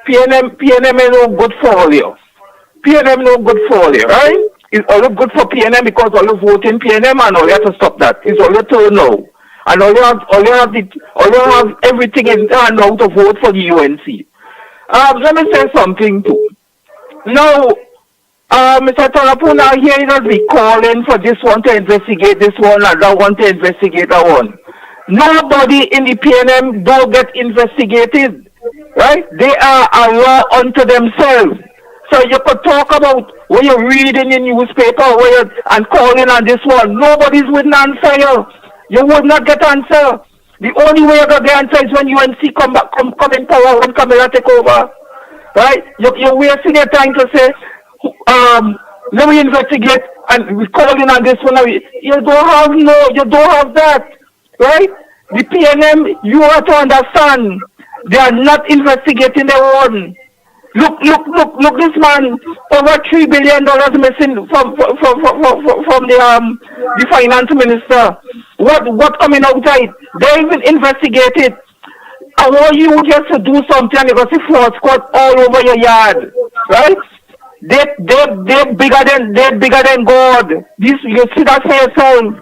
PNM is no good for all you. Right? It's all good for PNM because all you vote in PNM and all you have to stop that. It's all your turn now. And all you have everything in hand now to vote for the UNC. Let me say something too. Now, Mr. Talapuna here is not be calling for this one to investigate this one and that one to investigate that one. Nobody in the PNM don't get investigated, right? They are a law unto themselves. So you could talk about what you read in the newspaper and calling on this one. Nobody's wouldn't answer you. You would not get answer. The only way you're going to get answer is when UNC come in power when Camilla take over. Right? You're wasting your time to say, let me investigate and we're calling on this one. You don't have that. Right? The PNM, you have to understand, they are not investigating their own. Look, this man, over $3 billion missing from the finance minister. What coming outside? They even investigated. I want you just to do something and you got to see fraud squad all over your yard. Right? They're bigger than God. You see that for yourself.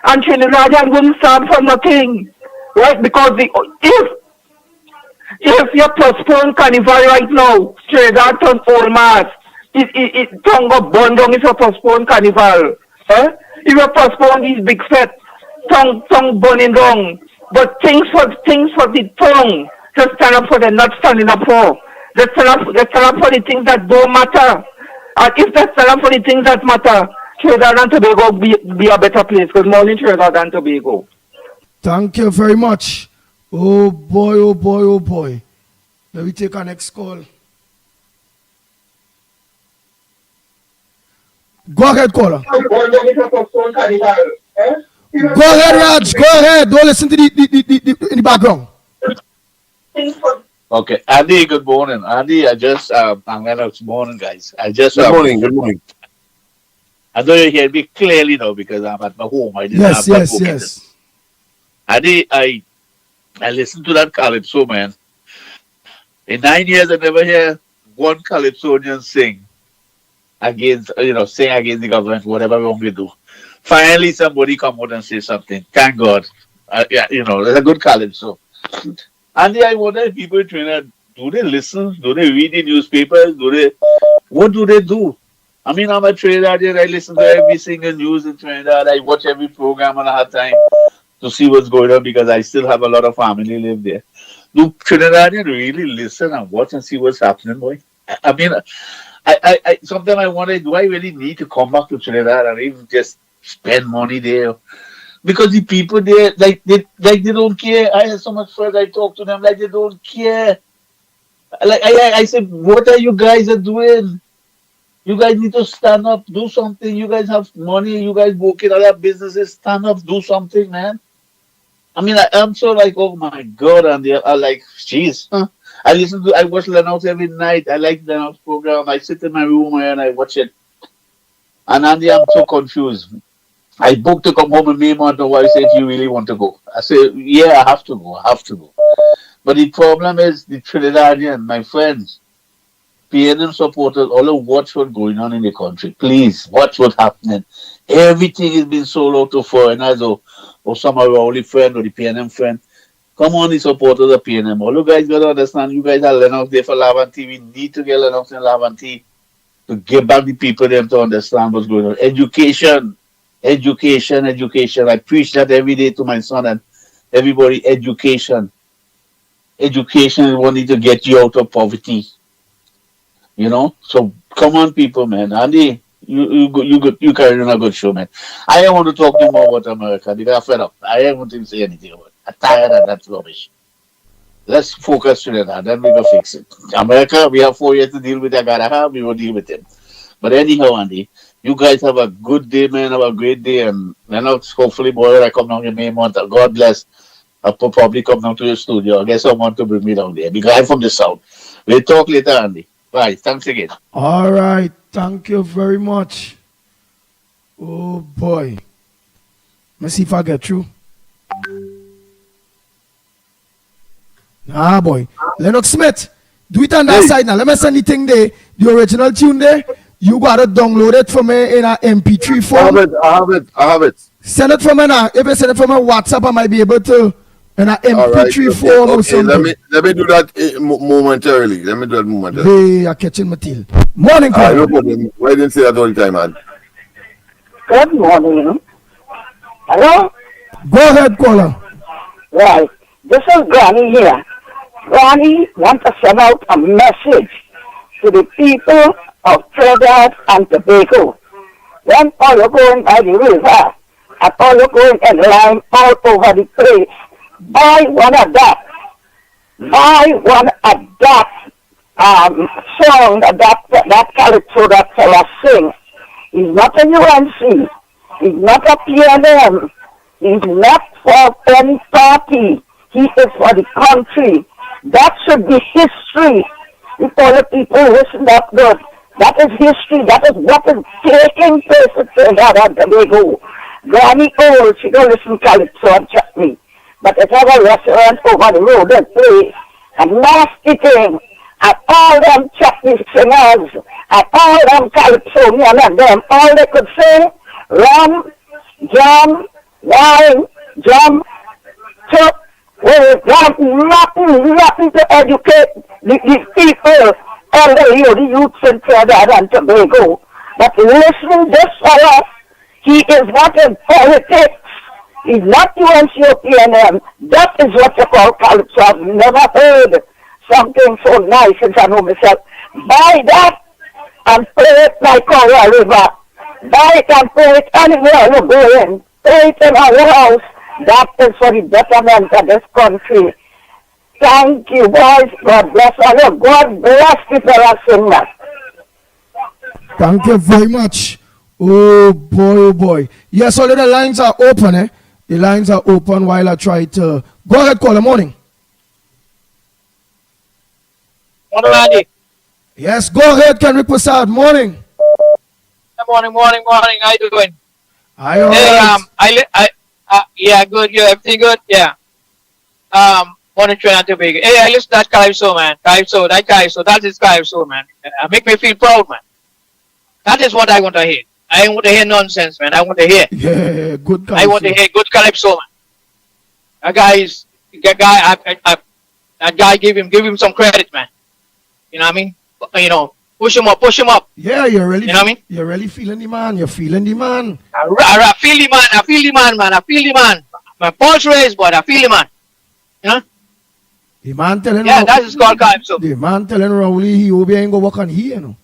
And Trinidadian wouldn't stand for nothing. Right? Because if you postpone Carnival right now, Trinidad turn old mass. It tongue go burn down if you postpone Carnival. If you postpone these big fest, tongue burning down. But things for the tongue to stand up for, they're not standing up for. They stand up for the things that don't matter. And if they stand up for the things that matter, Trinidad and Tobago be a better place. Good morning, Trinidad and Tobago. Thank you very much. Oh boy. Let me take our next call. Go ahead, caller. Go ahead, Raj. Go ahead. Don't listen to the in the background. Okay, Andy. Good morning, Andy. I'm Lennox. Morning, guys. Good morning. I know you hear me clearly now because I'm at my home. I didn't have that book. Yes. Andy, I listened to that Calypso, man. In 9 years, I never hear one Calypsonian sing against the government, whatever wrong we do. Finally, somebody come out and say something. Thank God. There's a good Calypso. Andy, I wonder if people in Trinidad, do they listen? Do they read the newspapers? What do they do? I mean, I'm a Trinidadian. I listen to every single news in Trinidad. I watch every program and I have time to see what's going on because I still have a lot of family live there. Do Trinidadians really listen and watch and see what's happening, boy? I mean, I sometimes I wonder, do I really need to come back to Trinidad and even just spend money there? Because the people there, they don't care. I have so much friends, I talk to them, like they don't care. Like I said, what are you guys doing? You guys need to stand up, do something. You guys have money, you guys work in other businesses, stand up, do something, man. I mean, I'm so like, oh my God, and they're like, jeez. I watch Lennox every night. I like Lennox program. I sit in my room and I watch it. And Andy, I'm so confused. I booked to come home and me want to why I said, you really want to go? I said, yeah, I have to go. But the problem is the Trinidadian, my friends, PNM supporters, all of watch what's going on in the country. Please, watch what's happening. Everything is being sold out to foreigners or some of our only friend or the PNM friend. Come on, the supporters of PNM. All you guys got to understand, you guys are Lennox there for Lavanti. We need to get Lennox and Lavanti to get back the people them to understand what's going on. Education. I preach that every day to my son and everybody. Education is what needs to get you out of poverty. So come on, people, man. Andy, you carry on a good show, man. I don't want to talk no more about America. They got fed up. I don't want to say anything about it. I'm tired of that rubbish. Let's focus on that. Then we go fix it. America, we have 4 years to deal with that guy. We will deal with him. But anyhow, Andy, you guys have a good day, man. Have a great day. And Lennox, hopefully, boy, I come down your main month. God bless. I'll probably come down to your studio. I'll get someone to bring me down there. Because I'm from the south. We'll talk later, Andy. Bye. Thanks again. All right. Thank you very much. Oh, boy. Let's see if I get through. Ah, boy. Lennox Smith, do it on that side now. Let me send the thing there. The original tune there. You got to download it for me in an MP3 form. I have it. Send it for me now. If you send it from my WhatsApp, I might be able to in an MP3 form or something. Let me do that momentarily. Hey, I'm catching my tail. Morning, Carl. No problem. Why didn't say that all the time, man? Good morning. Hello? Go ahead, caller. Right. This is Granny here. Granny wants to send out a message to the people of Trinidad and Tobago. When all you're going by the river, and all you're going in line all over the place, buy one of that. Buy one of that song that Calypso that fella sing. He's not a UNC. He's not a PNM. He's not for any party. He is for the country. That should be history. Before the people listen up good. That is history. That is what is taking place in Trinidad and Tobago. Granny old, she don't listen to Calypso and chutney. But if have a restaurant over the road and play a nasty thing, and all them chutney singers, and all them Calypsonian and them, all they could sing, rum, jam, wine, jam, chop, well, nothing to educate the people, all the youths in Trinidad and Tobago. But listen, this fellow, he is not in politics. He's not UNC or PNM. That is what you call Calypso. I've never heard something so nice since I know myself. Buy that and play it like Coral River. Buy it and play it anywhere you go in. Play it in our house. That is for the betterment of this country. Thank you, boys. God bless all you. God bless the fellow singer. Thank you very much. Oh boy, oh boy. Yes, all the lines are open, eh? The lines are open while I try to... Go ahead, caller. Morning. Morning, Andy. Yes, go ahead, Kenrick Prasad. Morning. Morning. How you doing? Yeah, good. Yeah, everything good? Yeah. Morning, Trinidad and Tobago. Hey, I listen to that Calypso, man. Calypso, that is Calypso, man. Make me feel proud, man. That is what I want to hear. I want to hear nonsense, man. I want to hear. Yeah, good Calypso. I want to hear good Calypso, man. That guy, give him some credit, man. You know what I mean? You know, push him up. Yeah, you're really, you know what I mean? You're really feeling the man. You're feeling the man. I feel the man. My pulse raised, but I feel the man. You know? The man telling that is called Calypso. The man telling Rowley he will be ain't go work on here, you know.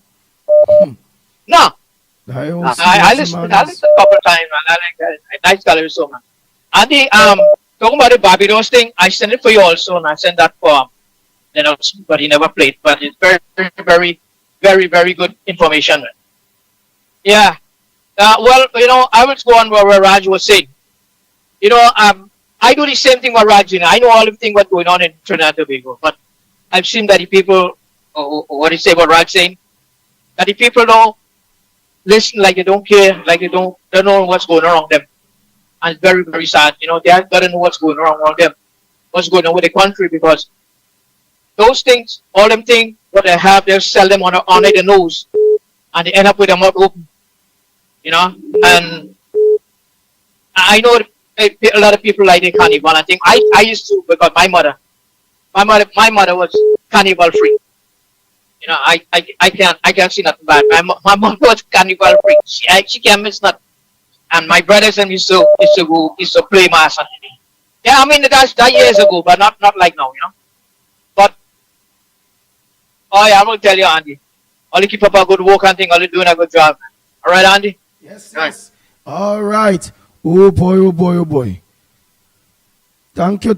No. I listened a couple of times, man. I like that. Nice Calypso, man. Andy, talking about the Barbados thing, I sent it for you also, and I sent that for Lennox, but he never played. But it's very good information, man. Yeah. Well, you know, I will go on where Raj was saying. You know, I do the same thing with Raj. You know, I know all the things what's going on in Trinidad and Tobago, but I've seen that the people, what do you say about Raj saying? That the people don't listen, like they don't care, like they don't know what's going on around them. And it's very sad. You know, they have got to know what's going on around them, what's going on with the country, because those things, all them things, what they have, they'll sell them on the nose, and they end up with them up open. You know, and I know a lot of people like the Carnival. I think I used to, because my mother was Carnival free. You know, I can't see nothing bad. My mom was Carnival free. She can't miss nothing. And my brothers and me used to play mass. Yeah, I mean that's that years ago, but not like now, you know. But I'm gonna tell you, Andy. All you keep up a good work and thing, all you doing a good job. All right, Andy? Yes. All right. Oh boy. Thank you.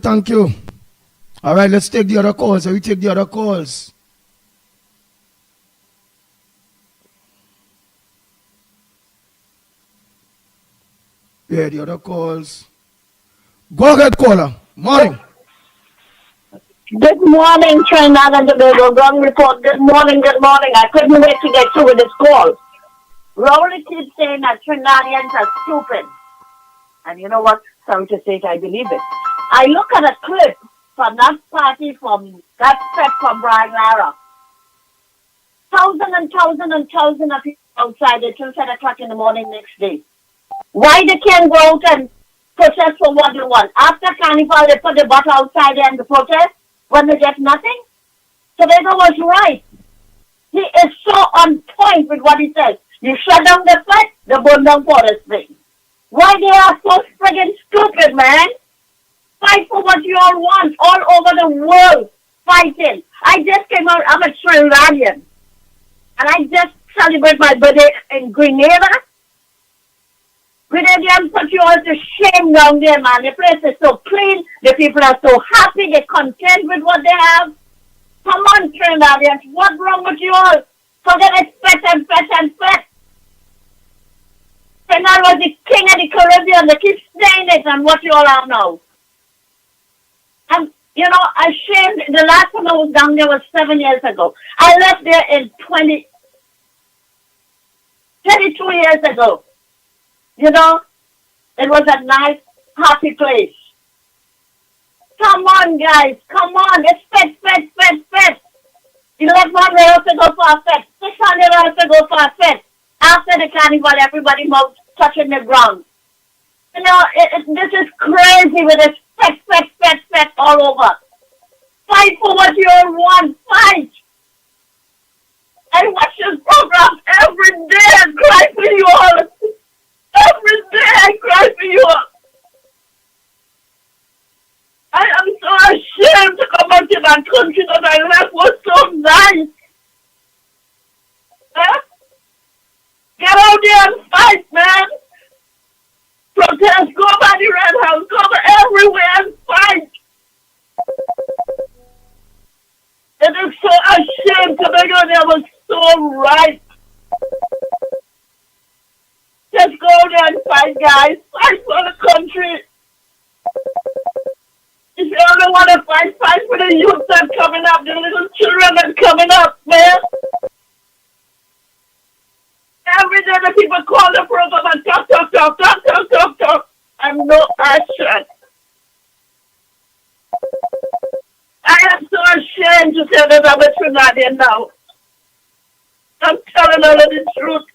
All right, let's take the other calls. So we take the other calls. Yeah, the other calls. Go ahead, caller. Morning. Good morning, Trinidad and Tobago. Ground report. Good morning, good morning. I couldn't wait to get through with this call. Rowley keeps saying that Trinidadians are stupid. And you know what? Sorry to say it, I believe it. I look at a clip from that party from that set from Brian Lara. Thousands of people outside until 10 o'clock in the morning next day. Why they can't go out and protest for what they want? After Carnival, they put the bottle outside there and the protest when they get nothing? Tobago was right. He is so on point with what he says. You shut down the fight, the burn down forest thing. Why they are so friggin' stupid, man? Fight for what you all want all over the world. Fighting. I just came out, I'm a Trinidadian. And I just celebrate my birthday in Grenada. Grenadians put you all to shame down there, man. The place is so clean. The people are so happy. They're content with what they have. Come on, Trinidadians. What's wrong with you all? Forget it, fat and fat and fat. Trinidad was the king of the Caribbean. They keep saying it and what you all are now. I'm, ashamed. The last time I was down there was 7 years ago. I left there in 22 years ago. It was a nice, happy place. Come on, guys. Come on. It's fed. 1,100 hours to go for a fed. 600 hours to go for a fed. After the Carnival, everybody mouth touching the ground. This is crazy with this fed all over. Fight for what you all want. Fight. I watch this program every day and cry for you all. Every day I cry for you all. I am so ashamed to come back to that country that I left was so nice. Huh? Get out there and fight, man. Protest, go by the Red House, go everywhere and fight. It is so ashamed to be on there was so right. Just go there and fight, guys. Fight for the country. If you only want to fight for the youth that's coming up, the little children that's coming up, man. Every day the people call the program and talk. I'm no action. I am so ashamed to say that I'm a Trinidadian now. I'm telling all of the truth.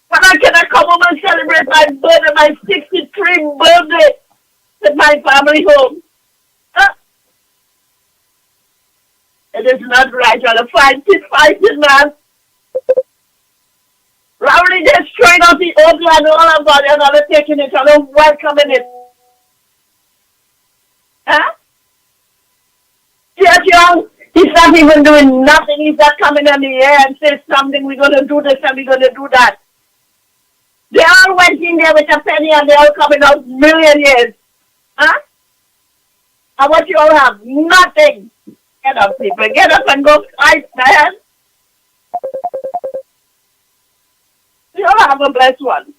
When I come home and celebrate my birthday, my 63th birthday with my family home. It is not right. I'll fighting, man. Rowley destroying out the old land, all of that, and I'm taking it, I'm welcoming it. Huh? Yes, young, he's not even doing nothing. He's not coming in the air and say something, we're going to do this and we're going to do that. They all went in there with a penny and they're all coming out millionaires. Huh? And what you all have? Nothing. Get up, people. Get up and go fight, man. You all have a blessed one.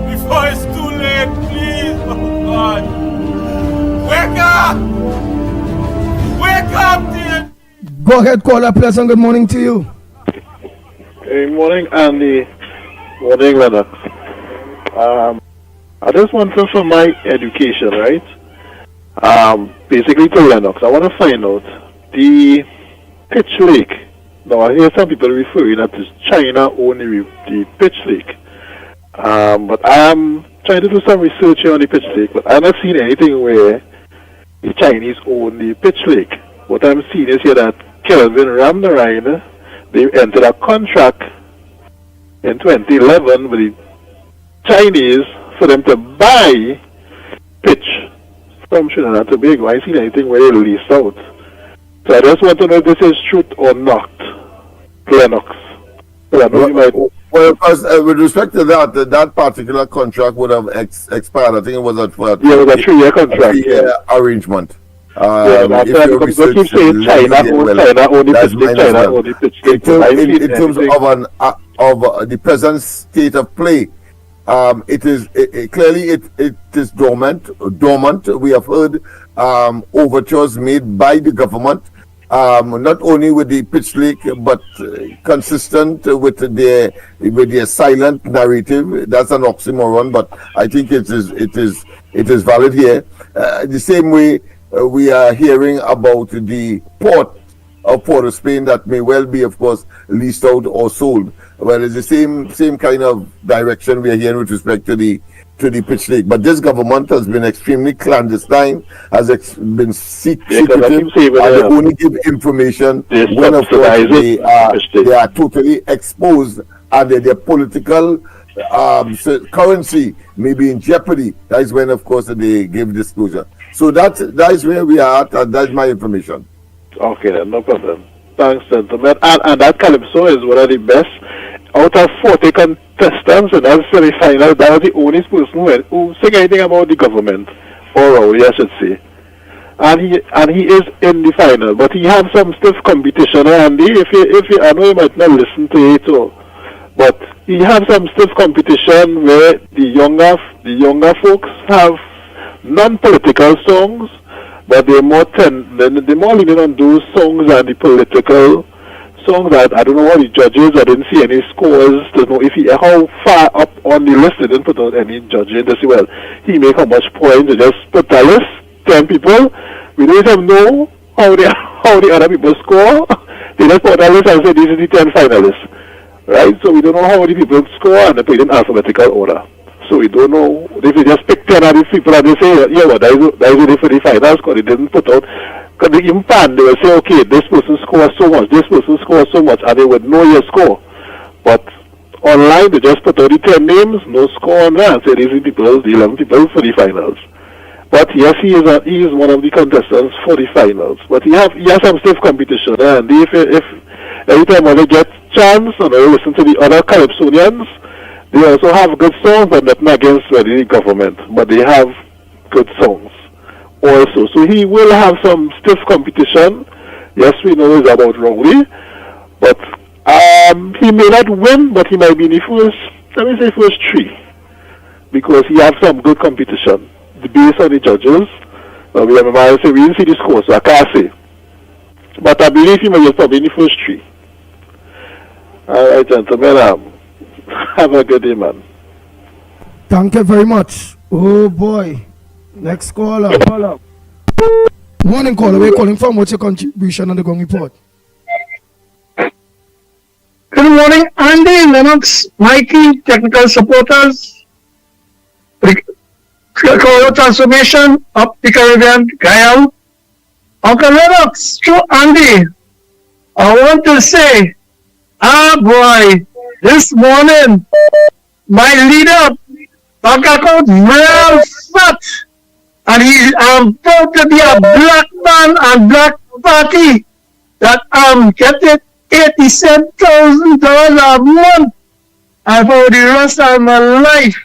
Before it's too late, please, oh God. Wake up! Wake up, dear! Go ahead, caller. Pleasant good morning to you. Hey, morning, Andy. Morning, Lennox. I just want to for my education, right? Basically to Lennox, I want to find out the pitch lake. Now I hear some people referring that is China only the pitch lake. But I am trying to do some research here on the pitch lake, but I've not seen anything where the Chinese own the pitch lake. What I'm seeing is here that Kelvin Ramnarine, they entered a contract in 2011 with the Chinese for them to buy pitch from Trinidad and Tobago. I ain't seen anything where they lease out. So I just want to know if this is truth or not. Lennox. Well, because with respect to that particular contract would have expired. I think it was a 3-year contract. Arrangement. If you keep saying China only pitch lake. In terms of the present state of play, it is clearly it is dormant. We have heard overtures made by the government, not only with the pitch lake, but consistent with their silent narrative. That's an oxymoron, but I think it is valid here. The same way we are hearing about the port of Port of Spain that may well be, of course, leased out or sold. Well, it's the same kind of direction we are hearing with respect to the pitch lake. But this government has been extremely clandestine, has been secretive, and they only give information when, of course, they are totally exposed and their political currency may be in jeopardy. That is when, of course, they give disclosure. So that is where we are at, and that's my information. Okay, then, no problem. Thanks, gentlemen. And that Calypso is one of the best. Out of 40 contestants in that semi-final, that was the only person who sang anything about the government, or Rowley, I should say. And he is in the final, but he had some stiff competition. Andy, if you, I know you might not listen to it, but he had some stiff competition where the younger folks have non-political songs, but they're more leaning on those songs and the political songs. That I don't know what the judges. I didn't see any scores to know how far up on the list. They didn't put out any judging to see, well, he make how much points. They just put a list, 10 people. We don't even know how the other people score. They just put a list and say these are the 10 finalists, right? So we don't know how the people score, and they put it in alphabetical order. So we don't know if they just pick 10 of these people and they say, yeah, well, that is only for the finals, because they didn't put out. Because the impan, they will say, okay, this person scores so much, this person scores so much, and they would know your score. But online, they just put out the 10 names, no score on that, and say these are the 11 people for the finals. But yes, he is one of the contestants for the finals. But he has some stiff competition, and if every time when they get chance, and they listen to the other Calypsonians, they also have good songs, but not against the government, but they have good songs also. So he will have some stiff competition. Yes, we know it's about Rowley, but he may not win, but he might be in the first 3, because he has some good competition. Based on the judges, we didn't see the score, so I can't say. But I believe he may probably in the first 3. All right, gentlemen. Have a good day, man. Thank you very much. Oh boy. Next caller. Morning caller. Where you calling from? What's your contribution on the Gong Report? Good morning, Andy, Lennox, Mickie, technical supporters, Color Transformation, Up the Caribbean, Gael, Uncle Lennox, to Andy. I want to say, boy, this morning, my leader, bank account real fat, and he proud to be a black man and black party that getting $87,000 a month, and for the rest of my life,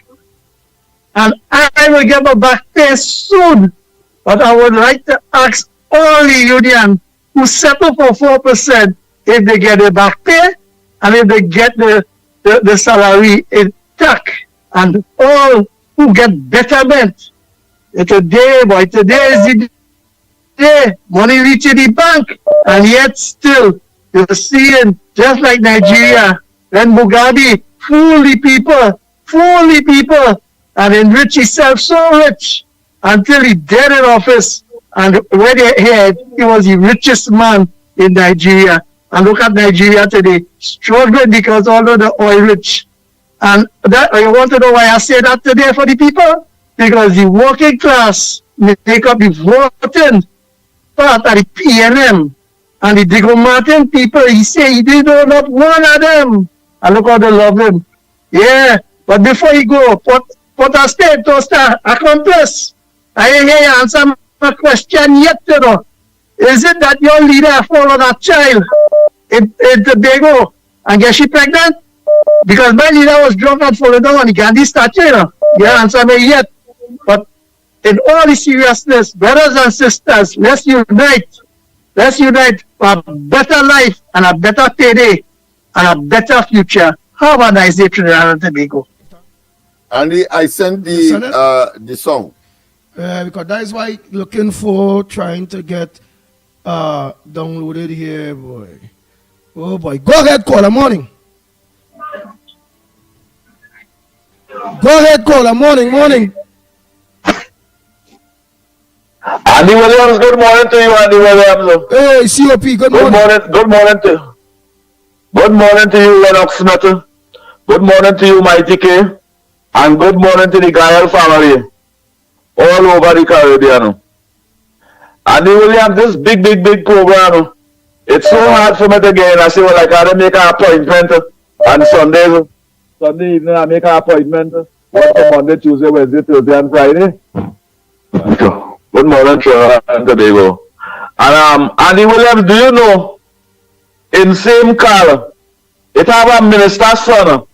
and I will get my back pay soon. But I would like to ask all the union who settle for 4% if they get their back pay, and if they get the salary intact, and all who get betterment. Today is the day money reaches the bank, and yet still you're seeing, just like Nigeria, when Mugabe fool the people, and enrich himself so rich, until he died in office. And when they heard, he was the richest man in Nigeria. And look at Nigeria today, struggling because all of the oil rich. And that, you want to know why I say that today for the people? Because the working class make up the voting part of the PNM. And the Debunking people, he say he did not one of them. And look how they love him. Yeah, but before you go, put a state toaster, accomplice. I didn't hear you answer my question yet, you know. Is it that your leader followed that child in Tobago and get she pregnant? Because my leader was drunk and falling down on the Gandhi statue, you know. You haven't answered me yet. But in all the seriousness, brothers and sisters, let's unite. Let's unite for a better life and a better payday and a better future. Have a nice day, Trinidad and Tobago. Andy, I sent the song. Because that is why looking for trying to get downloaded here, boy. Oh boy. Go ahead, caller. Morning. Go ahead, caller. Morning. Andy Williams, good morning to you, Andy Williams. Hey, COP, good morning. Good morning to you, Lennox Smith. Good morning to you, Mickie. And good morning to the Gael family all over the Caribbean. Andy Williams, this big program, it's so hard for me to get in. I say, well, I gotta make an appointment on Sunday evening. I make an appointment on Monday, Tuesday, Wednesday, Thursday, and Friday. Good morning, Trinidad and Tobago. And Andy Williams, do you know, in same car, it have a minister's son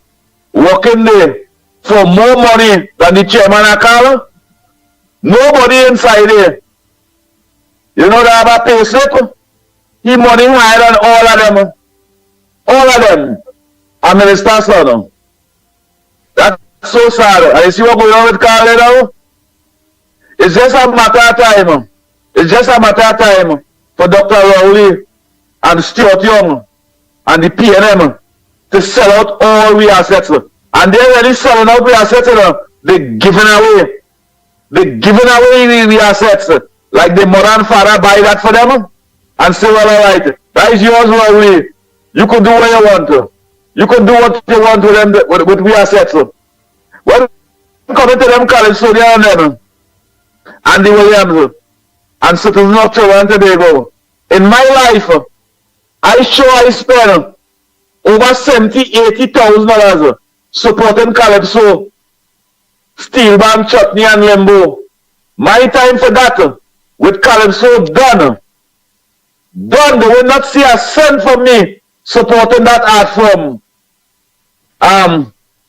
working there for more money than the chairman of car? Nobody inside there. You know they have a pay slip? He money higher than all of them. All of them. A minister's son. That's so sad. And you see what going on with Carl now? It's just a matter of time. It's just a matter of time for Dr. Rowley and Stuart Young and the PNM to sell out all we assets. And they're already selling out we assets. They're giving away. They're giving away we assets. Like the mother and father buy that for them and say, well, all right, that is yours, Rowley. You can do what you want to. You can do what you want with them with we assets. Well, coming to them Calypso and them. Andy Williams and citizens of Trinidad and Tobago. In my life, I spent over $70,000-$80,000 supporting Calypso, Steel Band, Chutney, and Limbo. My time for that with Calypso done. They will not see a cent from me supporting that art form.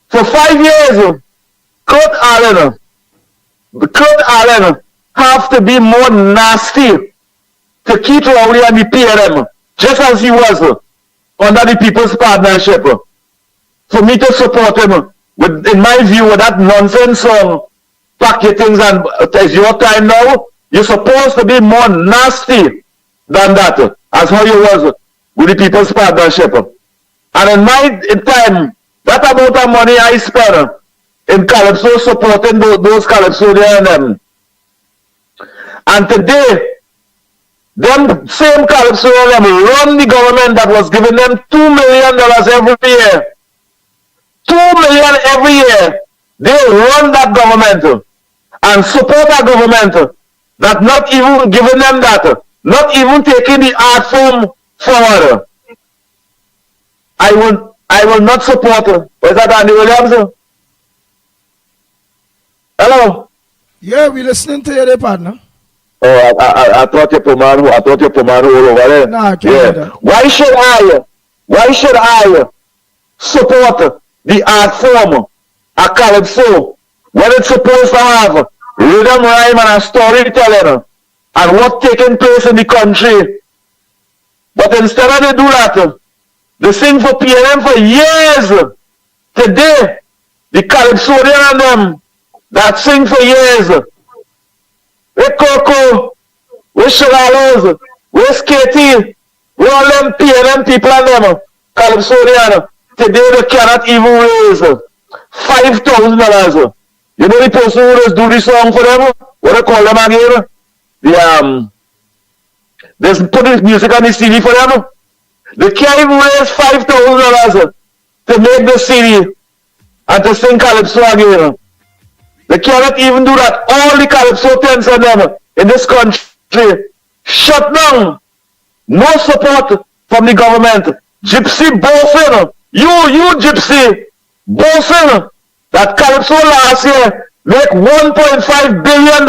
For 5 years, Kurt Allen have to be more nasty to keep Rowley and the PNM, just as he was under the People's Partnership. For me to support him, in my view, with that nonsense song, pack your things and it's your time now, you're supposed to be more nasty than that, as how you was with the People's Partnership. And in my time, that amount of money I spent in Calypso supporting those Calypsonians. And today, them same Calypsonians run the government that was giving them $2 million every year. $2 million every year. They run that government and support a government that not even giving them that, not even taking the art form forward. I will not support her. Was that Andy Williams? Hello? Yeah, we listening to you there, partner. Oh, I thought you put man all over there. Nah, I can't do that. Why should I support the art form of Calypso when it's supposed to have rhythm, rhyme, and a storytelling and what taking place in the country? But instead of they do that, they sing for PNM for years. Today, the Calypsonian and them that sing for years. With Coco, with Shagalos, with Katie, with all them PNM people and them, Calypsonian, today they cannot even raise $5,000. You know the person who just do the song for them? what I call them again? They put the music on the CD for them. They can't even raise $5,000 to make the CD and to sing Calypso again. They cannot even do that. All the Calypso tents of them in this country shut down. No support from the government. Gypsy boasting, you Gypsy boasting that Calypso last year make $1.5 billion,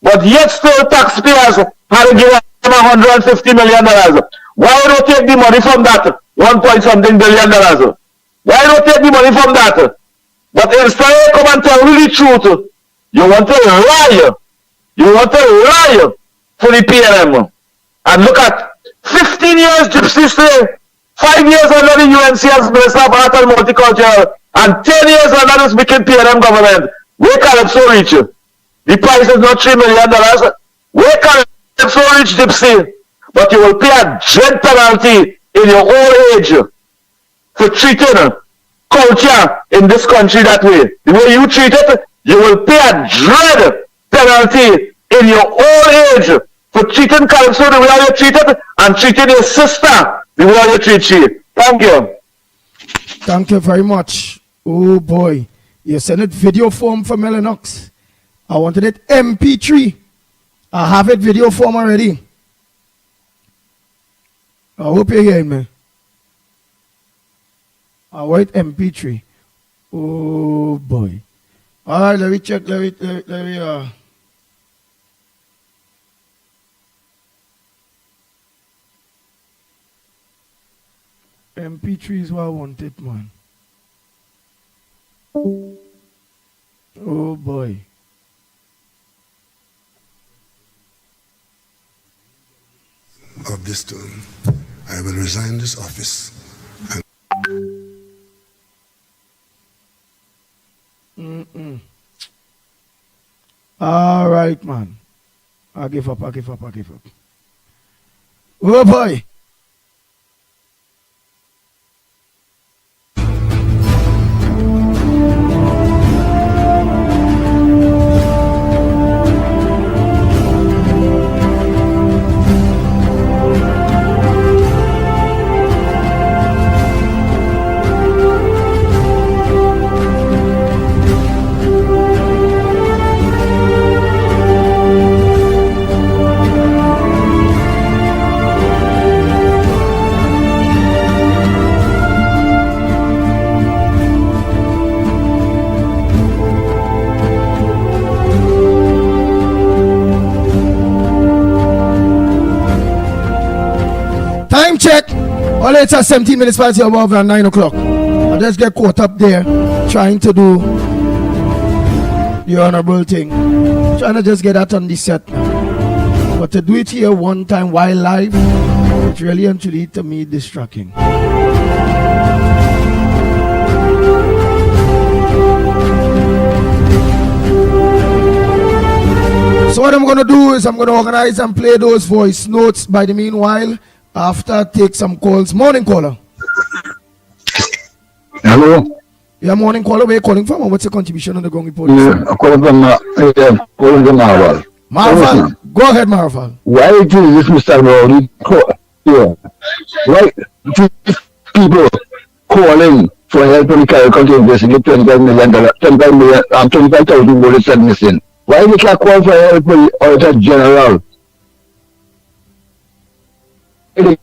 but yet still taxpayers had to give them $150 million. Why don't take the money from that 1 point something billion dollars? Why don't take the money from that? But instead of come and tell me the truth, you want to lie. You want to lie for the PLM. And look at 15 years Gypsy stay, 5 years under the UNC as Minister of Art and Multicultural, and 10 years under this wicked PLM government. Where Calypso reach? The price is not $3 million. Where Calypso reach, Gypsy? But you will pay a dread penalty in your old age for treating culture in this country that way. The way you treat it, you will pay a dread penalty in your old age for treating Calypso the way you treat it and treating your sister the way you treat she. Thank you. Thank you very much. Oh boy. You sent it video form for Lennox. I wanted it MP3. I have it video form already. I hope you're hearing me. I want MP3. Oh boy. Alright, let me check. Let me MP3 is what I wanted, man. Oh boy. Of this term, I will resign this office. All right, man. I give up. Oh boy. Time check. Well, it's at 17 minutes past the hour of 9 o'clock. I just get caught up there trying to do the honorable thing. Trying to just get that on the set. But to do it here one time while live, it's really and truly to me distracting. So what I'm going to do is I'm going to organize and play those voice notes by the meanwhile. After take some calls. Morning caller. Hello. Yeah, morning caller. Where you calling from? And what's your contribution on the Gongi Police? Yeah, I'm calling from Marvel. Marvel. Go ahead, Marvel. Why is this Mr. Rowley? Yeah. Why people calling for help from the Carrier County investigate $25 million, $25,000 bullets are missing? Why they can't call for help from the Auditor General? They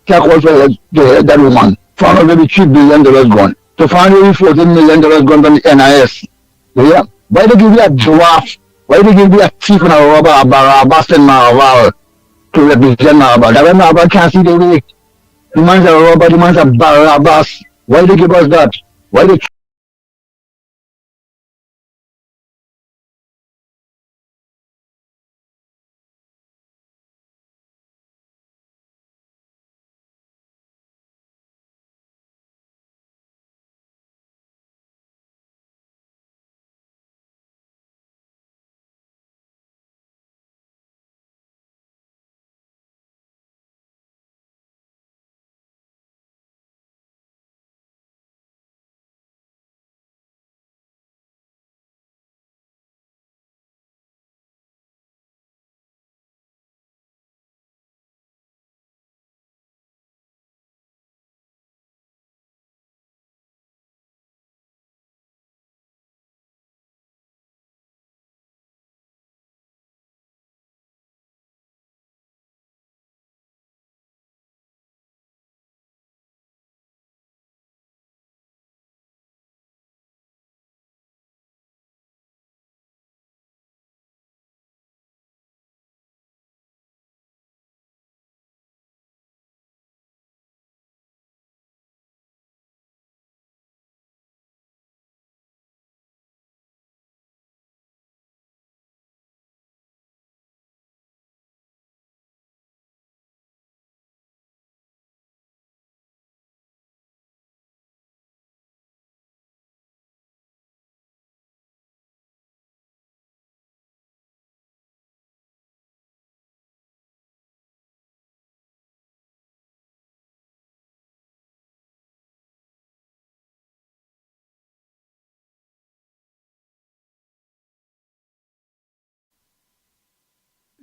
can't call for help to help that woman. Found out maybe $3 billion gone. To find maybe $14 million gone from the NIS. Yeah. Why they give you a draft? Why they give you a thief and a robber, a Barabbas and Marvel to represent Marvel? That way Marvel can't see the way. The man's a robber, the man's a Barabbas. Why they give us that? Why they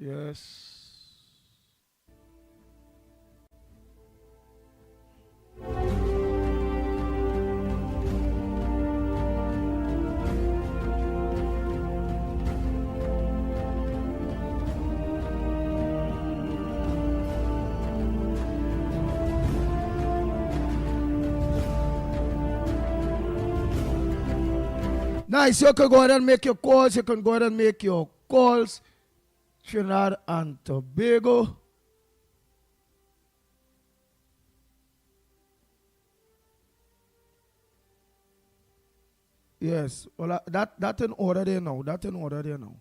Yes. Nice. You can go ahead and make your calls. You can go ahead and make your calls. Trinidad and Tobago. Yes. Well, that in order there now. That in order there now.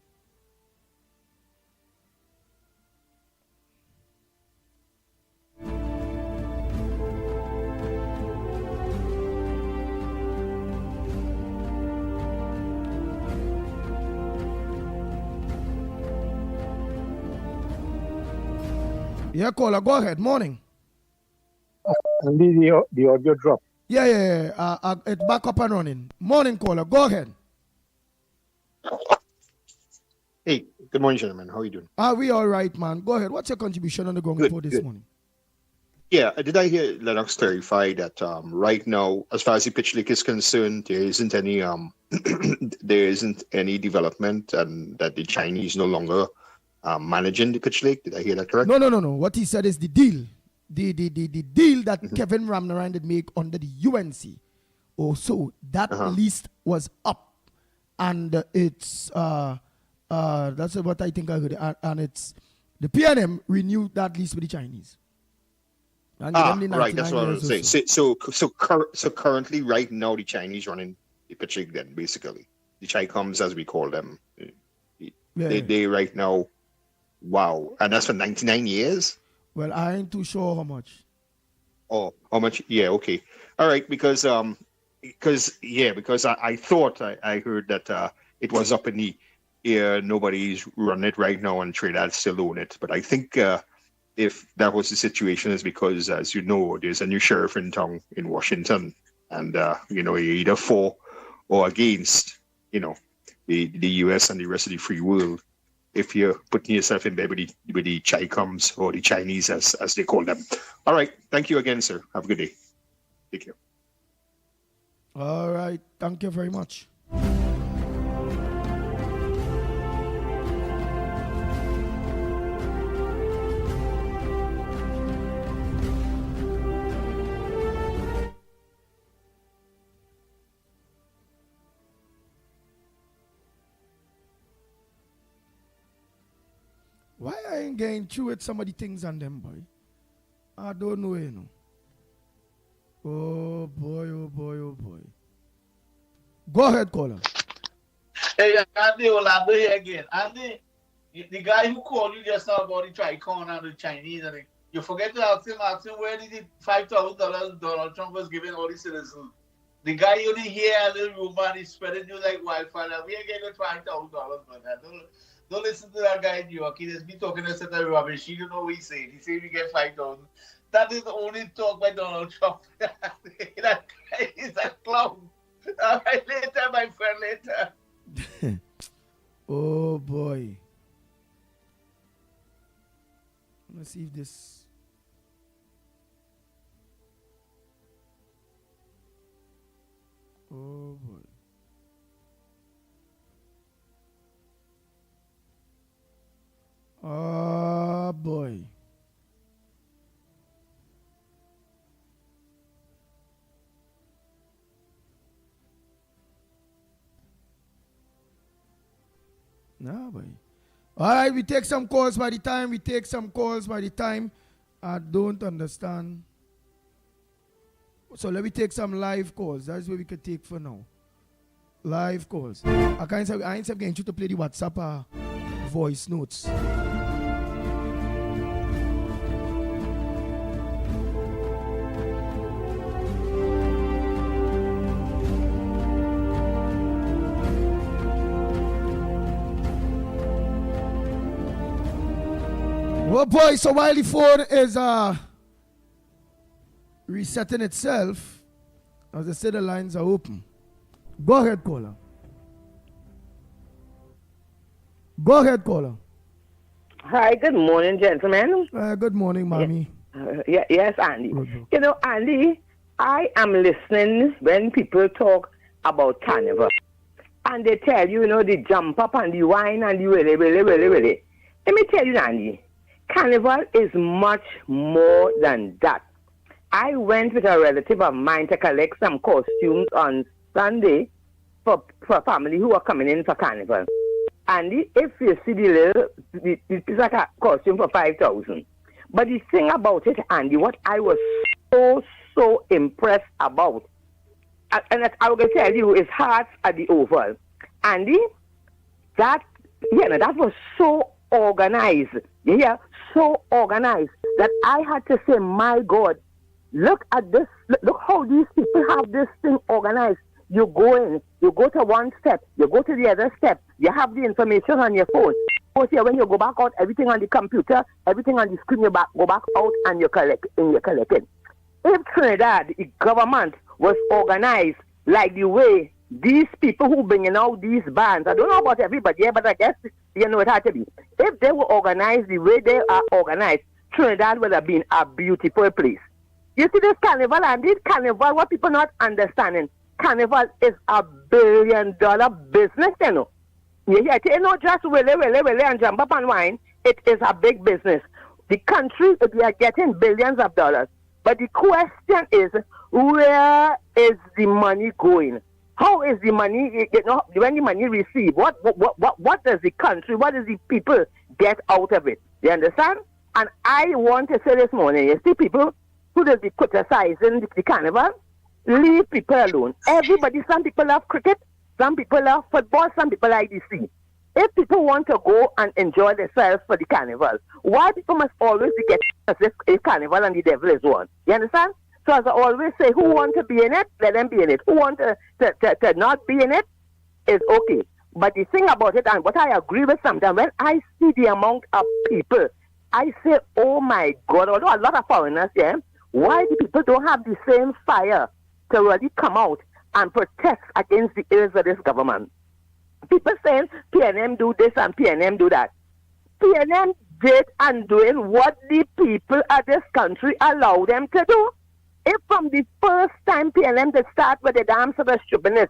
Yeah, caller, go ahead. Morning. The audio drop. Yeah. It's back up and running. Morning, caller. Go ahead. Hey, good morning, gentlemen. How are you doing? We all right, man. Go ahead. What's your contribution on the ground report this morning? Yeah, did I hear Lennox clarify that right now, as far as the pitch league is concerned, there isn't any development, and that the Chinese no longer managing the pitch league? Did I hear that correct? No. What he said is the deal. The deal that Kevin Ramnarine did make under the UNC. So that list was up. And it's that's what I think I heard. And it's the PNM renewed that list with the Chinese. And right, that's what I was saying. So currently, right now, the Chinese running the pitch league then, basically. The Chi-Coms, as we call them. They right now. Wow. And that's for 99 years? Well, I ain't too sure how much. Oh, how much? Yeah, okay. All right, because I thought I heard that it was up in the air, nobody's running it right now, and Trinidad still own it. But I think if that was the situation, is because, as you know, there's a new sheriff in town in Washington, and you're either for or against, the US and the rest of the free world. If you're putting yourself in bed with the Chi-Coms or the Chinese, as they call them. All right. Thank you again, sir. Have a good day. Take care. All right. Thank you very much. Why I ain't getting through with some of the things on them, boy? I don't know, Oh boy. Go ahead, caller. Hey, Andy, Orlando here again. Andy, the guy who called you just now about the Tricon and the Chinese, and you forget to ask him where did the $5,000 Donald Trump was giving all the citizens. The guy only here a little rumor and he's spreading you like wildfire. We ain't getting $5,000, man. Don't listen to that guy in New York. He just be talking a set of rubbish. You don't know what he's saying. He said we get 5,000. That is the only talk by Donald Trump. That guy is a clown. All right, later, my friend, later. Oh, boy. Let's see if this... Oh, boy. Oh, boy. No, boy. All right, we take some calls by the time. I don't understand. So let me take some live calls. That's what we could take for now. Live calls. I ain't getting you to play the WhatsApp voice notes. Oh boy, so while the phone is resetting itself, as I said, the lines are open. Go ahead, caller. Hi, good morning, gentlemen. Good morning, mommy. Yes, Andy. You know, Andy, I am listening when people talk about Carnival. And they tell you, you know, they jump up and the wine and the really. Let me tell you, Andy, Carnival is much more than that. I went with a relative of mine to collect some costumes on Sunday for family who are coming in for Carnival. And if you see it's like a costume for 5,000. But the thing about it, Andy, what I was so impressed about, and that I will tell you, is Hearts at the Oval. Andy, that was so organized. Yeah, so organized that I had to say, my God, look at this. Look how these people have this thing organized. You go in, you go to one step, you go to the other step, you have the information on your phone. Here, when you go back out, everything on the computer, everything on the screen, you go back out and you're collecting. If Trinidad, the government, was organized like the way these people who bringing out these bands, I don't know about everybody here, but I guess you know it had to be. If they were organized the way they are organized, Trinidad would have been a beautiful place. You see this Carnival, and this Carnival, what people not understanding, Carnival is a $1 billion business, you know. You know, just really, and jump up and wine. It is a big business. The country, we are getting billions of dollars. But the question is, where is the money going? How is the money, you know, when the money received, what does the country, what does the people get out of it? You understand? And I want to say this morning, you see people who does be criticizing the Carnival, leave people alone. Everybody, some people love cricket, some people love football, some people like the sea. If people want to go and enjoy themselves for the Carnival, why people must always be getting as if a Carnival and the devil is one? You understand? So as I always say, who want to be in it, let them be in it. Who want to not be in it is okay. But the thing about it, and what I agree with sometimes, when I see the amount of people, I say, oh my God, although a lot of foreigners, yeah, why the people don't have the same fire to really come out and protest against the ills of this government? People saying PNM do this and PNM do that. PNM did and doing what the people of this country allow them to do. If from the first time PNM to start with the damn sort of stupidness,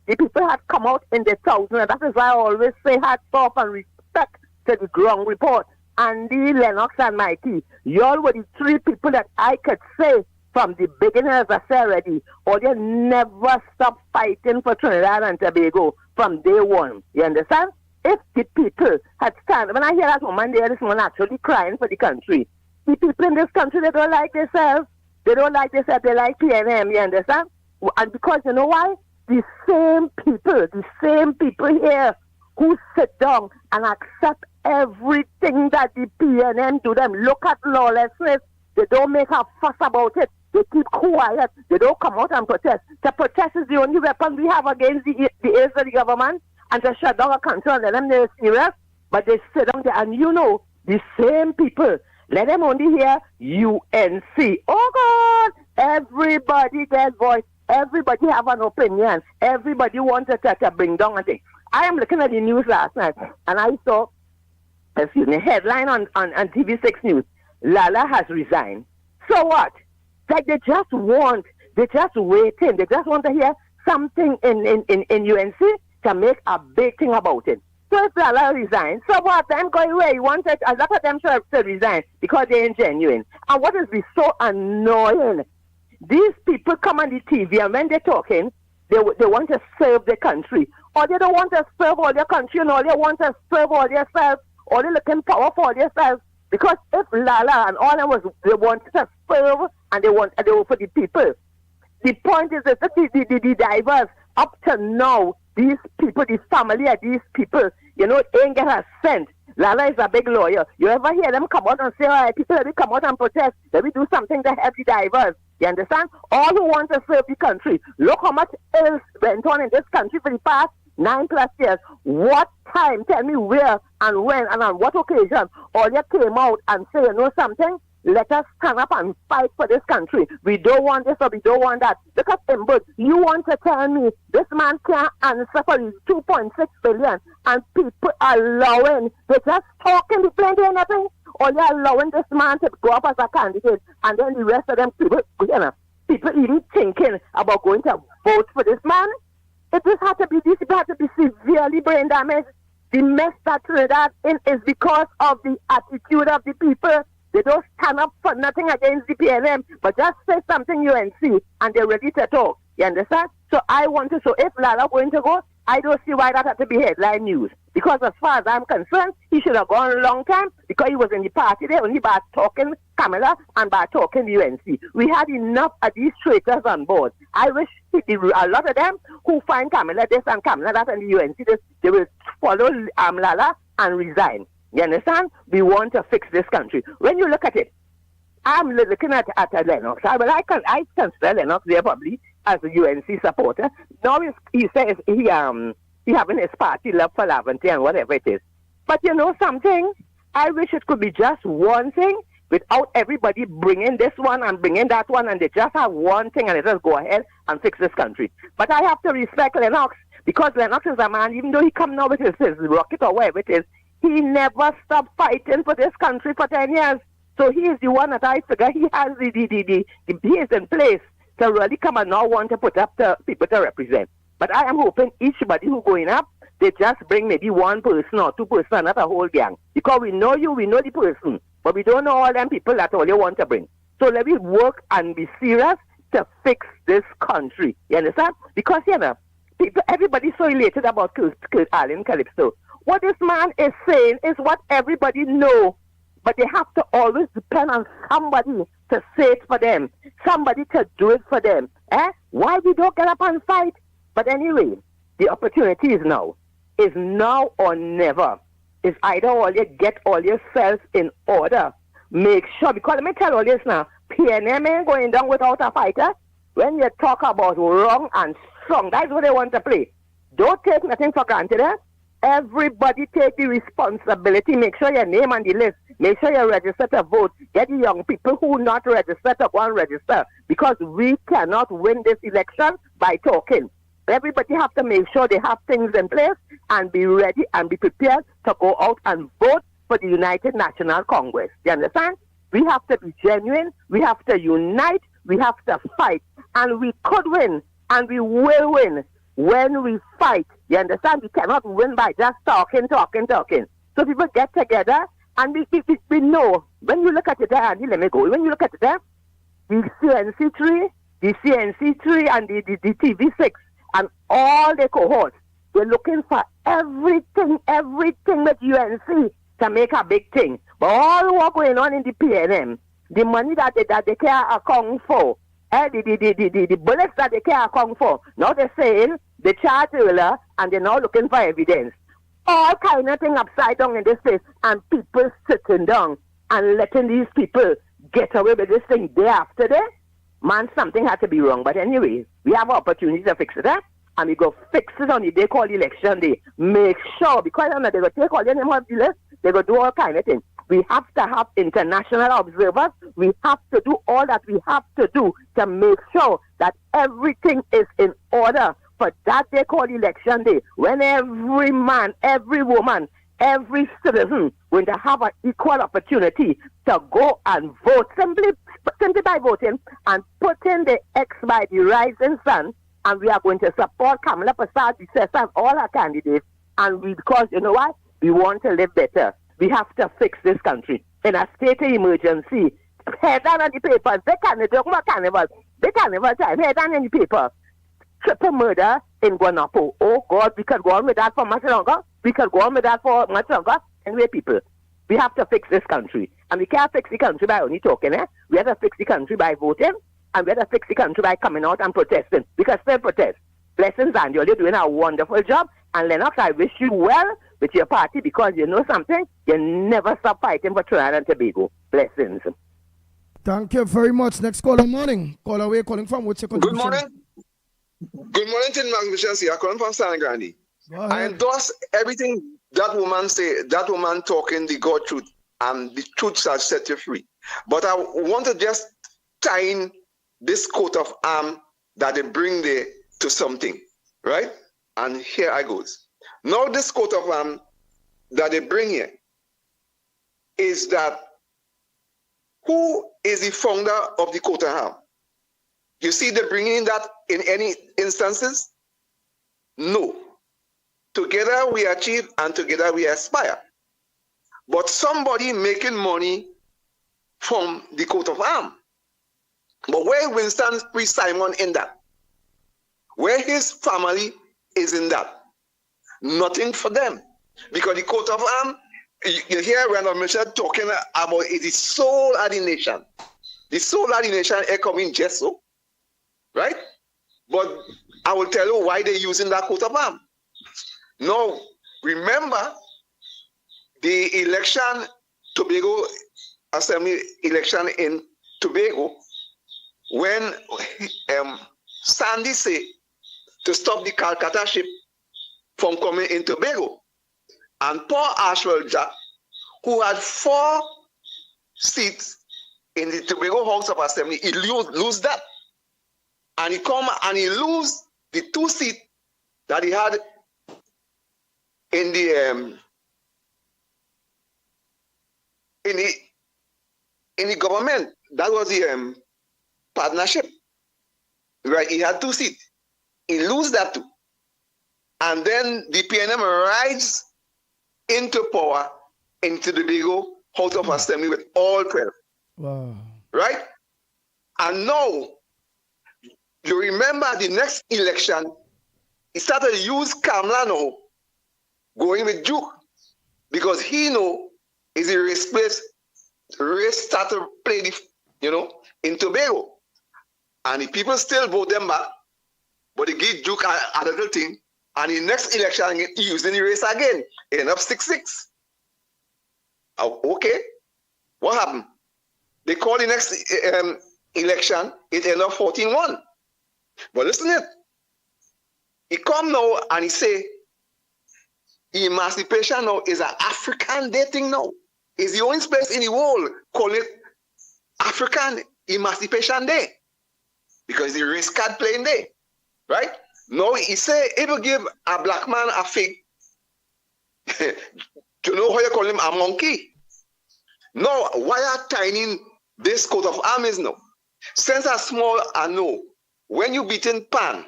the people had come out in the thousands, and that is why I always say hats off and respect to the ground report. Andy, Lennox, and Mickie, y'all were the three people that I could say from the beginning, as I said already, or they never stop fighting for Trinidad and Tobago from day one. You understand? If the people had stand, when I hear that woman there this morning actually crying for the country, the people in this country, they don't like themselves. They don't like themselves, they like PNM, you understand? And because you know why? The same people here who sit down and accept everything that the PNM do them. Look at lawlessness. They don't make a fuss about it. They keep quiet. They don't come out and protest. To protest is the only weapon we have against the ills of the government, and to shut down a country and let them know serious. But they sit down there, and you know, the same people, let them only hear UNC. Oh God, everybody gets voice. Everybody have an opinion. Everybody wants to bring down a thing. I am looking at the news last night, and I saw, headline on TV6 News, Lala has resigned. So what? Like they just waiting. They just want to hear something in UNC to make a big thing about it. So if Lala resigns, so what? Them going away. You wanted a lot of them to resign because they ain't genuine. And what is so annoying? These people come on the TV, and when they're talking, they want to serve the country. Or they don't want to serve all their country, and all they want to serve all themselves, or they looking power for themselves. Because if Lala and all them they wanted to serve, and they were for the people. The point is that the divers, up to now, these people, the family of these people, you know, ain't get a cent. Lala is a big lawyer. You ever hear them come out and say, all right, people, let me come out and protest. Let me do something to help the divers. You understand? All who want to serve the country. Look how much else went on in this country for the past 9+ years. What time? Tell me where and when and on what occasion all you came out and say, you know something? Let us stand up and fight for this country. We don't want this or we don't want that. Look at him, but you want to tell me this man can't answer for his 2.6 billion and people are allowing, they're just talking, they plenty of nothing, or they're allowing this man to go up as a candidate and then the rest of them people, people even thinking about going to vote for this man. These people have to be severely brain damaged. The mess that Trinidad in is because of the attitude of the people. They don't stand up for nothing against the PLM, but just say something UNC and they're ready to talk. You understand? So if Lala going to go, I don't see why that had to be headline news. Because as far as I'm concerned, he should have gone a long time because he was in the party there only by talking Camilla and by talking the UNC. We had enough of these traitors on board. I wish a lot of them who find Camilla this and Camilla that and the UNC this, they will follow Lala and resign. You understand? We want to fix this country. When you look at it, I'm looking at Lennox. I consider Lennox there probably as a UNC supporter. Now he says he having his party love for Lavente and whatever it is. But you know something? I wish it could be just one thing without everybody bringing this one and bringing that one, and they just have one thing and they just go ahead and fix this country. But I have to respect Lennox because Lennox is a man, even though he come now with his rocket or whatever it is, he never stopped fighting for this country for 10 years. So he is the one that I figure he has he is in place to really come and now want to put up the people to represent. But I am hoping eachbody who going up, they just bring maybe one person or two person, not a whole gang. Because we know you, we know the person, but we don't know all them people that all you want to bring. So let me work and be serious to fix this country. You understand? Because, people, everybody's so elated about Alan Calypso. What this man is saying is what everybody know, but they have to always depend on somebody to say it for them, somebody to do it for them. Why we don't get up and fight? But anyway, the opportunity is now. Is now or never. It's either all you get all yourself in order. Make sure, because let me tell all this now, PNM ain't going down without a fighter. When you talk about wrong and strong, that's what they want to play. Don't take nothing for granted. Everybody take the responsibility. Make sure your name on the list. Make sure you register to vote. Get the young people who not registered to go and register. Because we cannot win this election by talking. Everybody have to make sure they have things in place and be ready and be prepared to go out and vote for the United National Congress. You understand? We have to be genuine. We have to unite. We have to fight. And we could win. And we will win when we fight. You understand? We cannot win by just talking. So people get together and we know. When you look at it there, Andy, let me go. When you look at it there, the CNC3 and the TV6, and all the cohorts, they're looking for everything with UNC to make a big thing. But all what's going on in the PNM, the money that they can't account for, the bullets that they can't account for, now they're saying they charge earlier and they're now looking for evidence. All kind of thing upside down in this place, and people sitting down and letting these people get away with this thing day after day. Man, something had to be wrong. But anyway, we have an opportunity to fix it, and we go fix it on the day called election day. Make sure, because they're going to take all your name off the list, they're going to do all kind of things. We have to have international observers. We have to do all that we have to do to make sure that everything is in order for that day called election day, when every man, every woman, every citizen going to have an equal opportunity to go and vote simply by voting and putting the X by the rising sun. And we are going to support Kamala Prasad, and all our candidates. And because you know what? We want to live better. We have to fix this country in a state of emergency. Head down on the papers. They can't talk about Carnival. They Carnival time. Head down on the paper. Triple murder in Guanapo. Oh God, we could go on with that for much longer. Anyway, people, we have to fix this country. And we can't fix the country by only talking. We have to fix the country by voting. And we have to fix the country by coming out and protesting. Because still protest. Blessings, and you're doing a wonderful job. And Lennox, I wish you well with your party, because you know something? You never stop fighting for Trinidad and Tobago. Blessings. Thank you very much. Next caller, morning. Call away, calling from what's your contribution? Good morning. Good morning, Tin Max Michelle. I'm calling from San Grande. I endorse everything that woman say. That woman talking the God truth, and the truth shall set you free. But I want to just tie in this coat of arms that they bring there to something, right? And here I goes. Now this coat of arms that they bring here is that who is the founder of the coat of arms? You see they bringing in that in any instances? No. Together we achieve and together we aspire. But somebody making money from the coat of arms. But where Winston Priest Simon in that? Where his family is in that? Nothing for them. Because the coat of arms, you hear Randall Mitchell talking about it is soul of the nation. The soul of the nation is coming Jesso, right? But I will tell you why they're using that coat of arms. Now, remember the election, Tobago Assembly election in Tobago, when Sandy said to stop the Calcutta ship from coming in Tobago. And Paul Ashwell Jack, who had 4 seats in the Tobago House of Assembly, he lose that. And he come and he lose the 2 seats that he had in the government. That was the partnership. Right? He had 2 seats. He lose that too. And then the PNM rides into power into the Tobago House of Assembly with all 12. Wow. Right? And now, you remember the next election, he started to use Kamla now, going with Duke, because he know is a race place, race start to play the, in Tobago. And the people still vote them back, but they give Duke a little thing, and the next election, he using the race again, end up 6-6. Okay, what happened? They call the next election, it end up 14-1. But listen it. He come now and he say, emancipation now is an African Day thing now. It's the only place in the world call it African Emancipation Day. Because the race card playing day. Right? Now he say, if you give a black man a fig, you know how you call him a monkey? No, why are tiny this coat of arms now? Since a small I know, when you beating pan,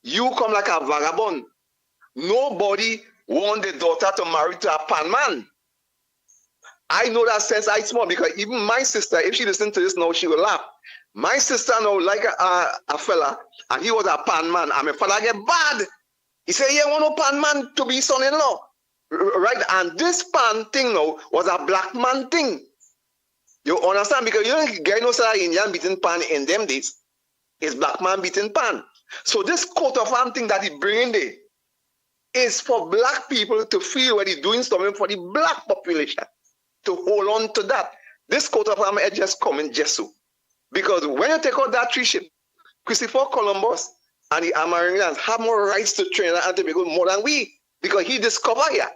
you come like a vagabond. Nobody want the daughter to marry to a pan man. I know that since I small, because even my sister, if she listen to this now, she will laugh. My sister now like a fella, and he was a pan man, and my father get bad. He said, yeah, want no pan man to be son-in-law. Right? And this pan thing now was a black man thing. You understand? Because you don't get no Indian beating pan in them days. It's black man beating pan. So this coat of arms thing that he bringing there is for black people to feel when he's doing something for the black population. To hold on to that. This coat of arms is just coming just so. Because when you take out that 3 ship, Christopher Columbus and the Americans have more rights to Trinidad and Tobago more than we. Because he discovered here.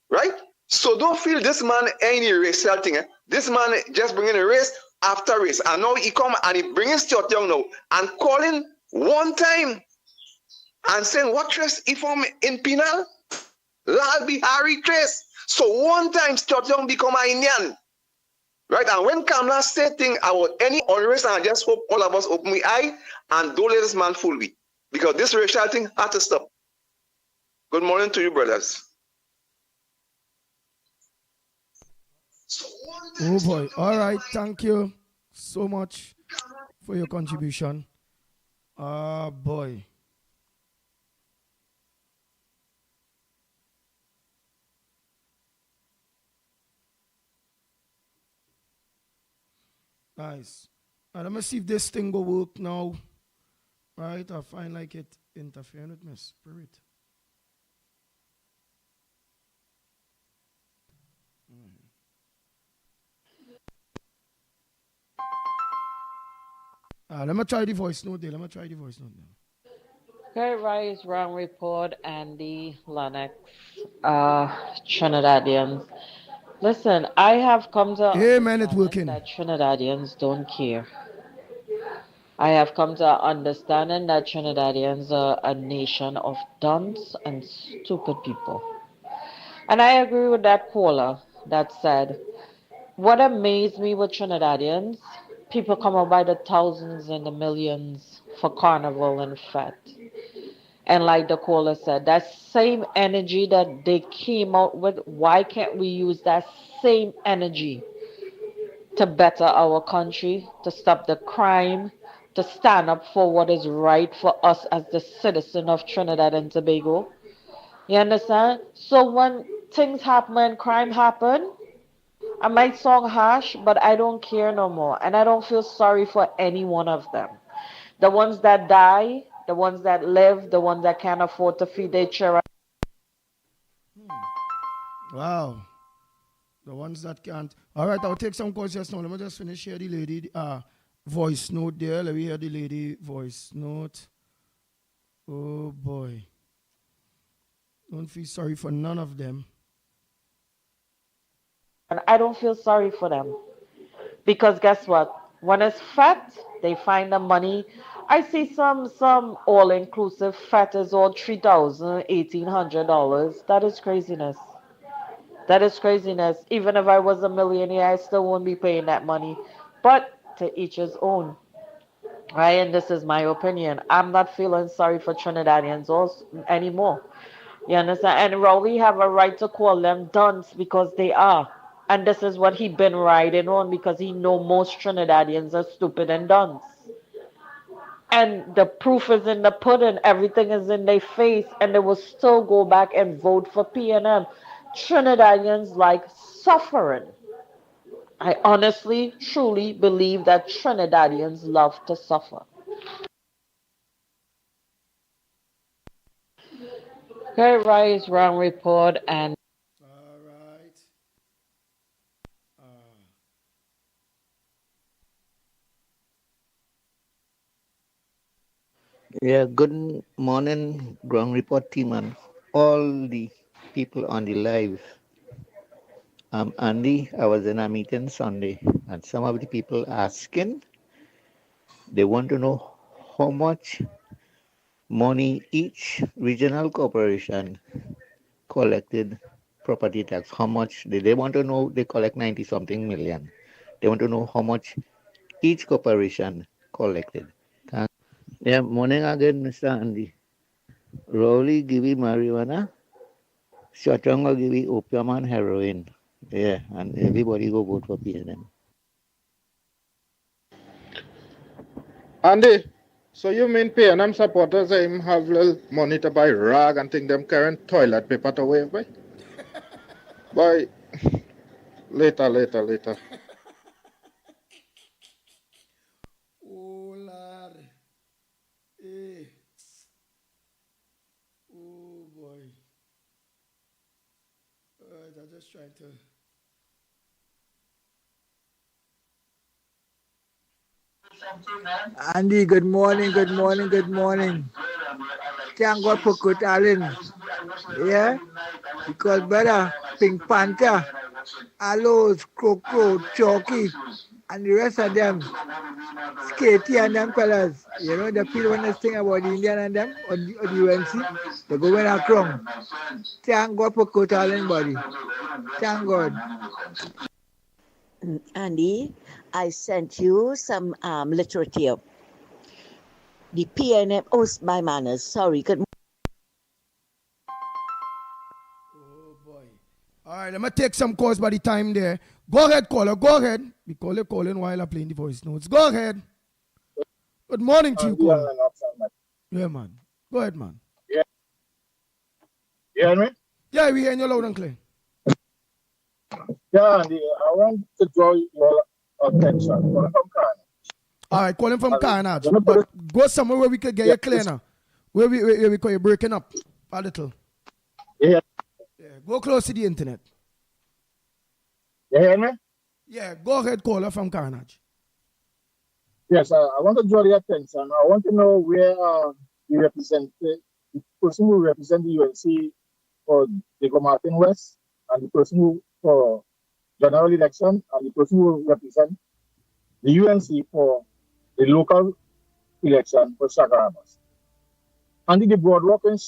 Right? So don't feel this man any racial thing. This man just bringing a race after race. And now he come and he brings Stuart Young now and calling one time and saying, what trace if I'm in penal? Lal Bihari trace. So one time Stuart Young become an Indian. Right? And when Kamla say thing about any unrest, I just hope all of us open the eye and don't let this man fool me. Because this racial thing had to stop. Good morning to you, brothers. Oh boy. All right. Thank you so much for your contribution. Boy. Nice. Now, let me see if this thing will work now. Right? I find like it interfering with my spirit. Let me try the voice note there. Great Rise, Wrong Report, Andy, Lennox, Trinidadians. Listen, I have come to Hey, man, it's understanding working. that Trinidadians don't care. I have come to understanding that Trinidadians are a nation of dunce and stupid people. And I agree with that caller that said, what amazed me with Trinidadians, people come out by the thousands and the millions for Carnival and Fete. And like the caller said, that same energy that they came out with, why can't we use that same energy to better our country, to stop the crime, to stand up for what is right for us as the citizen of Trinidad and Tobago? You understand? So when things happen, when crime happen, I might sound harsh, but I don't care no more. And I don't feel sorry for any one of them. The ones that die, the ones that live, the ones that can't afford to feed their children. Wow. The ones that can't. All right, I'll take some calls just now. Let me just finish here the lady voice note there. Let me hear the lady voice note. Oh boy. Don't feel sorry for none of them. And I don't feel sorry for them. Because guess what? When it's fat, they find the money. I see some all-inclusive fat is all $3,000, $1,800. That is craziness. That is craziness. Even if I was a millionaire, I still wouldn't be paying that money. But to each his own. Right? And this is my opinion. I'm not feeling sorry for Trinidadians also anymore. You understand? And Rowley have a right to call them dunce because they are. And this is what he been riding on because he know most Trinidadians are stupid and dunce. And the proof is in the pudding. Everything is in their face. And they will still go back and vote for PNM. Trinidadians like suffering. I honestly, truly believe that Trinidadians love to suffer. Okay, Rise, Wrong Report, and All right. Yeah, good morning, ground report team and all the people on the live. I'm Andy. I was in a meeting Sunday, and some of the people asking, they want to know how much money each regional corporation collected property tax. How much they want to know? They collect 90 something million. They want to know how much each corporation collected. Yeah, morning again, Mr. Andy. Rowley give you marijuana. Shotang will give you opium and heroin. Yeah, and everybody go vote for PNM. Andy, so you mean PNM supporters him have little money to buy rag and think them current toilet paper to wave by? Boy, later. Oh, Lord. Hey. Oh, boy. All right, I'm just trying to. Andy, good morning. Thank God for Kurt Allen. Yeah? Because brother, Pink Panther, Aloes, Crow, Chalky, and the rest of them, Skatey and them fellas, you know, the people when they thing about the Indian and them, or the UNC, they go in a crown. Thank God for Kurt Allen, buddy. Thank God. Andy, I sent you some literature. The PNM, oh, my manners, sorry. Good Oh, boy. All right, let me take some calls by the time there. Go ahead, caller. Go ahead. We call it calling while I'm playing the voice notes. Go ahead. Good morning to you, caller. Yeah, man. Go ahead, man. Yeah. You hear me? Yeah, we hear you loud and clear. Yeah, Andy, I want to draw your attention. Calling from Carnival. All right, calling from Carnage. But go somewhere where we could get you clear now. Where we call you breaking up a little. Yeah. Go close to the internet. You hear me? Yeah, go ahead, caller from Carnage. Yes, I want to draw your attention. I want to know where the person who represents the UNC for Diego Martin West and the person who for general election and the person who represent the UNC for the local election for Chaguaramas. And the boardwalk in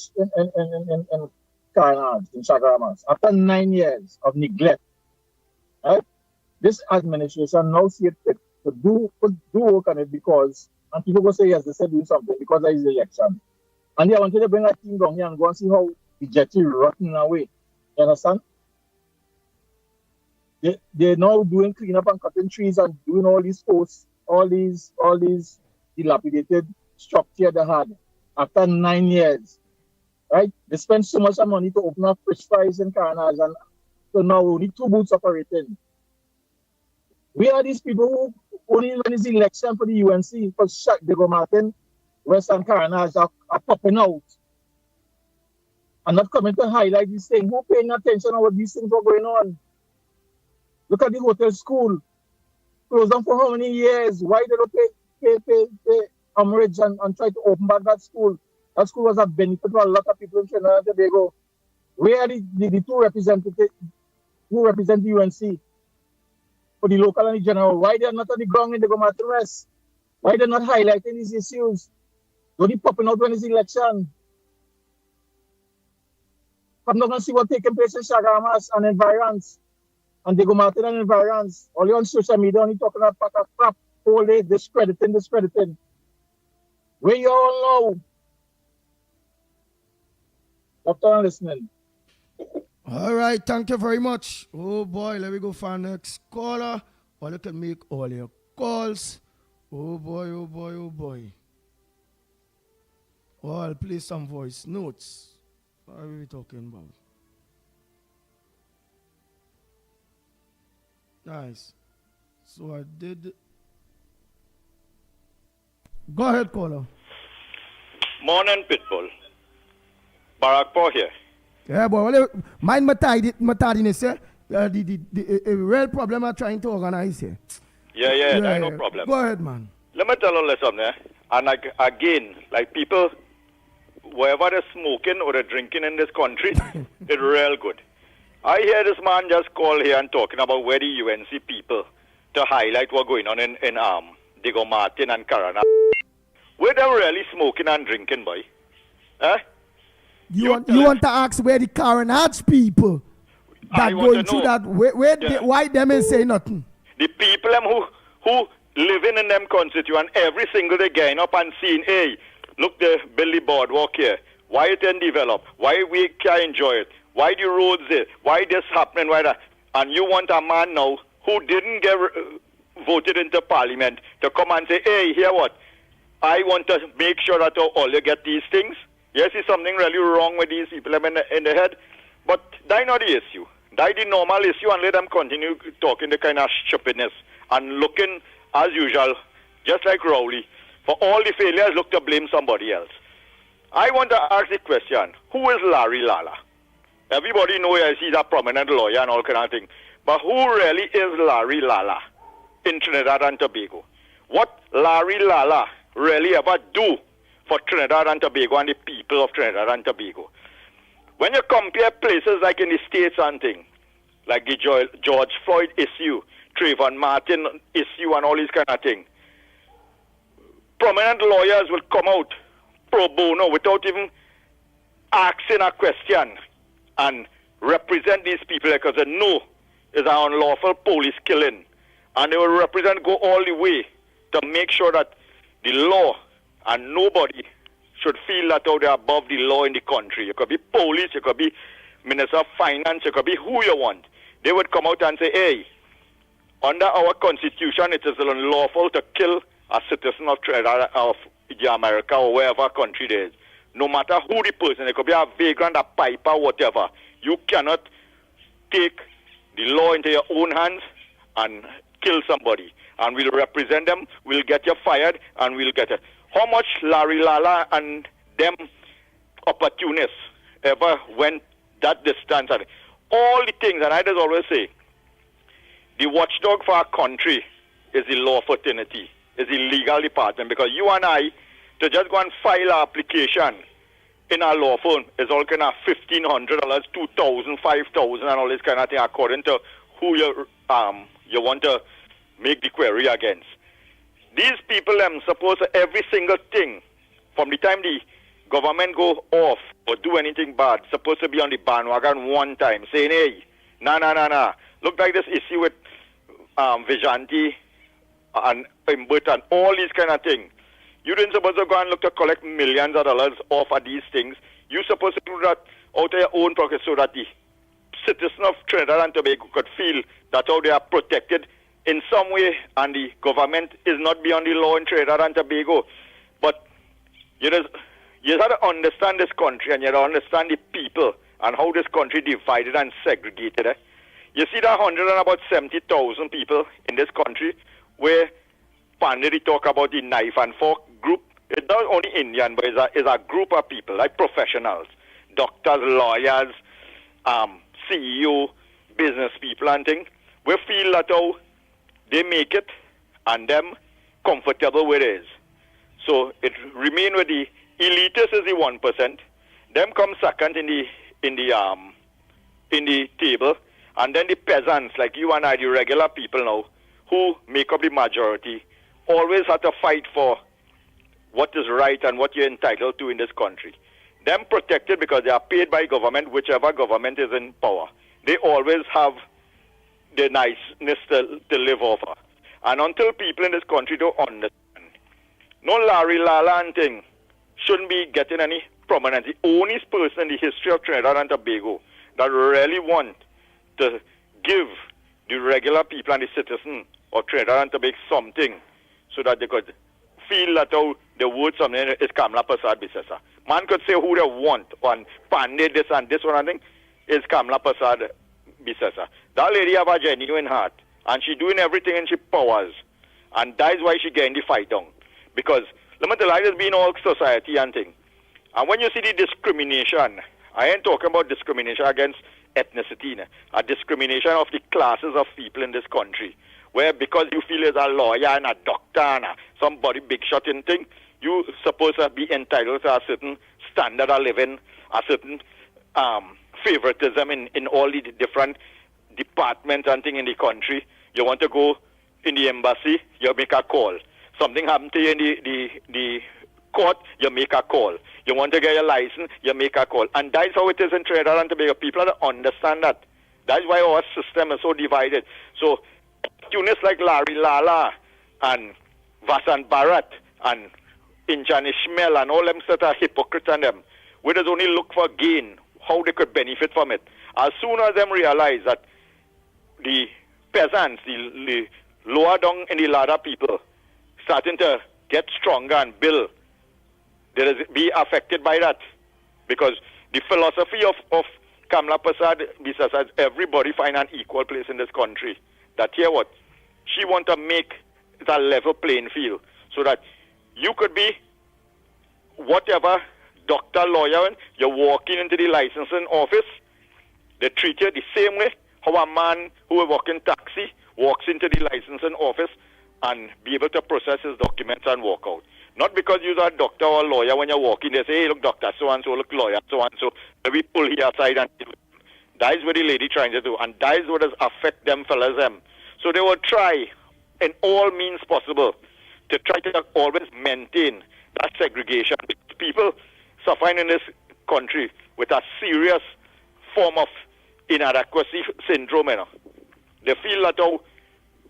Carnival, in Chaguaramas, after 9 years of neglect, right? This administration now see it fit to do work on it because, and people go say, yes, they said doing something because there is the election. And they wanted to bring a team down here and go and see how the jetty rotten away. You understand? They're now doing cleanup and cutting trees and doing all these posts, all these dilapidated structure they had after 9 years. Right? They spent so much money to open up fish fries and carnage, and so now only 2 booths operating. Where are these people who only when it's election for the UNC, for Diego Martin, Western Carnage are popping out and not coming to highlight these things? Who paying attention to what these things are going on? Look at the hotel school. Closed down for how many years? Why did they pay umbrage and try to open back that school? That school was a benefit for a lot of people in Trinidad and Tobago. Where are the two representatives who represent the UNC for the local and the general? Why they are not on the ground in the Governmental rest? Why they are not highlighting these issues? Don't be popping out when it's election. I'm not going to see what's taking place in Chaguaramas and environs, and Diego Martin and environs. Only on social media, only talking about pack of crap, whole day, discrediting. Where you all know? After listening. All right, thank you very much. Oh boy, let me go for our next caller. Or you can make all your calls. Oh boy. Oh, I'll play some voice notes. What are we talking about? Nice. So I did. Go ahead, caller. Morning, Pitbull. Barack Paul here. Yeah, boy. Mind my tardiness, eh? The real problem I'm trying to organize here. Yeah, no problem. Go ahead, man. Let me tell you something, eh? And again, like people, wherever they're smoking or they're drinking in this country, it's real good. I hear this man just call here and talking about where the UNC people to highlight what's going on in Diego Martin and Carana. Where they're really smoking and drinking, boy. Eh? You want to ask where the Carnage people that going through that, why them ain't say nothing? The people who living in them constituent every single day getting up and seeing, hey, look the Billy Boardwalk here. Why it didn't develop? Why we can't enjoy it? Why the roads there? Why this happening? Why that? And you want a man now who didn't get voted into parliament to come and say, hey, hear what? I want to make sure that all you get these things. Yes, is something really wrong with these people in the head, but that's not the issue. That's the normal issue, and let them continue talking the kind of stupidness and looking, as usual, just like Rowley, for all the failures, look to blame somebody else. I want to ask the question, who is Larry Lala? Everybody knows he's a prominent lawyer and all kind of thing, but who really is Larry Lala in Trinidad and Tobago? What Larry Lala really ever do for Trinidad and Tobago and the people of Trinidad and Tobago? When you compare places like in the States and things, like the George Floyd issue, Trayvon Martin issue and all these kind of things, prominent lawyers will come out pro bono without even asking a question and represent these people because they know it's an unlawful police killing, and they will represent, go all the way to make sure that the law and nobody should feel that they're above the law in the country. You could be police, you could be Minister of Finance, you could be who you want. They would come out and say, hey, under our constitution, it is unlawful to kill a citizen of Trinidad, of America, or wherever country there is. No matter who the person, it could be a vagrant, a piper, whatever. You cannot take the law into your own hands and kill somebody. And we'll represent them, we'll get you fired, and we'll get it. How much Larry Lala and them opportunists ever went that distance? And all the things, and I just always say, the watchdog for our country is the law fraternity, is the legal department, because you and I, to just go and file an application in our law firm is all kind of $1,500, $2,000, $5,000 and all this kind of thing according to who you want to make the query against. These people suppose every single thing from the time the government go off or do anything bad supposed to be on the bandwagon one time saying, hey, nah. Look like this issue with Vigilante and Imbut and all these kind of things. You didn't supposed to go and look to collect millions of dollars off of these things. You're supposed to do that out of your own pocket so that the citizens of Trinidad and Tobago could feel that how they are protected in some way and the government is not beyond the law in Trinidad and Tobago. But you have to understand this country and you have to understand the people and how this country divided and segregated. You see that 170,000 people in this country where Pandey talk about the knife and fork group. It's not only Indian, but it's a group of people, like professionals, doctors, lawyers, CEO, business people and things. We feel that how they make it and them comfortable with it is. So it remain with the elitists is the 1%. Them come second in the table, and then the peasants like you and I, the regular people now, who make up the majority, always have to fight for what is right and what you're entitled to in this country. Them protected because they are paid by government, whichever government is in power. They always have the niceness to live off of. And until people in this country don't understand, no Larry Lala and thing shouldn't be getting any prominence. The only person in the history of Trinidad and Tobago that really want to give the regular people and the citizens of Trinidad and Tobago something so that they could feel that how the word something is Kamla Prasad Bisesa. Man could say who they want and Pandey this and this one and thing is Kamla Prasad Bisesa. That lady have a genuine heart and she doing everything in she powers, and that is why she getting the fight down. Because let me tell you, there's been all society and thing. And when you see the discrimination, I ain't talking about discrimination against ethnicity, a discrimination of the classes of people in this country, where because you feel as a lawyer and a doctor and somebody big shot in thing, you supposed to be entitled to a certain standard of living, a certain favoritism in all the different departments and thing in the country. You want to go in the embassy, you make a call. Something happened to you in the court, you make a call. You want to get your license, you make a call. And that's how it is in Trinidad and Tobago. People don't understand that. That's why our system is so divided. So, opportunists like Larry Lala and Vasan Bharat and Injan Ishmael and all them sort of hypocrites and them, we just only look for gain, how they could benefit from it. As soon as them realize that the peasants, the lower down in the ladder people, starting to get stronger and build, they will be affected by that. Because the philosophy of Kamla Prasad Bisesa is everybody find an equal place in this country. That here what? She want to make it a level playing field so that you could be whatever doctor, lawyer, you're walking into the licensing office, they treat you the same way how a man who is working taxi walks into the licensing office and be able to process his documents and walk out. Not because you're a doctor or a lawyer when you're walking, they say, hey, look, doctor, so-and-so, look, lawyer, so-and-so. We pull here aside and that is what the lady trying to do. And that is what does affect them fellas them. So they will try in all means possible to try to always maintain that segregation. People suffering in this country with a serious form of inadequacy syndrome. You know. They feel that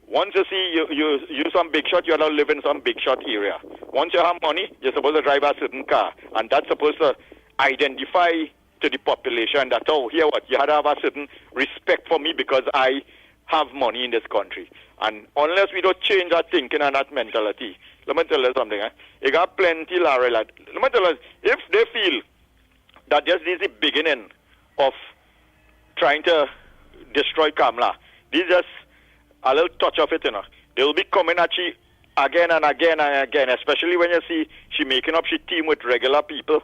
once you see you some big shot, you're not living in some big shot area. Once you have money, you're supposed to drive a certain car. And that's supposed to identify to the population that, here what, you had to have a certain respect for me because I have money in this country. And unless we don't change our thinking and that mentality, let me tell you something. You got plenty, Larry. Let me tell you, if they feel that this is the beginning of trying to destroy Kamla, this is just a little touch of it, you know. They will be coming at you again and again and again, especially when you see she making up she team with regular people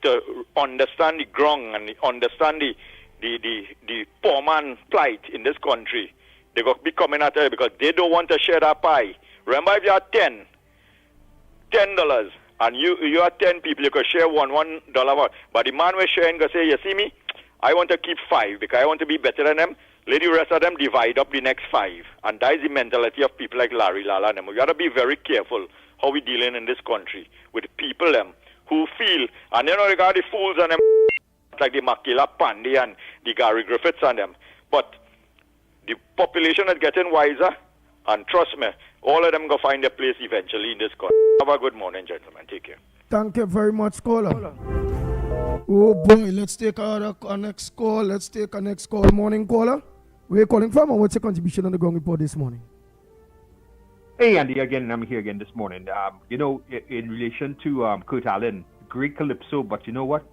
to understand the ground and understand the poor man plight in this country. They will be coming at her because they don't want to share that pie. Remember, if you are $10 and you are 10 people, you could share $1 more. But the man was sharing, go say, you see me, I want to keep 5 because I want to be better than them. let the rest of them divide up the next 5. And that is the mentality of people like Larry Lala and them. We got to be very careful how we dealing in this country with people them who feel, and you know, they got the fools and them like the Makila Pandey and the Gary Griffiths and them. But the population is getting wiser, and trust me, all of them go find their place eventually in this country. Have a good morning, gentlemen. Take care. Thank you very much, caller. Oh boy, let's take our next call. Let's take our next call. Morning, caller. Where are you calling from, and what's your contribution on the ground report this morning? Hey, Andy, again, I'm here again this morning. You know, in relation to Kurt Allen, great Calypso, but you know what?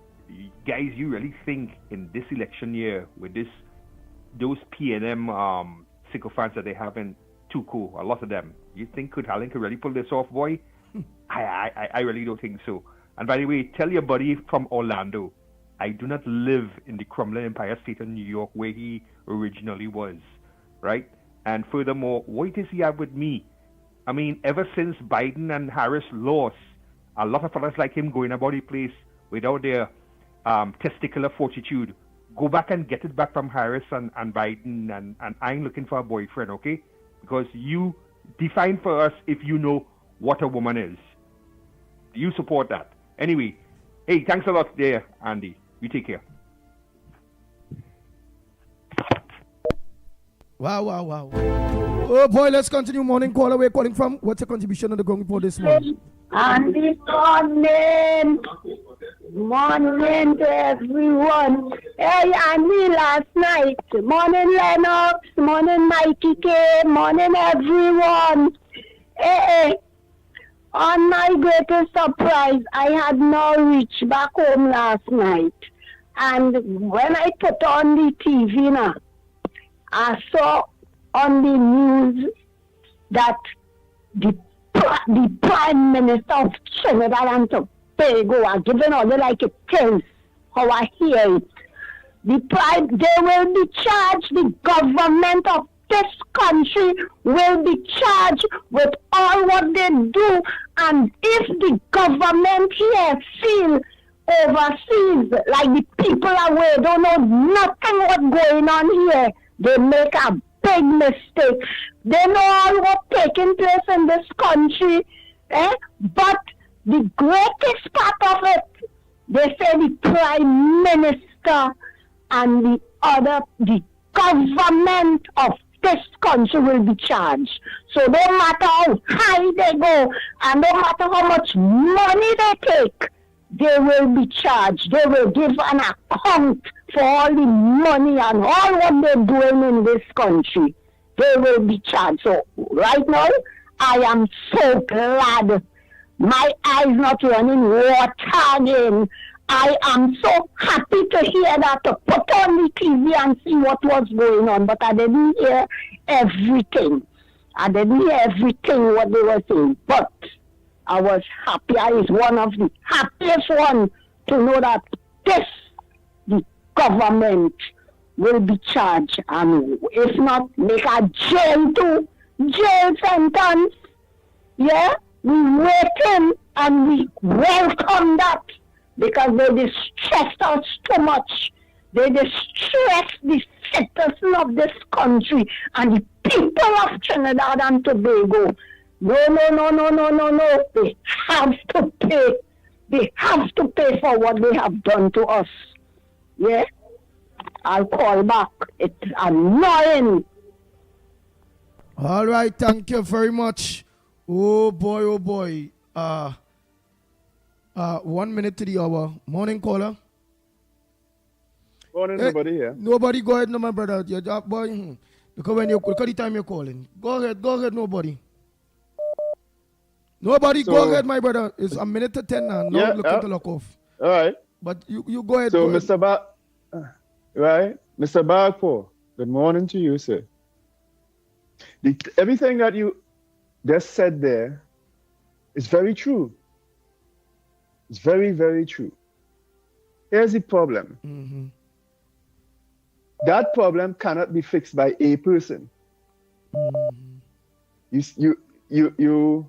Guys, you really think in this election year with those PNM sycophants that they have in Tuco, a lot of them, you think Kurt Allen could really pull this off, boy? I really don't think so. And by the way, tell your buddy from Orlando, I do not live in the crumbling Empire State of New York where he originally was, right? And furthermore, what does he have with me? I mean, ever since Biden and Harris lost, a lot of fellas like him going about the place without their testicular fortitude. Go back and get it back from Harris and Biden, and I ain't looking for a boyfriend, okay? Because you define for us if you know what a woman is. Do you support that? Anyway, hey, thanks a lot there, Andy. You take care. Wow. Oh boy, let's continue. Morning caller, where are you calling from? What's your contribution on the ground report this morning? And this morning to everyone. Hey, Andy, last night. Morning, Lennox. Morning, Mickie K. Morning, everyone. Hey. On my greatest surprise, I had now reached back home last night. And when I put on the TV now, I saw on the news that the Prime Minister of Trinidad and Tobago are giving order like it is, how I hear it. They will be charged, the government of this country will be charged with all what they do, and if the government here feel overseas, like the people away don't know nothing what's going on here, they make a big mistake. They know all what's taking place in this country, but the greatest part of it, they say the Prime Minister and the government of this country will be charged. So no matter how high they go and no matter how much money they take, they will be charged. They will give an account for all the money and all what they're doing in this country. They will be charged. So right now, I am so glad. My eyes not running water again. I am so happy to hear that, to put on the TV and see what was going on, but I didn't hear everything. I didn't hear everything what they were saying, but I was happy. I was one of the happiest ones to know that the government will be charged, and if not, make a jail sentence. Yeah, we waiting and we welcome that. Because they distressed us too much. They distress the citizens of this country and the people of Trinidad and Tobago. No. They have to pay. They have to pay for what they have done to us. Yeah? I'll call back. It's annoying. All right, thank you very much. Oh boy. 1 minute to the hour. Morning caller. Morning, nobody here. Nobody, go ahead, no, my brother. Your job, boy. Because when you look at the time you're calling. Go ahead, nobody. Nobody, so, go ahead, my brother. It's a minute to 10 now. No, look at the lock off. All right. But you go ahead. So, go Mr. Mr. Bagpo, good morning to you, sir. Everything that you just said there is very true. It's very, very true. Here's the problem. Mm-hmm. That problem cannot be fixed by a person. Mm-hmm. You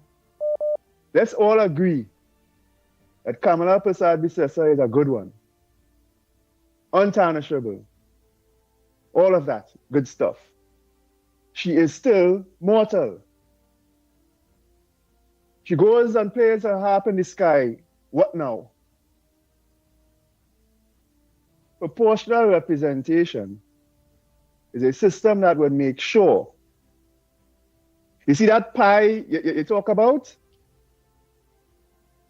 let's all agree that Kamala Prasad Bissessa is a good one. Untarnishable. all of that good stuff. She is still mortal. She goes and plays her harp in the sky. What now? Proportional representation is a system that would make sure. You see that pie you talk about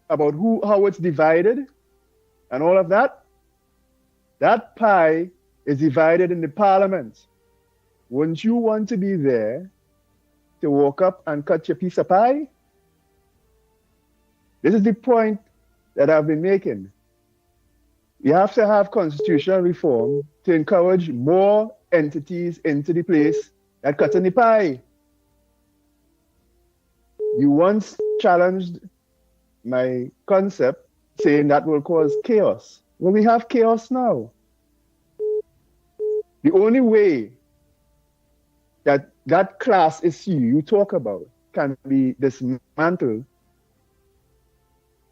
how it's divided and all of that? That pie is divided in the parliament. Wouldn't you want to be there to walk up and cut your piece of pie? This is the point that I've been making. You have to have constitutional reform to encourage more entities into the place that cut in the pie. You once challenged my concept saying that will cause chaos. Well, we have chaos now. The only way that that class issue you talk about can be dismantled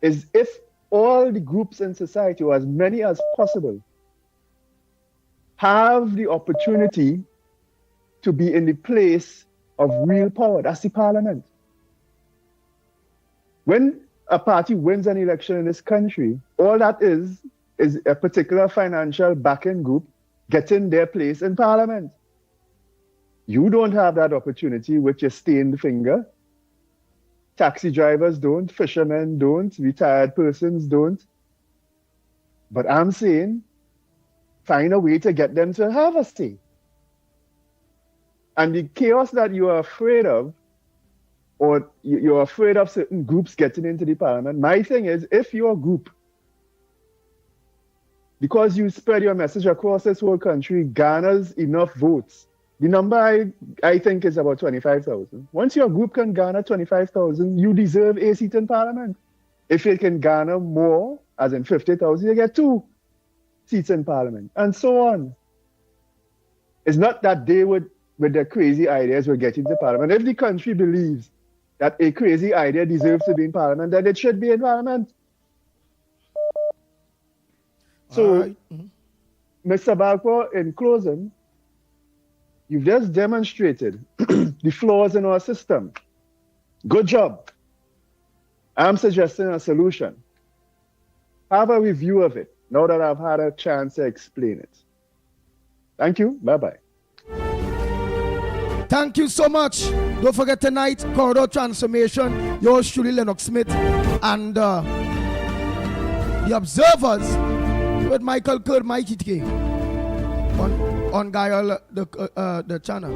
is if all the groups in society, or as many as possible, have the opportunity to be in the place of real power. That's the parliament. When a party wins an election in this country, all that is a particular financial backing group getting their place in parliament. You don't have that opportunity with your stained finger. Taxi drivers don't, fishermen don't, retired persons don't. But I'm saying, find a way to get them to have a say. And the chaos that you are afraid of, or you're afraid of certain groups getting into the parliament, my thing is, if your group, because you spread your message across this whole country, garners enough votes, the number I think is about 25,000. Once your group can garner 25,000, you deserve a seat in parliament. If it can garner more, as in 50,000, you get 2 seats in parliament, and so on. It's not that they would, with their crazy ideas, will get into parliament. If the country believes that a crazy idea deserves to be in parliament, then it should be in parliament. So, Mr. Balfour, in closing, you've just demonstrated the flaws in our system. Good job. I'm suggesting a solution. Have a review of it now that I've had a chance to explain it. Thank you. Bye-bye. Thank you so much. Don't forget tonight, Corridor Transformation, yours truly, Lennox Smith, and the Observers with Michael Kerr, Mickie K on Gaia, the channel.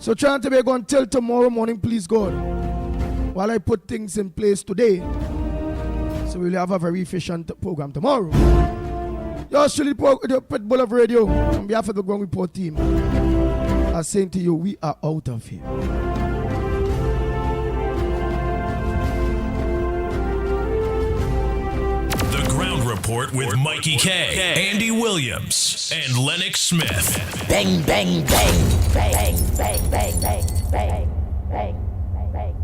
So trying to be going till tomorrow morning, please God, while I put things in place today, so we'll have a very efficient program tomorrow. Yours truly, the Pitbull of Radio, on behalf of the Ground Report team, are saying to you, we are out of here. The Ground Report with Mickie K, Andy Williams, and Lennox Smith. Bang, bang, bang, bang, bang, bang, bang, bang, bang, bang, bang.